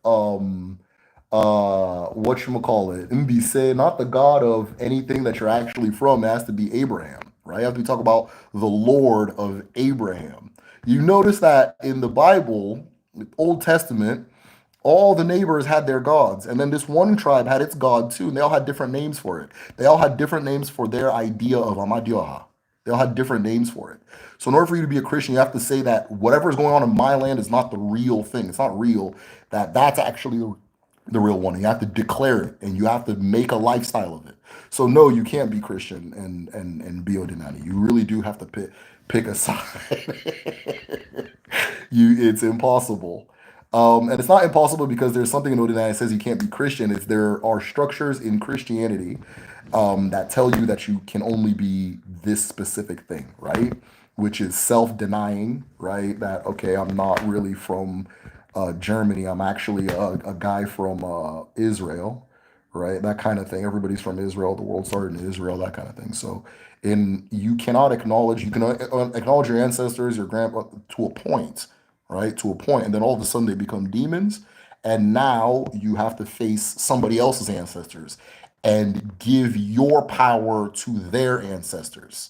whatchamacallit, Mbise, not the God of anything that you're actually from. It has to be Abraham, right? After we talk about the Lord of Abraham. You notice that in the Bible, Old Testament, all the neighbors had their gods, and then this one tribe had its god too, and they all had different names for it. They all had different names for their idea of Amadioha. They all had different names for it. So in order for you to be a Christian, you have to say that whatever is going on in my land is not the real thing. It's not real. That's actually the real one. You have to declare it, and you have to make a lifestyle of it. So no, you can't be Christian and be Odinani. You really do have to pick a side. It's impossible. And it's not impossible because there's something in Odinai that says you can't be Christian. It's there are structures in Christianity that tell you that you can only be this specific thing, right? Which is self-denying, right? That okay, I'm not really from Germany. I'm actually a guy from Israel, right? That kind of thing. Everybody's from Israel. The world started in Israel. That kind of thing. So, in you cannot acknowledge. You can acknowledge your ancestors, your grandpa to a point, right? To a point, and then all of a sudden they become demons, and now you have to face somebody else's ancestors and give your power to their ancestors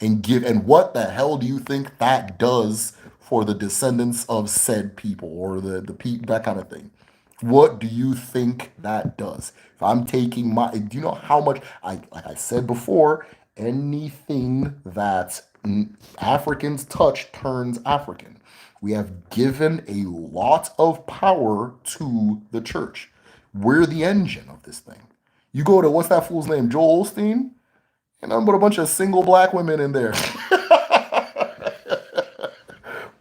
and what the hell do you think that does for the descendants of said people or that kind of thing. What do you think that does? If I'm taking my, do you know how much like I said before, anything that Africans touch turns African. We have given a lot of power to the church. We're the engine of this thing. You go to what's that fool's name, Joel Osteen, and I'm but a bunch of single black women in there.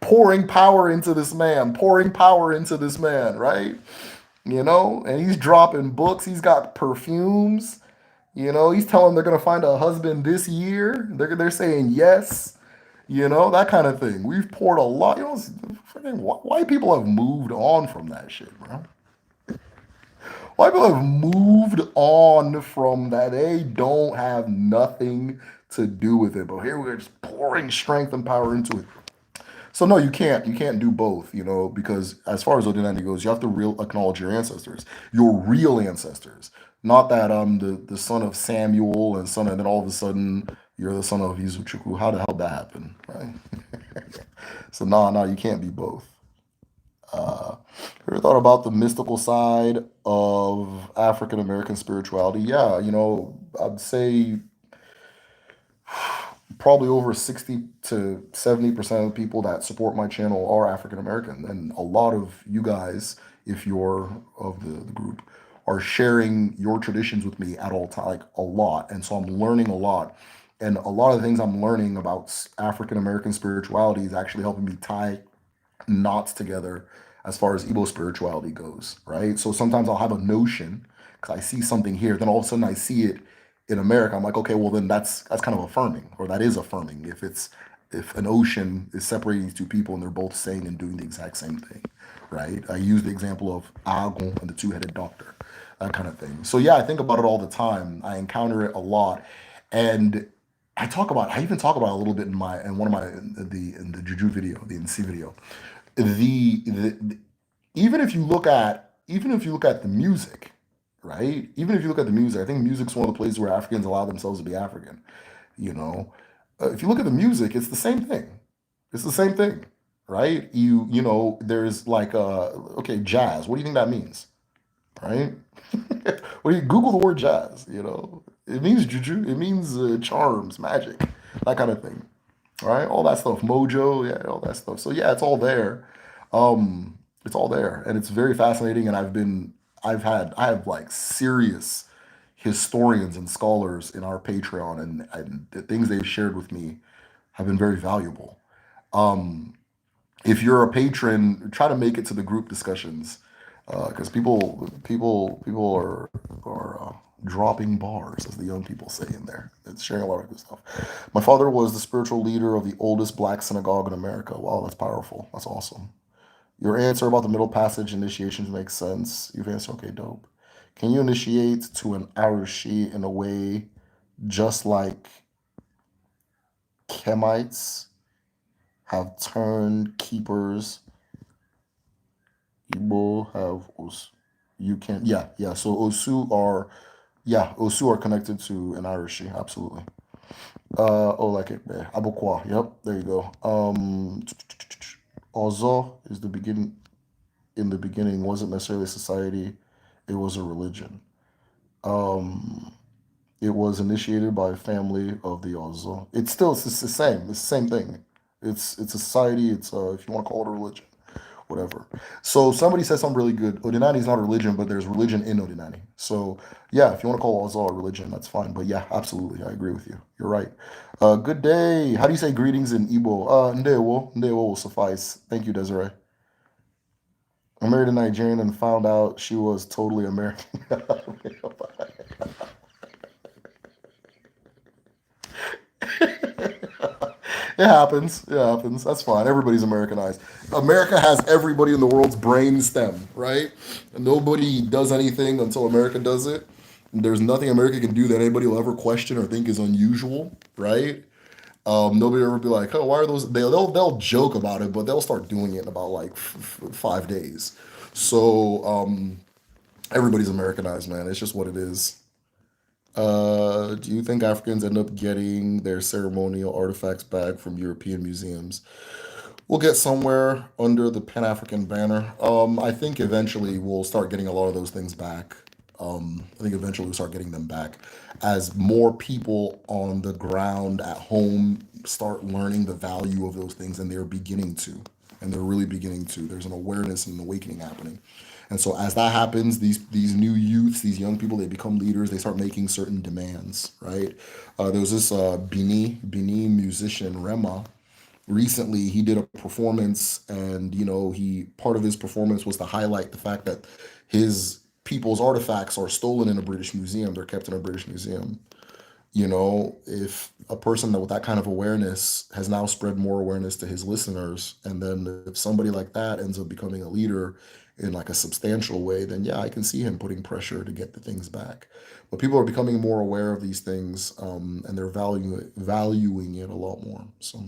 Pouring power into this man, pouring power into this man, right? You know, and he's dropping books. He's got perfumes. You know, he's telling them they're gonna find a husband this year. They're saying yes. You know, that kind of thing. We've poured a lot. You know, white people have moved on from that shit, bro. White people have moved on from that. They don't have nothing to do with it. But here we're just pouring strength and power into it. So no, you can't. You can't do both, you know, because as far as Odinani goes, you have to real acknowledge your ancestors, your real ancestors, not that the son of Samuel and son, and then all of a sudden you're the son of Izuchukwu. How the hell that happen, right? So no, you can't be both. Uh, ever thought about the mystical side of African American spirituality? Yeah, you know, I'd say probably over 60 to 70% of the people that support my channel are African American. And a lot of you guys, if you're of the group, are sharing your traditions with me at all time, like a lot. And so I'm learning a lot. And a lot of the things I'm learning about African American spirituality is actually helping me tie knots together as far as Igbo spirituality goes, right? So sometimes I'll have a notion because I see something here, then all of a sudden I see it in America. I'm like, okay, well then that's kind of affirming, or that is affirming if an ocean is separating these two people and they're both saying and doing the exact same thing, right? I use the example of Agon and the two-headed doctor, that kind of thing. So yeah, I think about it all the time. I encounter it a lot, and I even talk about it a little bit in one of my in the Juju video, the NC video. The even if you look at the music, right? Even if you look at the music, I think music's one of the places where Africans allow themselves to be African. You know, if you look at the music, it's the same thing. It's the same thing, right? You know, there's like okay, jazz. What do you think that means, right? Well, you Google the word jazz. You know, it means juju. It means charms, magic, that kind of thing, right? All that stuff, mojo, yeah, all that stuff. So yeah, it's all there. It's all there, and it's very fascinating. And I have like serious historians and scholars in our Patreon, and the things they've shared with me have been very valuable. Um, if you're a patron, try to make it to the group discussions because people are dropping bars, as the young people say in there. It's sharing a lot of good stuff. My father was the spiritual leader of the oldest black synagogue in America. Wow, that's powerful. That's awesome. Your answer about the middle passage initiations makes sense. You've answered, okay, dope. Can you initiate to an Arishi in a way just like Kemites have turned keepers? Igbo have you can, yeah. So Osu are connected to an Irishi, absolutely. Oh, like it, Abokwa. Yep, there you go. Ozo is the begin in the beginning wasn't necessarily a society; it was a religion. Um, it was initiated by a family of the Ozo. It's the same. It's the same thing. It's a society. It's if you want to call it a religion, whatever. So somebody said something really good. Odinani is not a religion, but there's religion in Odinani. So yeah, if you want to call Ozo a religion, that's fine. But yeah, absolutely, I agree with you. You're right. Good day. How do you say greetings in Igbo? Ndewo will suffice. Thank you, Desiree. I married a Nigerian and found out she was totally American. It happens. It happens. That's fine. Everybody's Americanized. America has everybody in the world's brain stem, right? And nobody does anything until America does it. There's nothing America can do that anybody will ever question or think is unusual, right? Nobody will ever be like, "Oh, why are those?" They'll joke about it, but they'll start doing it in about like 5 days. So everybody's Americanized, man. It's just what it is. Do you think Africans end up getting their ceremonial artifacts back from European museums? we'll get somewhere under the Pan African banner. I think eventually we'll start getting a lot of those things back. I think eventually we'll start getting them back as more people on the ground at home start learning the value of those things, and they're beginning to, and they're really beginning to. There's an awareness and an awakening happening. And so as that happens, these new youths, these young people, they become leaders. They start making certain demands, right? There was this Bini musician Rema. Recently, he did a performance, and he part of his performance was to highlight the fact that his people's artifacts are stolen in a British museum. They're kept in a British museum. If a person that with that kind of awareness has now spread more awareness to his listeners, and then if somebody like that ends up becoming a leader in like a substantial way, then yeah, I can see him putting pressure to get the things back. But people are becoming more aware of these things, and they're valuing it a lot more. So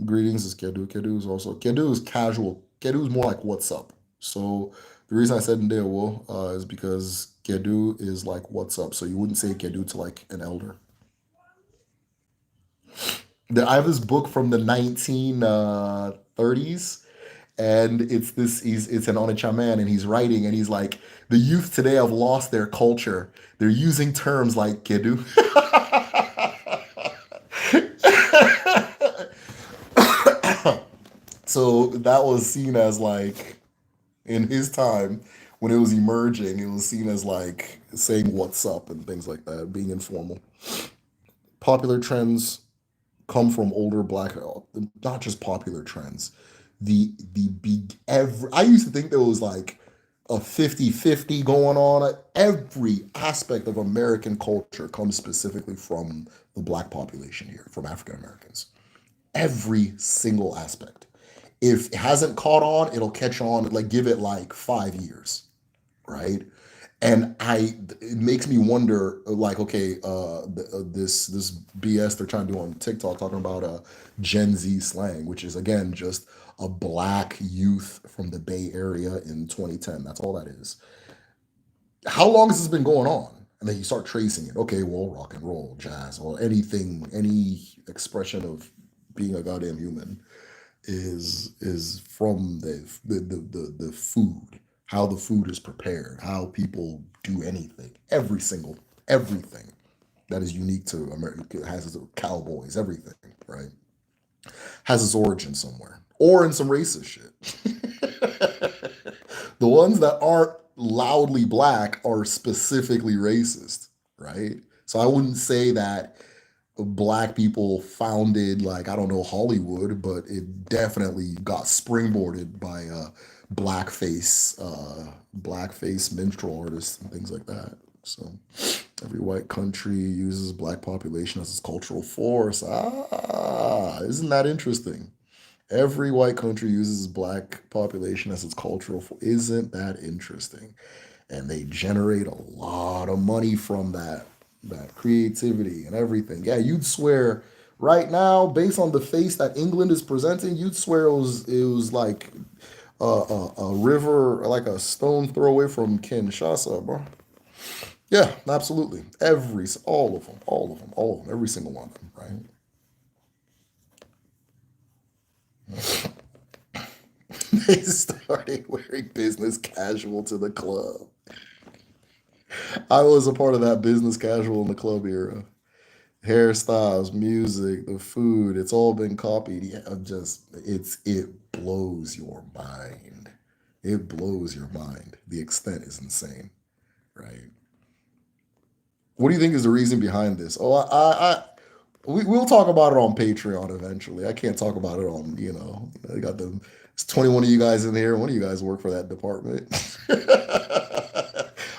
greetings is Kedu. Kedu is also Kedu is casual. Kedu is more like what's up. So the reason I said Ndewo is because Kedu is like what's up. So you wouldn't say Kedu to like an elder. I have this book from the 1930s, and it's an Onitsha man, and he's writing, and he's like, the youth today have lost their culture. They're using terms like Kedu. So that was seen as like in his time when it was emerging, it was seen as like saying what's up and things like that, being informal. Popular trends come from older black, not just popular trends. The big every I used to think there was like a 50-50 going on. Every aspect of American culture comes specifically from the black population here, from African Americans. Every single aspect. If it hasn't caught on, it'll catch on. Like give it like 5 years, right? And it makes me wonder, like, okay, this BS they're trying to do on TikTok, talking about Gen Z slang, which is again just a black youth from the Bay Area in 2010. That's all that is. How long has this been going on? And then you start tracing it. Okay, well, rock and roll, jazz, or anything, any expression of being a goddamn human is from the food, how the food is prepared, how people do anything, everything that is unique to America has its cowboys, everything, right? Has its origin somewhere or in some racist shit. The ones that aren't loudly black are specifically racist, right? So I wouldn't say that black people founded, like, I don't know, Hollywood, but it definitely got springboarded by blackface minstrel artists and things like that. So every white country uses black population as its cultural force. Isn't that interesting? Every white country uses black population as its cultural force. Isn't that interesting? And they generate a lot of money from that creativity and everything. Yeah, you'd swear right now, based on the face that England is presenting, you'd swear it was like a river, like a stone throw away from Kinshasa, bro. Yeah, absolutely. All of them, every single one of them, right? They started wearing business casual to the club. I was a part of that business casual in the club era. Hairstyles, music, the food, it's all been copied. Yeah, it blows your mind. It blows your mind. The extent is insane, right? What do you think is the reason behind this? We'll talk about it on Patreon eventually. I can't talk about it on, I got them. It's 21 of you guys in here. One of you guys work for that department.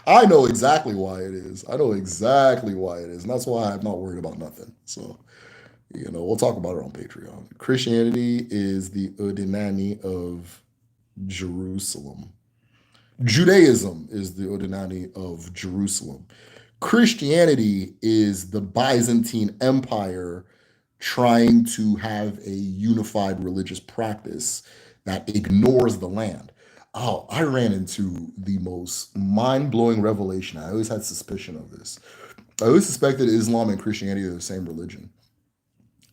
I know exactly why it is. I know exactly why it is. And that's why I'm not worried about nothing. So, we'll talk about it on Patreon. Christianity is the Udinani of Jerusalem. Judaism is the Udinani of Jerusalem. Christianity is the Byzantine Empire trying to have a unified religious practice that ignores the land. Oh, I ran into the most mind blowing revelation. I always had suspicion of this. I always suspected Islam and Christianity are the same religion.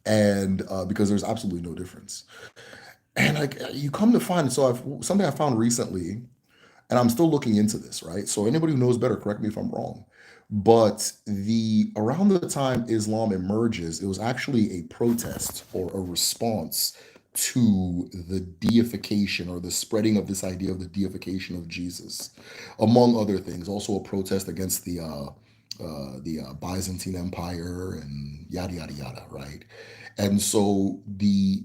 and because there's absolutely no difference. And like you come to find, so I've something I found recently, and I'm still looking into this, right? So anybody who knows better, correct me if I'm wrong. But the around the time Islam emerges, it was actually a protest or a response to the deification or the spreading of this idea of the deification of Jesus, among other things. Also a protest against the Byzantine Empire and yada yada yada, right? And so the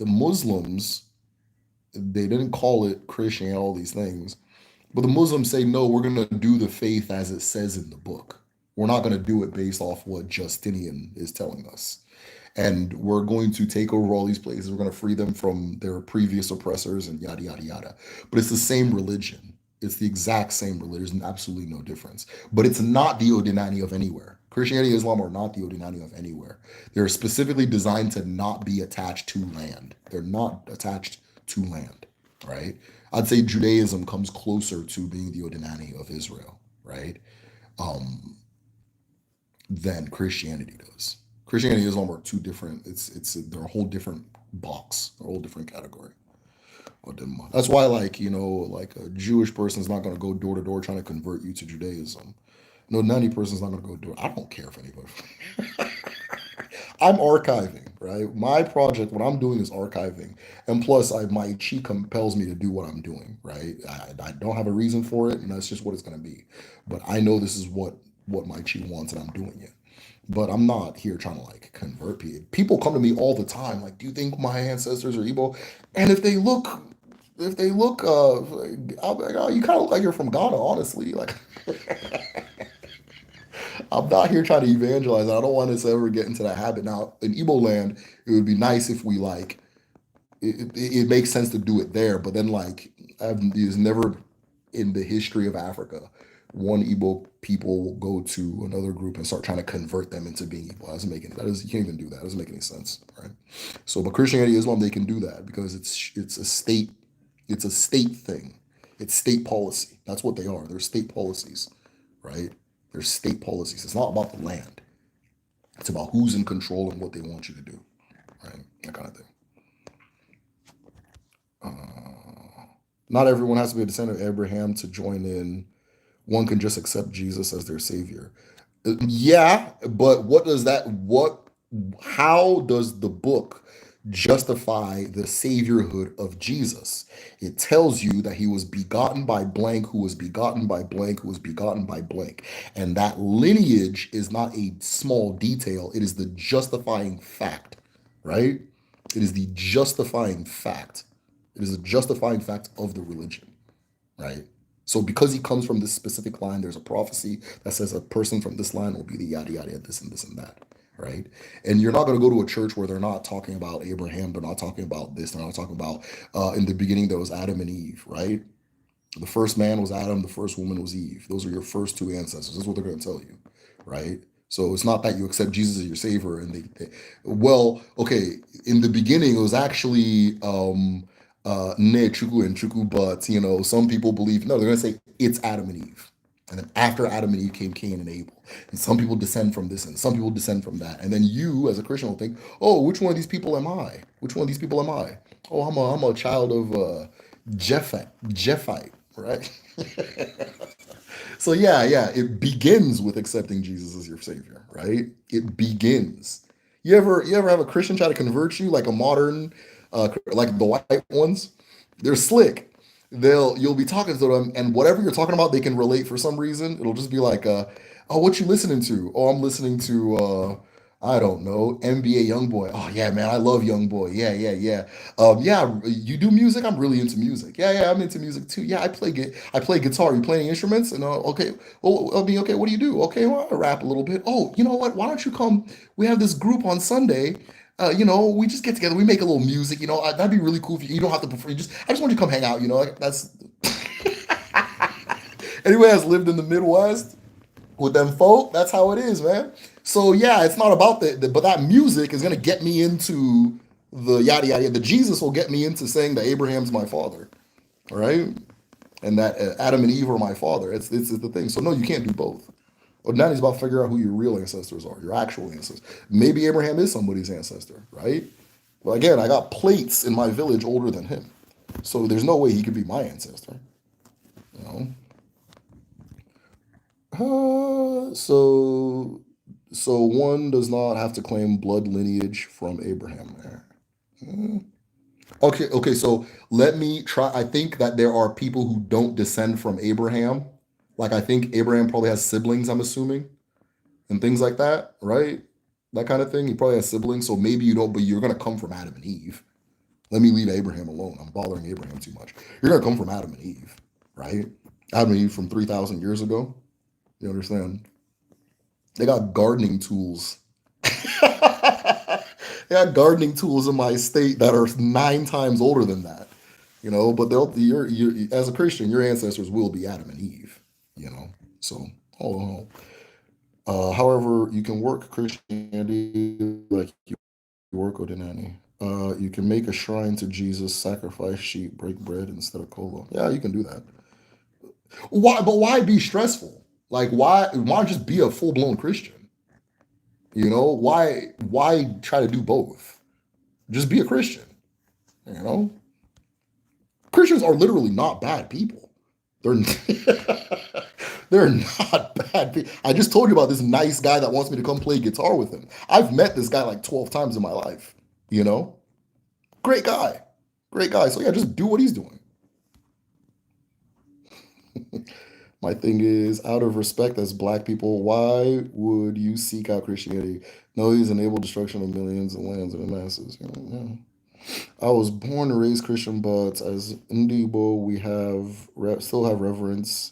Muslims, they didn't call it Christian, all these things, but the Muslims say, no, we're going to do the faith as it says in the book. We're not going to do it based off what Justinian is telling us. And we're going to take over all these places. We're going to free them from their previous oppressors and yada, yada, yada. But it's the same religion. It's the exact same religion. There's absolutely no difference. But it's not the Odinani of anywhere. Christianity and Islam are not the Odinani of anywhere. They're specifically designed to not be attached to land. They're not attached to land, right? I'd say Judaism comes closer to being the Odinani of Israel, right? Um, than Christianity does. Christianity and Islam are two different. They're a whole different box, a whole different category. That's why, like like a Jewish person is not going to go door to door trying to convert you to Judaism. No, 90% is not going to go door. I don't care if anybody. I'm archiving, right? My project, what I'm doing is archiving, and plus, my chi compels me to do what I'm doing, right? I don't have a reason for it, and that's just what it's going to be. But I know this is what my chi wants, and I'm doing it. But I'm not here trying to like convert people. People come to me all the time, like, "Do you think my ancestors are Igbo?" And if they look, I'll be like, "Oh, you kind of look like you're from Ghana, honestly." Like, I'm not here trying to evangelize. I don't want us to ever get into that habit. Now, in Igbo land, it would be nice if we like it makes sense to do it there. But then, like, there's never in the history of Africa one Igbo people will go to another group and start trying to convert them into being Igbo. That doesn't make any. That is, you can't even do that. It doesn't make any sense, right? So, but Christianity, Islam, they can do that because it's a state thing. It's state policy. That's what they are. They're state policies, right? They're state policies. It's not about the land. It's about who's in control and what they want you to do, right? That kind of thing. Not everyone has to be a descendant of Abraham to join in. One can just accept Jesus as their savior. Yeah, but what does that what how does the book justify the saviorhood of Jesus? It tells you that he was begotten by blank, who was begotten by blank, who was begotten by blank. And that lineage is not a small detail, it is the justifying fact, right? It is the justifying fact. It is a justifying fact of the religion, right? So because he comes from this specific line, there's a prophecy that says a person from this line will be the yada yada, this and that, right? And you're not going to go to a church where they're not talking about Abraham, they're not talking about this, they're not talking about in the beginning there was Adam and Eve, right? The first man was Adam, the first woman was Eve. Those are your first two ancestors. That's what they're going to tell you, right? So it's not that you accept Jesus as your savior and well, okay, in the beginning it was actually Ne Chuku and Chuku, but some people believe no, they're gonna say it's Adam and Eve. And then after Adam and Eve came Cain and Abel. And some people descend from this and some people descend from that. And then you, as a Christian, will think, oh, which one of these people am I? Which one of these people am I? Oh, I'm a child of Jephite, right? So yeah, it begins with accepting Jesus as your savior, right? It begins. You ever have a Christian try to convert you like a modern, like the white ones? They're slick. You'll be talking to them, and whatever you're talking about, they can relate for some reason. It'll just be like, oh, what you listening to? Oh, I'm listening to I don't know, NBA Youngboy. Oh yeah, man, I love Youngboy. Yeah, yeah, yeah. Yeah, you do music? I'm really into music. Yeah, yeah, I'm into music too. Yeah, I play guitar. You playing instruments? And okay, well, I mean, okay, what do you do? Okay, well, I rap a little bit. Oh, you know what? Why don't you come? We have this group on Sunday. We just get together. We make a little music. That'd be really cool if you don't have to perform. I just want you to come hang out. Like, that's anybody that's lived in the Midwest with them folk, that's how it is, man. So yeah, it's not about but that music is gonna get me into the yada yada. The Jesus will get me into saying that Abraham's my father, all right, and that Adam and Eve are my father. It's the thing. So no, you can't do both. Well, now he's about to figure out who your real ancestors are, your actual ancestors. Maybe Abraham is somebody's ancestor, right? Well, again, I got plates in my village older than him, so there's no way he could be my ancestor. You know. So one does not have to claim blood lineage from Abraham there. Okay, so let me try. I think that there are people who don't descend from Abraham. Like I think Abraham probably has siblings, I'm assuming, and things like that, right? That kind of thing. He probably has siblings, so maybe you don't, but you're gonna come from Adam and Eve. Let me leave Abraham alone. I'm bothering Abraham too much. You're gonna come from Adam and Eve, right? Adam and Eve from 3,000 years ago. You understand? They got gardening tools. They got gardening tools in my estate that are 9 times older than that. But you as a Christian, your ancestors will be Adam and Eve. So hold on. However, you can work Christianity like you work Odinani. You can make a shrine to Jesus, sacrifice sheep, break bread instead of cola. Yeah, you can do that. Why? But why be stressful? Like, why just be a full blown Christian? Why try to do both? Just be a Christian. You know, Christians are literally not bad people. They're they're not bad people. I just told you about this nice guy that wants me to come play guitar with him. I've met this guy like 12 times in my life. Great guy, great guy. So yeah, just do what he's doing. My thing is, out of respect as black people, why would you seek out Christianity? No, he's enabled destruction of millions of lands and the masses. Yeah. I was born and raised Christian, but as Igbo, we still have reverence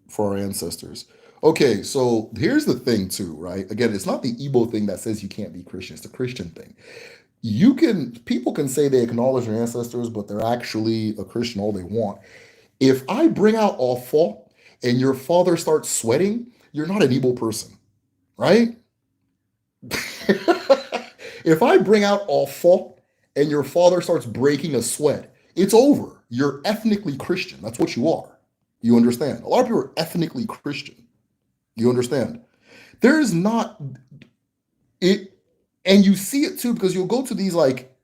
for our ancestors. Okay, so here's the thing too, right? Again, it's not the Igbo thing that says you can't be Christian. It's the Christian thing. People can say they acknowledge their ancestors, but they're actually a Christian all they want. If I bring out Ofo and your father starts sweating, you're not an Igbo person, right? If I bring out Ofo and your father starts breaking a sweat, it's over. You're ethnically Christian. That's what you are. You understand? A lot of people are ethnically Christian. You understand? There is not it, and you see it too because you'll go to these like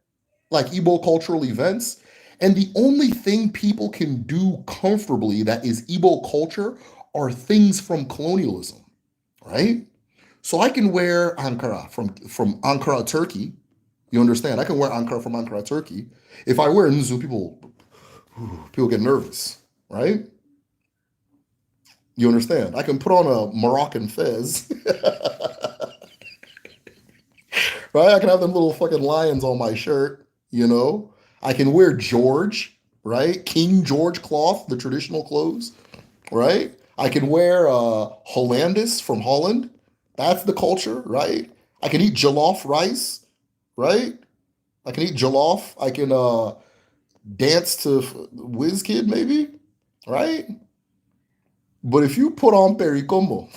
Igbo cultural events, and the only thing people can do comfortably that is Igbo culture are things from colonialism, right? So I can wear Ankara from Ankara, Turkey. You understand? I can wear Ankara from Ankara, Turkey. If I wear Nzu, people get nervous, right? You understand? I can put on a Moroccan fez, right? I can have them little fucking lions on my shirt, I can wear George, right? King George cloth, the traditional clothes, right? I can wear Hollandis from Holland. That's the culture, right? I can eat jollof rice, right? I can eat jollof. I can dance to WizKid maybe, right? But if you put on Pericombo,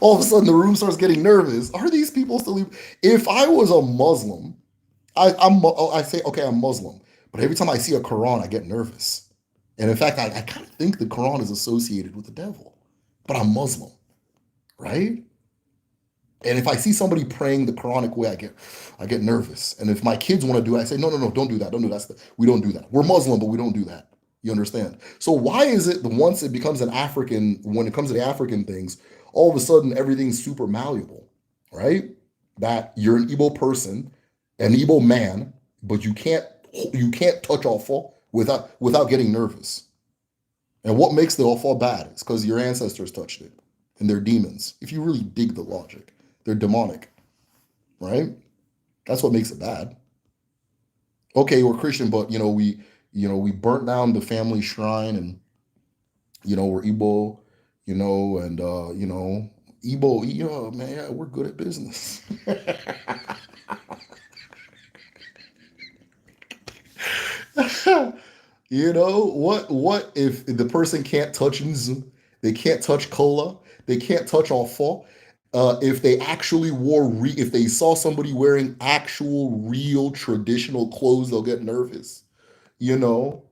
all of a sudden the room starts getting nervous. Are these people still? If I was a Muslim, I say okay, I'm Muslim, but every time I see a Quran, I get nervous. And in fact, I kind of think the Quran is associated with the devil, but I'm Muslim, right? And if I see somebody praying the Quranic way, I get nervous. And if my kids want to do it, I say, no, no, no, don't do that. Don't do that. We don't do that. We're Muslim, but we don't do that. You understand? So why is it that once it becomes an African, when it comes to the African things, all of a sudden everything's super malleable, right? That you're an Igbo person, an Igbo man, but you can't touch Ofo without getting nervous. And what makes the Ofo bad is because your ancestors touched it, and they're demons. If you really dig the logic, they're demonic, right? That's what makes it bad. Okay, we're Christian, but we burnt down the family shrine, and we're Igbo, and Igbo, yeah, man, yeah, we're good at business. What if the person can't touch Nzu, they can't touch Cola, they can't touch Alpha. If they actually if they saw somebody wearing actual real traditional clothes, they'll get nervous, you know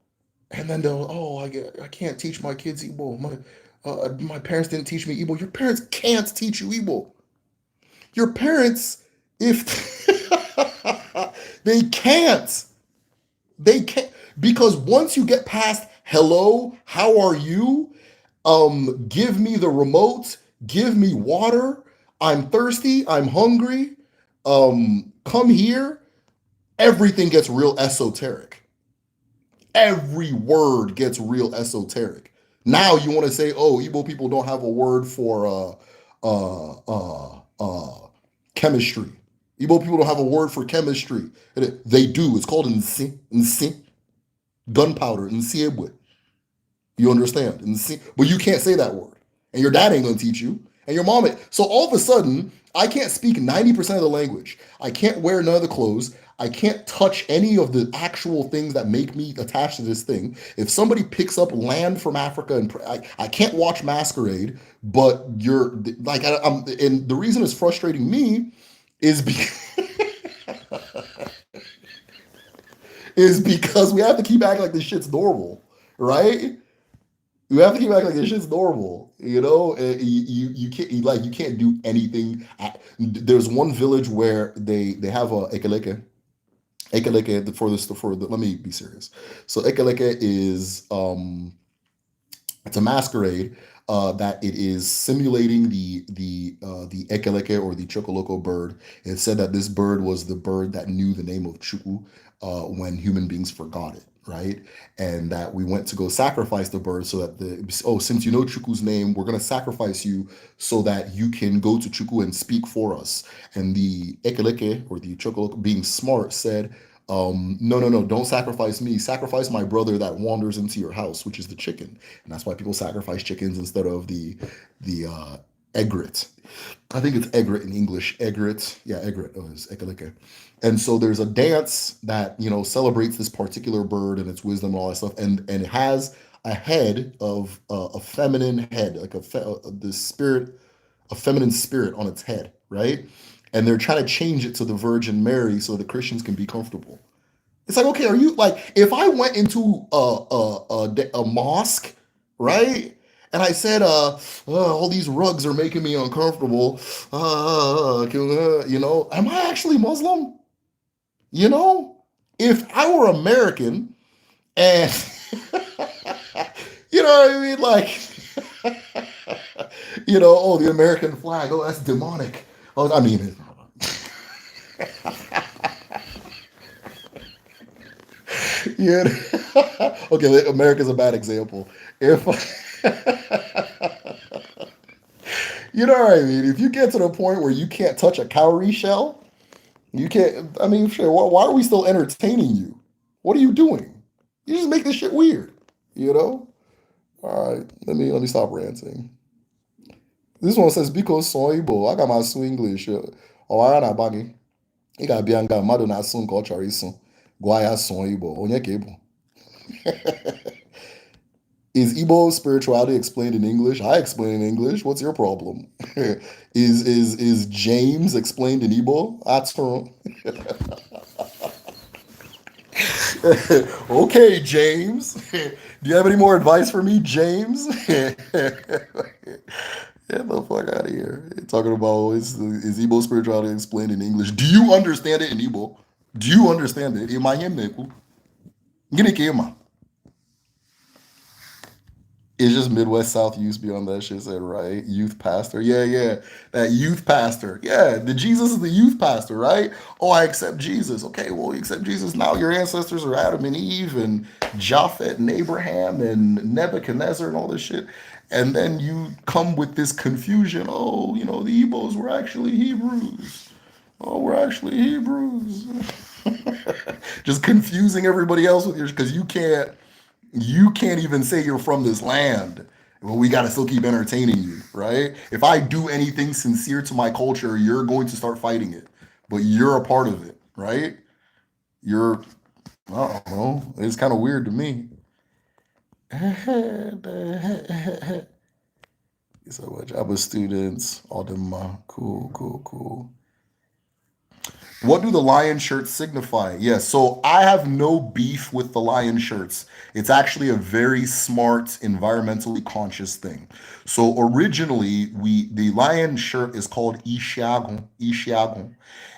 and then they'll, oh, I can't teach my kids Igbo. My parents didn't teach me Igbo. Your parents can't teach you Igbo. Your parents, if they can't, they can't, because once you get past hello, how are you? Give me the remote, give me water. I'm thirsty, I'm hungry. Come here. Everything gets real esoteric. Every word gets real esoteric. Now you want to say, oh, Igbo people don't have a word for chemistry. Igbo people don't have a word for chemistry. They do. It's called nsi, gunpowder, nsiebwe. You understand? But you can't say that word. And your dad ain't gonna teach you. And your mom ain't. So all of a sudden, I can't speak 90% of the language. I can't wear none of the clothes. I can't touch any of the actual things that make me attached to this thing. If somebody picks up land from Africa and I can't watch Masquerade, but you're like, and the reason it's frustrating me is because, is because we have to keep acting like this shit's normal, right? You have to keep acting like this shit's normal, you know. You can't you can't do anything. There's one village where they have a ekeleke. Ekeleke for the. Let me be serious. So ekeleke is it's a masquerade that it is simulating the ekeleke or the chokoloko bird. It said that this bird was the bird that knew the name of Chuku when human beings forgot it, right? And that we went to go sacrifice the bird so that since you know Chuku's name, we're gonna sacrifice you so that you can go to Chuku and speak for us. And the ekeleke or the chokoloko, being smart, said, no, no, no, don't sacrifice me. Sacrifice my brother that wanders into your house, which is the chicken. And that's why people sacrifice chickens instead of the egret. I think it's egret in English. Egret. Yeah, egret. Oh, it's ekalike. And so there's a dance that, celebrates this particular bird and its wisdom and all that stuff. And it has a head of a feminine head, like the spirit, a feminine spirit on its head, right? And they're trying to change it to the Virgin Mary so the Christians can be comfortable. It's like, okay, are you like, if I went into a mosque, right? And I said, all these rugs are making me uncomfortable. Am I actually Muslim? You know, if I were American and, you know what I mean? Like, oh, the American flag, oh, that's demonic. Oh, I mean, yeah. Okay, America's a bad example. If you know what I mean, if you get to the point where you can't touch a cowrie shell, you can't. I mean, sure. Why are we still entertaining you? What are you doing? You just make this shit weird. You know. All right. Let me stop ranting. This one says because Igbo, I got my su English. Ọwara na bagi. Ị ga-abịa nga mmadụ na-asụ nke ọ chọrọ ịsụ. Gwa ya sụọ Igbo. Onye ka Igbo? Is Igbo spirituality explained in English? I explain in English. What's your problem? is James explained in Igbo? That's wrong. Okay, James. Do you have any more advice for me, James? Get the fuck out of here. You're talking about is Igbo spirituality explained in English? Do you understand it in Igbo? Do you understand it? Gịnị ka ịma? It's just Midwest South used to be on that shit, said, right? Youth pastor. Yeah, yeah. That youth pastor. Yeah, the Jesus is the youth pastor, right? Oh, I accept Jesus. Okay, well, you accept Jesus. Now your ancestors are Adam and Eve and Japhet and Abraham and Nebuchadnezzar and all this shit. And then you come with this confusion. Oh, the Igbos were actually Hebrews. Oh, we're actually Hebrews. Just confusing everybody else with because you can't even say you're from this land. Well, we got to still keep entertaining you, right? If I do anything sincere to my culture, you're going to start fighting it, but you're a part of it, right? You're, I don't know. It's kind of weird to me. So much. I'm a students, all them, cool, cool, cool. What do the lion shirts signify? Yes, so I have no beef with the lion shirts. It's actually a very smart, environmentally conscious thing. So originally, the lion shirt is called Ishiagon, Ishiagon.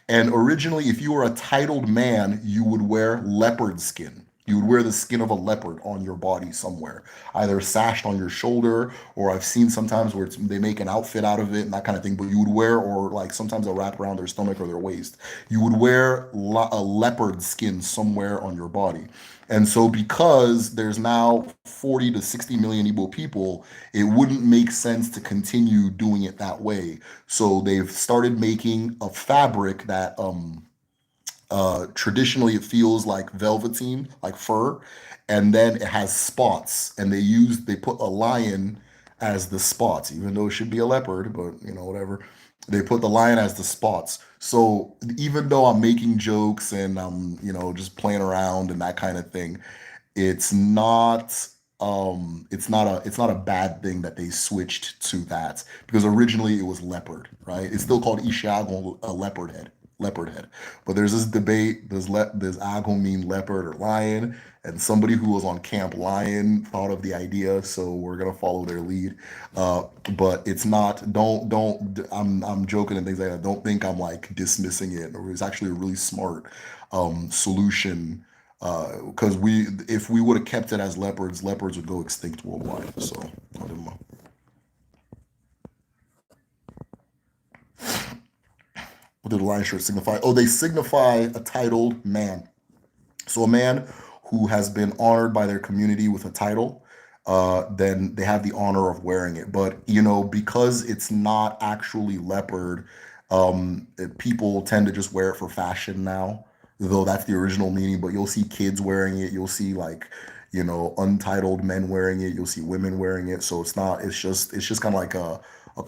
And originally, if you were a titled man, you would wear leopard skin. You would wear the skin of a leopard on your body somewhere, either sashed on your shoulder, or I've seen sometimes where they make an outfit out of it and that kind of thing. But you would wear, or like sometimes they'll wrap around their stomach or their waist. You would wear a leopard skin somewhere on your body. And so, because there's now 40 to 60 million Igbo people, it wouldn't make sense to continue doing it that way. So, they've started making a fabric that traditionally, it feels like velveteen, like fur, and then it has spots. And they put a lion as the spots, even though it should be a leopard, but whatever. They put the lion as the spots. So even though I'm making jokes and I'm just playing around and that kind of thing, it's not it's not a bad thing that they switched to that, because originally it was leopard, right? It's still called Ishagon, a leopard head. But there's this debate: does Agon mean leopard or lion? And somebody who was on Camp Lion thought of the idea, so we're gonna follow their lead. But it's not. Don't. I'm joking and things like that. Don't think I'm like dismissing it. Or it's actually a really smart solution, because if we would have kept it as leopards would go extinct worldwide. So I don't know. What do the lion shirts signify? Oh, they signify a titled man. So a man who has been honored by their community with a title, then they have the honor of wearing it. But because it's not actually leopard, people tend to just wear it for fashion now, though that's the original meaning. But you'll see kids wearing it. You'll see like untitled men wearing it. You'll see women wearing it. So it's not. It's just kind of like a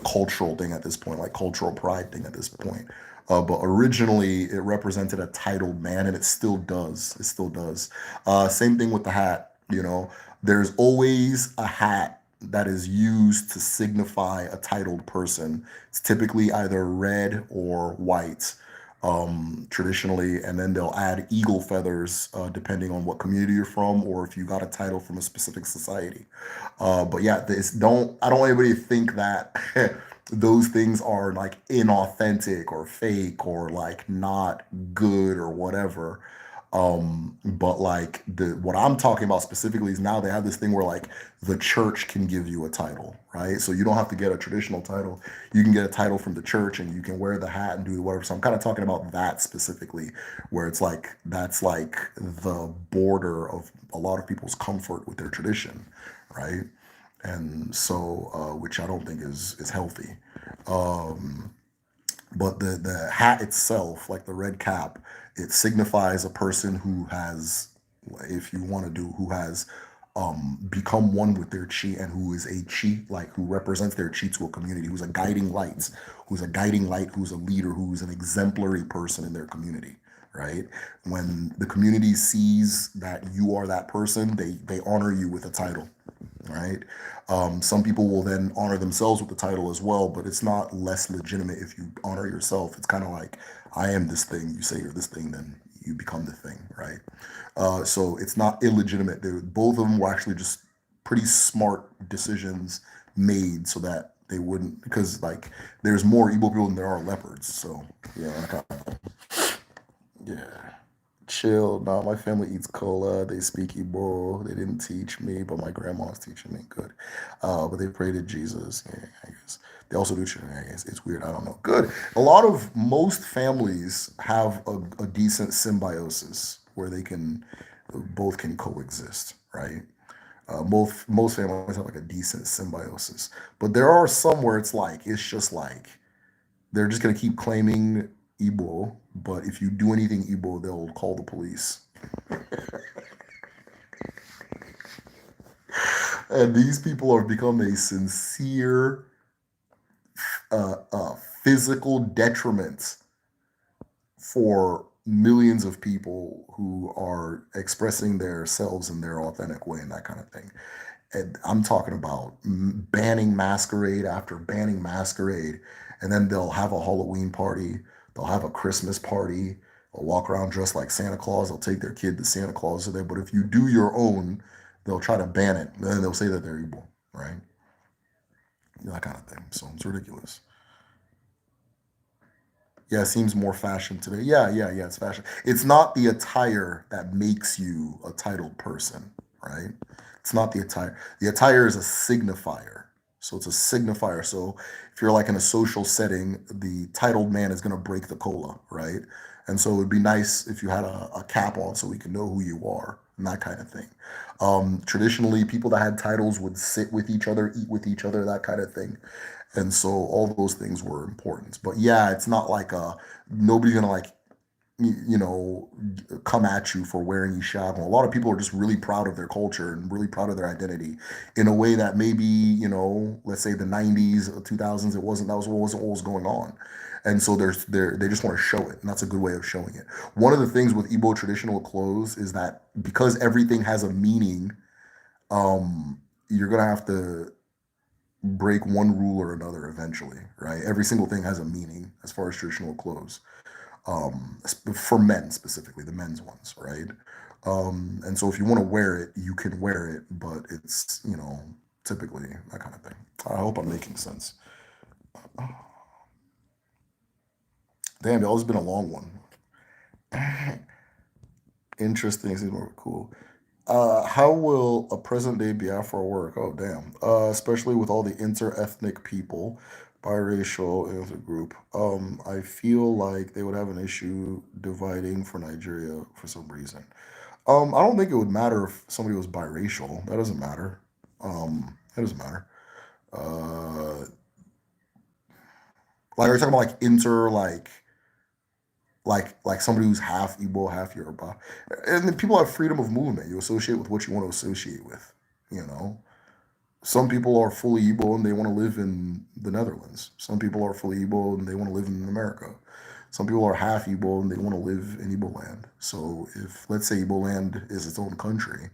cultural thing at this point, like cultural pride thing at this point. But originally, it represented a titled man, and it still does. It still does. Same thing with the hat. There's always a hat that is used to signify a titled person. It's typically either red or white, traditionally, and then they'll add eagle feathers, depending on what community you're from, or if you got a title from a specific society. But yeah, I don't want anybody to think that those things are like inauthentic or fake or like not good or whatever. But like what I'm talking about specifically is now they have this thing where like the church can give you a title, right? So you don't have to get a traditional title. You can get a title from the church and you can wear the hat and do whatever. So I'm kind of talking about that specifically, where it's like that's like the border of a lot of people's comfort with their tradition, right? And so, which I don't think is healthy. Um, but the hat itself, like the red cap, it signifies a person who has, if you want to do, who has become one with their chi, and who is a chi, like who represents their chi to a community, who's a guiding light, who's a leader, who's an exemplary person in their community, right? When the community sees that you are that person, they honor you with a title, right? Some people will then honor themselves with the title as well, but it's not less legitimate if you honor yourself. It's kind of like, I am this thing. You say you're this thing, then you become the thing, right? So it's not illegitimate. Both of them were actually just pretty smart decisions made so that they wouldn't, because like there's more Igbo people than there are leopards. So yeah, yeah. Chill. No, my family eats cola. They speak Igbo. They didn't teach me, but my grandma's teaching me. Good. But they pray to Jesus. Yeah, I guess. They also do church. I guess it's weird. I don't know. Good. Most families have a decent symbiosis where they can both can coexist, right? Most families have like a decent symbiosis, but there are some where it's just like they're just gonna keep claiming Igbo, but if you do anything Igbo, they'll call the police. And these people have become a sincere physical detriment for millions of people who are expressing themselves in their authentic way and that kind of thing. And I'm talking about banning masquerade after banning masquerade, and then they'll have a Halloween party, they'll have a Christmas party, will walk around dressed like Santa Claus. They'll take their kid to Santa Claus today. But if you do your own, they'll try to ban it. Then they'll say that they're evil, right? That kind of thing. So it's ridiculous. Yeah, it seems more fashion today. Yeah. It's fashion. It's not the attire that makes you a titled person, right? It's not the attire. The attire is a signifier. So it's a signifier. So if you're like in a social setting, the titled man is going to break the cola, right? And so it would be nice if you had a cap on so we can know who you are and that kind of thing. Traditionally, people that had titles would sit with each other, eat with each other, that kind of thing. And so all those things were important. But yeah, it's not like nobody's gonna like you know come at you for wearing hijab. A lot of people are just really proud of their culture and really proud of their identity in a way that maybe let's say the 90s, 2000s, that wasn't what was going on. And so they just want to show it, and that's a good way of showing it. One of the things with Igbo traditional clothes is that because everything has a meaning, you're gonna have to break one rule or another eventually, right? Every single thing has a meaning as far as traditional clothes, for men specifically, the men's ones, right? And so if you want to wear it, you can wear it, but it's, typically that kind of thing. I hope I'm making sense. Damn, y'all, this has been a long one. Interesting, seems more cool. How will a present day Biafra work? Oh, damn. Especially with all the inter-ethnic people, biracial intergroup. I feel like they would have an issue dividing for Nigeria for some reason. I don't think it would matter if somebody was biracial. That doesn't matter. That doesn't matter. Like, are you talking about like like somebody who's half Igbo, half Yoruba? And then people have freedom of movement. You associate with what you want to associate with. You know, some people are fully Igbo and they want to live in the Netherlands. Some people are fully Igbo and they want to live in America. Some people are half Igbo and they want to live in Igbo land. So if let's say Igbo land is its own country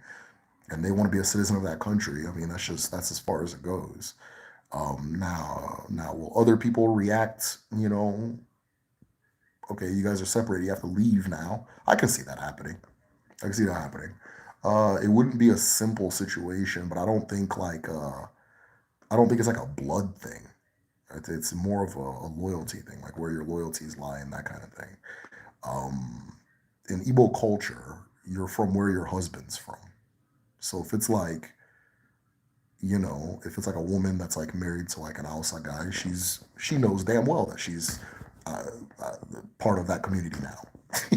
and they want to be a citizen of that country, I mean that's as far as it goes. Now will other people react? Okay, you guys are separated. You have to leave now. I can see that happening. I can see that happening. It wouldn't be a simple situation, but I don't think it's like a blood thing. It's more of a loyalty thing, like where your loyalties lie and that kind of thing. Um, in Igbo culture, you're from where your husband's from. So if it's like a woman that's like married to like an Hausa guy, she knows damn well that she's uh, uh, part of that community now.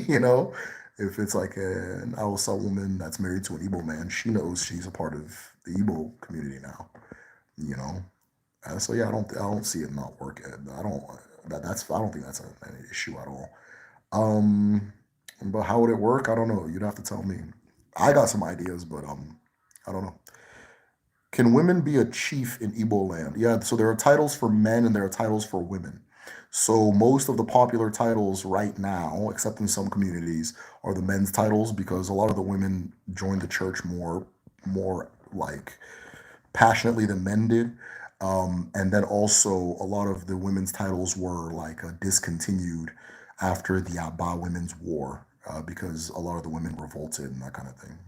you know, if it's like an Hausa woman that's married to an Igbo man, she knows she's a part of the Igbo community now. You know, so yeah, I don't see it not working. I don't think that's an issue at all. Um, but how would it work? I don't know. You'd have to tell me. I got some ideas, but I don't know. Can women be a chief in Igbo land? Yeah, so there are titles for men and there are titles for women. So most of the popular titles right now, except in some communities, are the men's titles because a lot of the women joined the church more like passionately than men did. And then also a lot of the women's titles were like discontinued after the Aba Women's War because a lot of the women revolted and that kind of thing.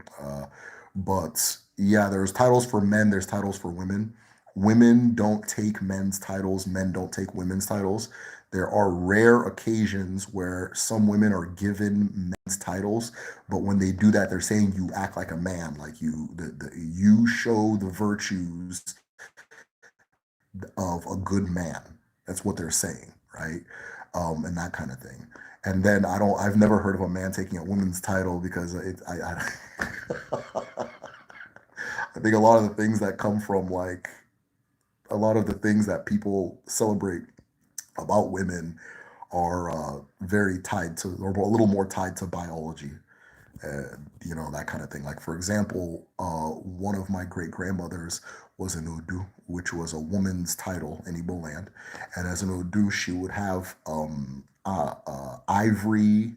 But yeah, there's titles for men, there's titles for women. Women don't take men's titles, men don't take women's titles. There are rare occasions where some women are given men's titles, but when they do that, they're saying you act like a man, like you show the virtues of a good man. That's what they're saying, right? And that kind of thing. And then I've never heard of a man taking a woman's title because I think a lot of the things that come from like a lot of the things that people celebrate about women are very tied to, or a little more tied to biology, that kind of thing. Like, for example, one of my great grandmothers was an Hoodoo, which was a woman's title in Igbo land. And as an Hoodoo, she would have ivory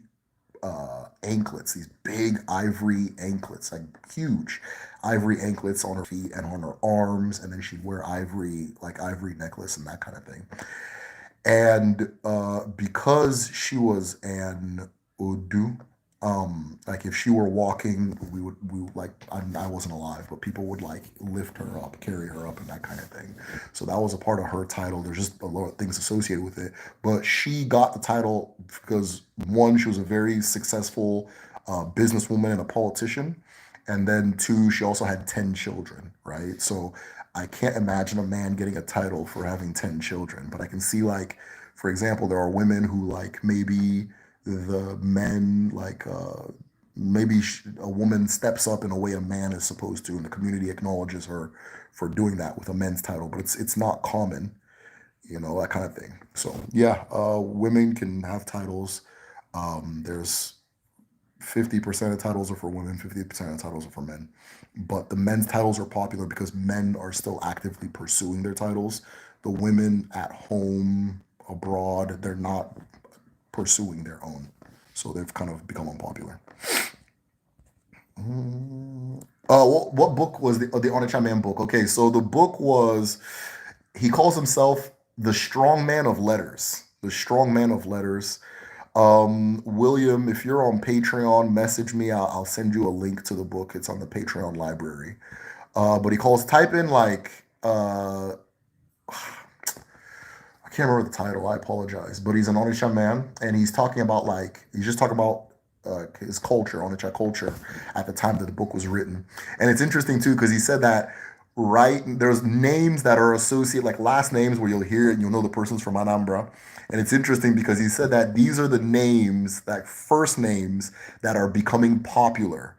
anklets, these big ivory anklets, like huge ivory anklets on her feet and on her arms. And then she'd wear ivory necklace and that kind of thing. And because she was an Odu. Like if she were walking, we would like I wasn't alive, but people would like lift her up, carry her up, and that kind of thing. So that was a part of her title. There's just a lot of things associated with it. But she got the title because one, she was a very successful businesswoman and a politician, and then two, she also had 10 children. Right, so I can't imagine a man getting a title for having 10 children, but I can see like, for example, there are women who like maybe the men like maybe a woman steps up in a way a man is supposed to, and the community acknowledges her for doing that with a men's title, but it's not common, that kind of thing. So yeah, women can have titles. There's 50% of titles are for women, 50% of titles are for men. But the men's titles are popular because men are still actively pursuing their titles. The women at home, abroad, they're not pursuing their own. So they've kind of become unpopular. What book was the Onitsha Man book? Okay, so the book was, he calls himself the Strong Man of Letters. The Strong Man of Letters. William, if you're on Patreon, message me. I'll send you a link to the book. It's on the Patreon library. But he calls, type in like, I can't remember the title. I apologize. But he's an Onitsha man, and he's talking about like, he's just talking about his culture, Onitsha culture, at the time that the book was written. And it's interesting too because he said that right there's names that are associated, like last names where you'll hear it and you'll know the person's from Anambra. And it's interesting because he said that these are the names, like first names that are becoming popular.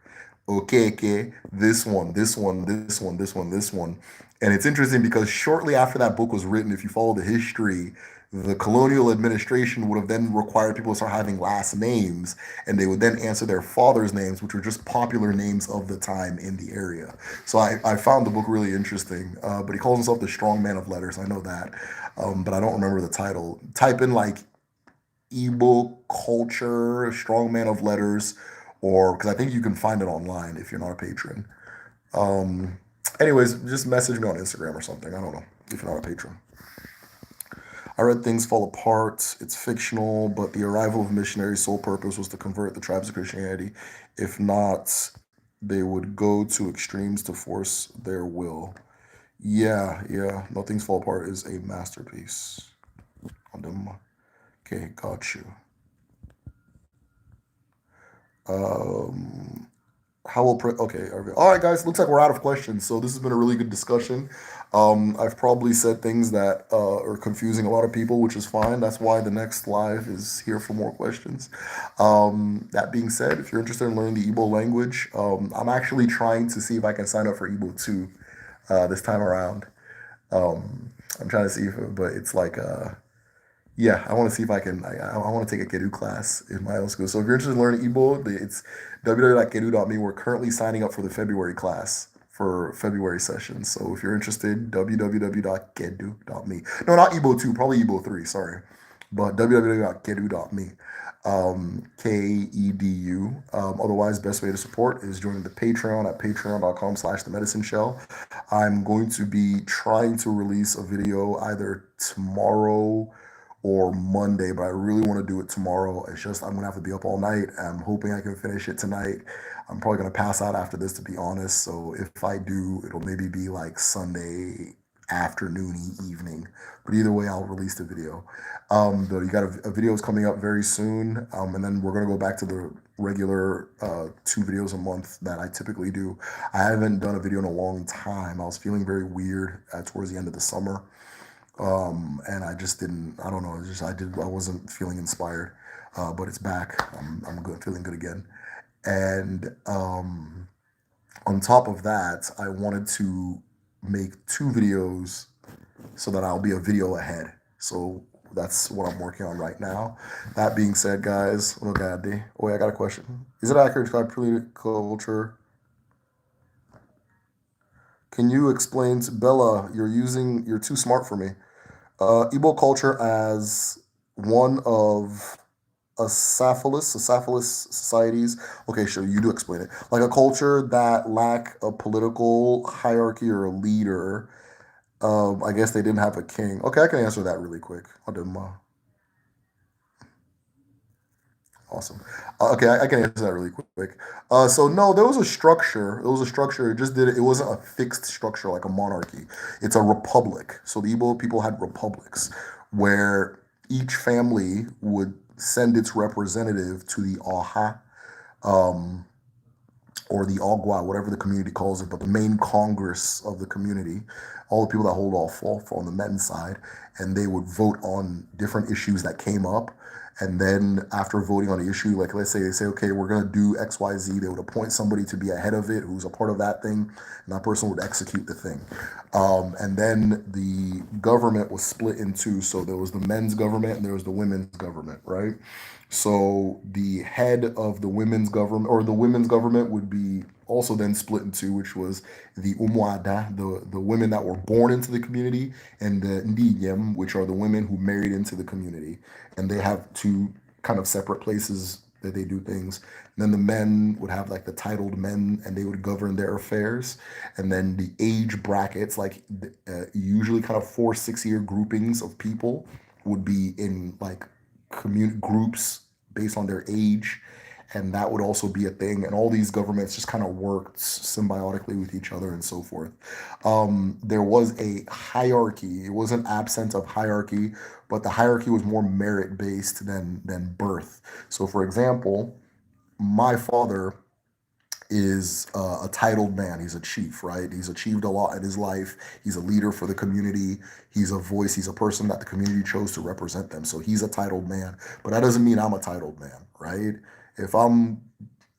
Okay, this one, this one, this one, this one, this one. And it's interesting because shortly after that book was written, if you follow the history, the colonial administration would have then required people to start having last names, and they would then answer their father's names, which were just popular names of the time in the area. So I found the book really interesting. But he calls himself the Strong Man of Letters. I know that, but I don't remember the title. Type in like Igbo culture, Strong Man of Letters, or because I think you can find it online if you're not a patron. Um, Anyways, just message me on Instagram or something. I don't know if you're not a patron. I read Things Fall Apart. It's fictional, but the arrival of missionaries' sole purpose was to convert the tribes to Christianity. If not, they would go to extremes to force their will. Yeah, yeah. No, Things Fall Apart is a masterpiece. Okay, got you. Um, How will okay, okay. All right, guys. Looks like we're out of questions. So this has been a really good discussion. I've probably said things that are confusing a lot of people, which is fine. That's why the next live is here for more questions. That being said, if you're interested in learning the Igbo language, I'm actually trying to see if I can sign up for Igbo 2 this time around. I'm trying to see if, but it's like yeah, I want to see if I can. I want to take a Kedu class in my own school. So if you're interested in learning Igbo, it's www.kedu.me. We're currently signing up for the February class for February sessions. So if you're interested, www.kedu.me. No, not Igbo 2, probably Igbo 3, sorry. But www.kedu.me. Kedu. Otherwise, best way to support is joining the Patreon at patreon.com/the medicine shell. I'm going to be trying to release a video either tomorrow or Monday, but I really want to do it tomorrow. It's just I'm gonna have to be up all night. I'm hoping I can finish it tonight. I'm probably gonna pass out after this, to be honest. So if I do, it'll maybe be like Sunday afternoony evening. But either way, I'll release the video. Though you got a video is coming up very soon, and then we're gonna go back to the regular 2 videos a month that I typically do. I haven't done a video in a long time. I was feeling very weird towards the end of the summer. And I just didn't. I don't know. It's just I wasn't feeling inspired. But it's back. I'm good, feeling good again. And on top of that, I wanted to make 2 videos so that I'll be a video ahead. So that's what I'm working on right now. That being said, guys, oh god, oh wait, I got a question. Is it accurate to describe primitive culture? Can you explain to Bella? You're too smart for me. Igbo culture as one of acephalous societies. Okay, sure, you do explain it. Like a culture that lack a political hierarchy or a leader. I guess they didn't have a king. Okay, I can answer that really quick. Awesome. Okay, I can answer that really quick. So no, there was a structure. There was a structure. It just did it. It wasn't a fixed structure like a monarchy. It's a republic. So the Igbo people had republics where each family would send its representative to the Aha, um, or the Ogwa, whatever the community calls it, but the main congress of the community, all the people that hold off on the men's side, and they would vote on different issues that came up. And then after voting on the issue, like let's say they say, okay, we're gonna do XYZ, they would appoint somebody to be ahead of it who's a part of that thing, and that person would execute the thing. And then the government was split in two. So there was the men's government and there was the women's government, right? So the head of the women's government, or the women's government, would be also then split in two, which was the Umwada, the women that were born into the community, and the Ndiyem, which are the women who married into the community. And they have two kind of separate places that they do things. And then the men would have like the titled men, and they would govern their affairs. And then the age brackets, like usually kind of 4 6 year groupings of people, would be in like community groups based on their age, and that would also be a thing. And all these governments just kind of worked symbiotically with each other and so forth. There was a hierarchy. It wasn't absent of hierarchy, but the hierarchy was more merit based than birth. So, for example, my father is a titled man. He's a chief, right? He's achieved a lot in his life. He's a leader for the community. He's a voice. He's a person that the community chose to represent them. So he's a titled man. But that doesn't mean I'm a titled man, right? If I'm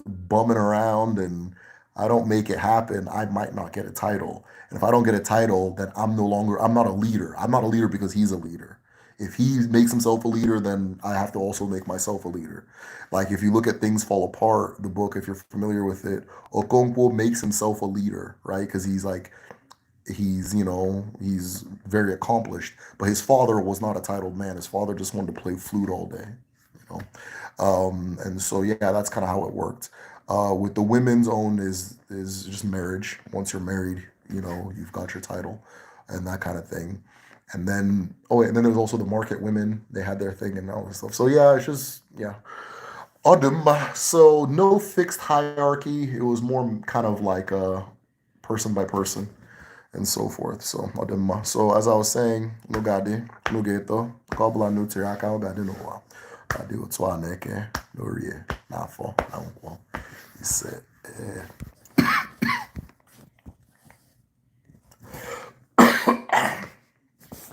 bumming around and I don't make it happen, I might not get a title. And if I don't get a title, then I'm not a leader. I'm not a leader because he's a leader. If he makes himself a leader, then I have to also make myself a leader. Like if you look at Things Fall Apart, the book, if you're familiar with it, Okonkwo makes himself a leader, right? Because he's like, he's very accomplished. But his father was not a titled man. His father just wanted to play flute all day, you know. And so yeah, that's kind of how it worked. With the women's own is just marriage. Once you're married, you've got your title and that kind of thing. And then and then there's also the market women. They had their thing and all this stuff. So yeah, it's just yeah. So no fixed hierarchy. It was more kind of like person by person and so forth. So Odemma. So as I was saying, no gadi, no gato, kabla no tiraka, gadi no wa. Gadi otwa neke, no rie, na fo, na nkwo. He said,